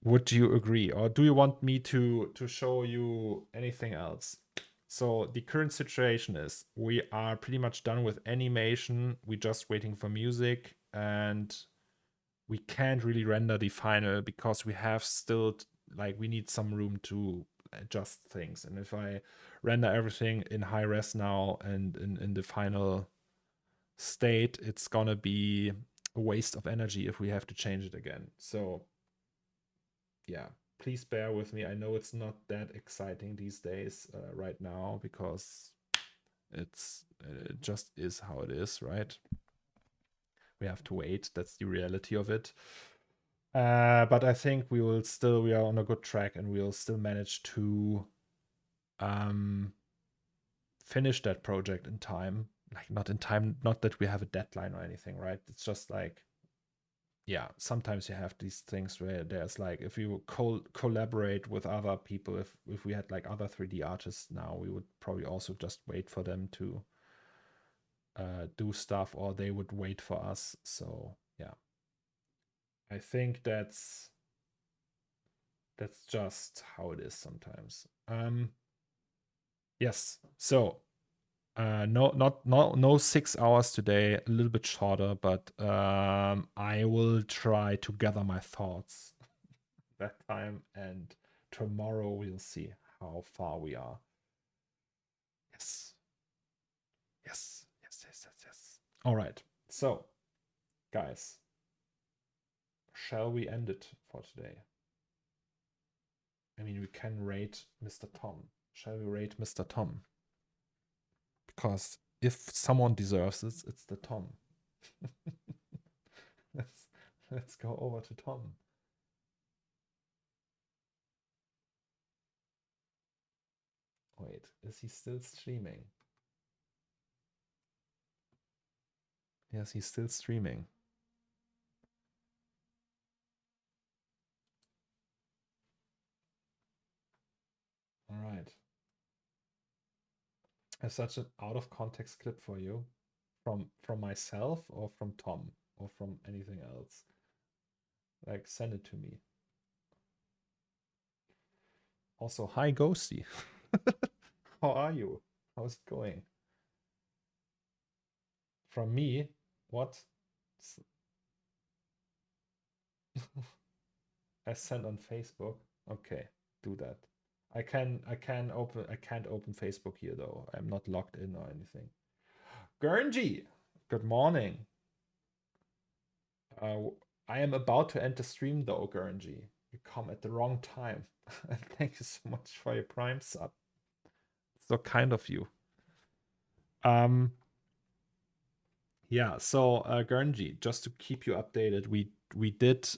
Would you agree, or do you want me to show you anything else? So the current situation is we are pretty much done with animation. We're just waiting for music, and we can't really render the final because we have still like we need some room to adjust things. And if I render everything in high res now and in the final state, it's gonna be a waste of energy if we have to change it again. So yeah, please bear with me. I know it's not that exciting these days right now because it just is how it is, right? We have to wait. That's the reality of it. But I think we are on a good track and we'll still manage to finish that project in time. Like not in time, not that we have a deadline or anything, right? It's just like yeah, sometimes you have these things where there's like if you collaborate with other people, if we had like other 3D artists now, we would probably also just wait for them to do stuff, or they would wait for us. So yeah, I think that's just how it is sometimes. Yes. So no 6 hours today, a little bit shorter, but I will try to gather my thoughts that time, and tomorrow we'll see how far we are. Yes. Yes. Yes, yes, yes, yes. All right. So, guys, shall we end it for today? I mean, we can rate Mr. Tom. Shall we rate Mr. Tom? Because if someone deserves it, it's the Tom. let's go over to Tom. Wait, is he still streaming? Yes, he's still streaming. All right. Is such an out of context clip for you from myself or from Tom or from anything else? Like send it to me. Also, hi Ghosty. How are you? How's it going? From me? What? I sent on Facebook. Okay. do that. I can't open Facebook here though. I'm not logged in or anything. Gurnji, good morning. I am about to end the stream though, Gurnji. You come at the wrong time. Thank you so much for your Prime sub. So kind of you. Yeah, so Gurnji, just to keep you updated, we did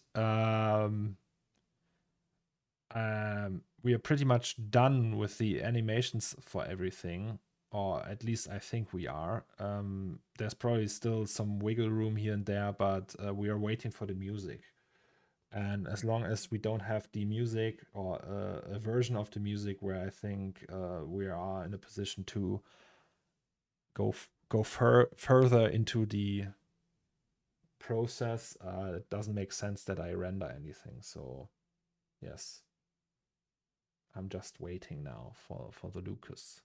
we are pretty much done with the animations for everything, or at least I think we are. There's probably still some wiggle room here and there, but we are waiting for the music. And as long as we don't have the music or a version of the music where I think we are in a position to go further into the process, it doesn't make sense that I render anything. So yes, I'm just waiting now for the Lucas.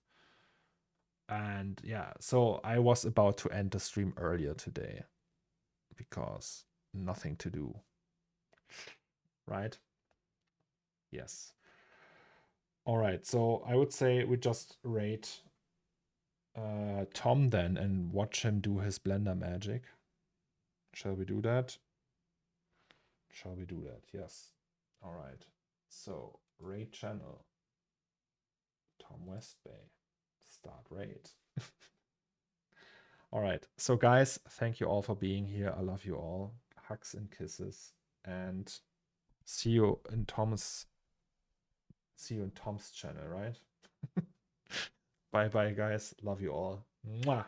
And yeah, so I was about to end the stream earlier today because nothing to do. Right? Yes. All right, so I would say we just rate Tom then and watch him do his Blender magic. Shall we do that? Shall we do that? Yes. All right. So raid channel. Tom Westbay. Start raid. All right. So guys, thank you all for being here. I love you all. Hugs and kisses. And see you in Tom's channel, right? Bye bye guys. Love you all. Mwah.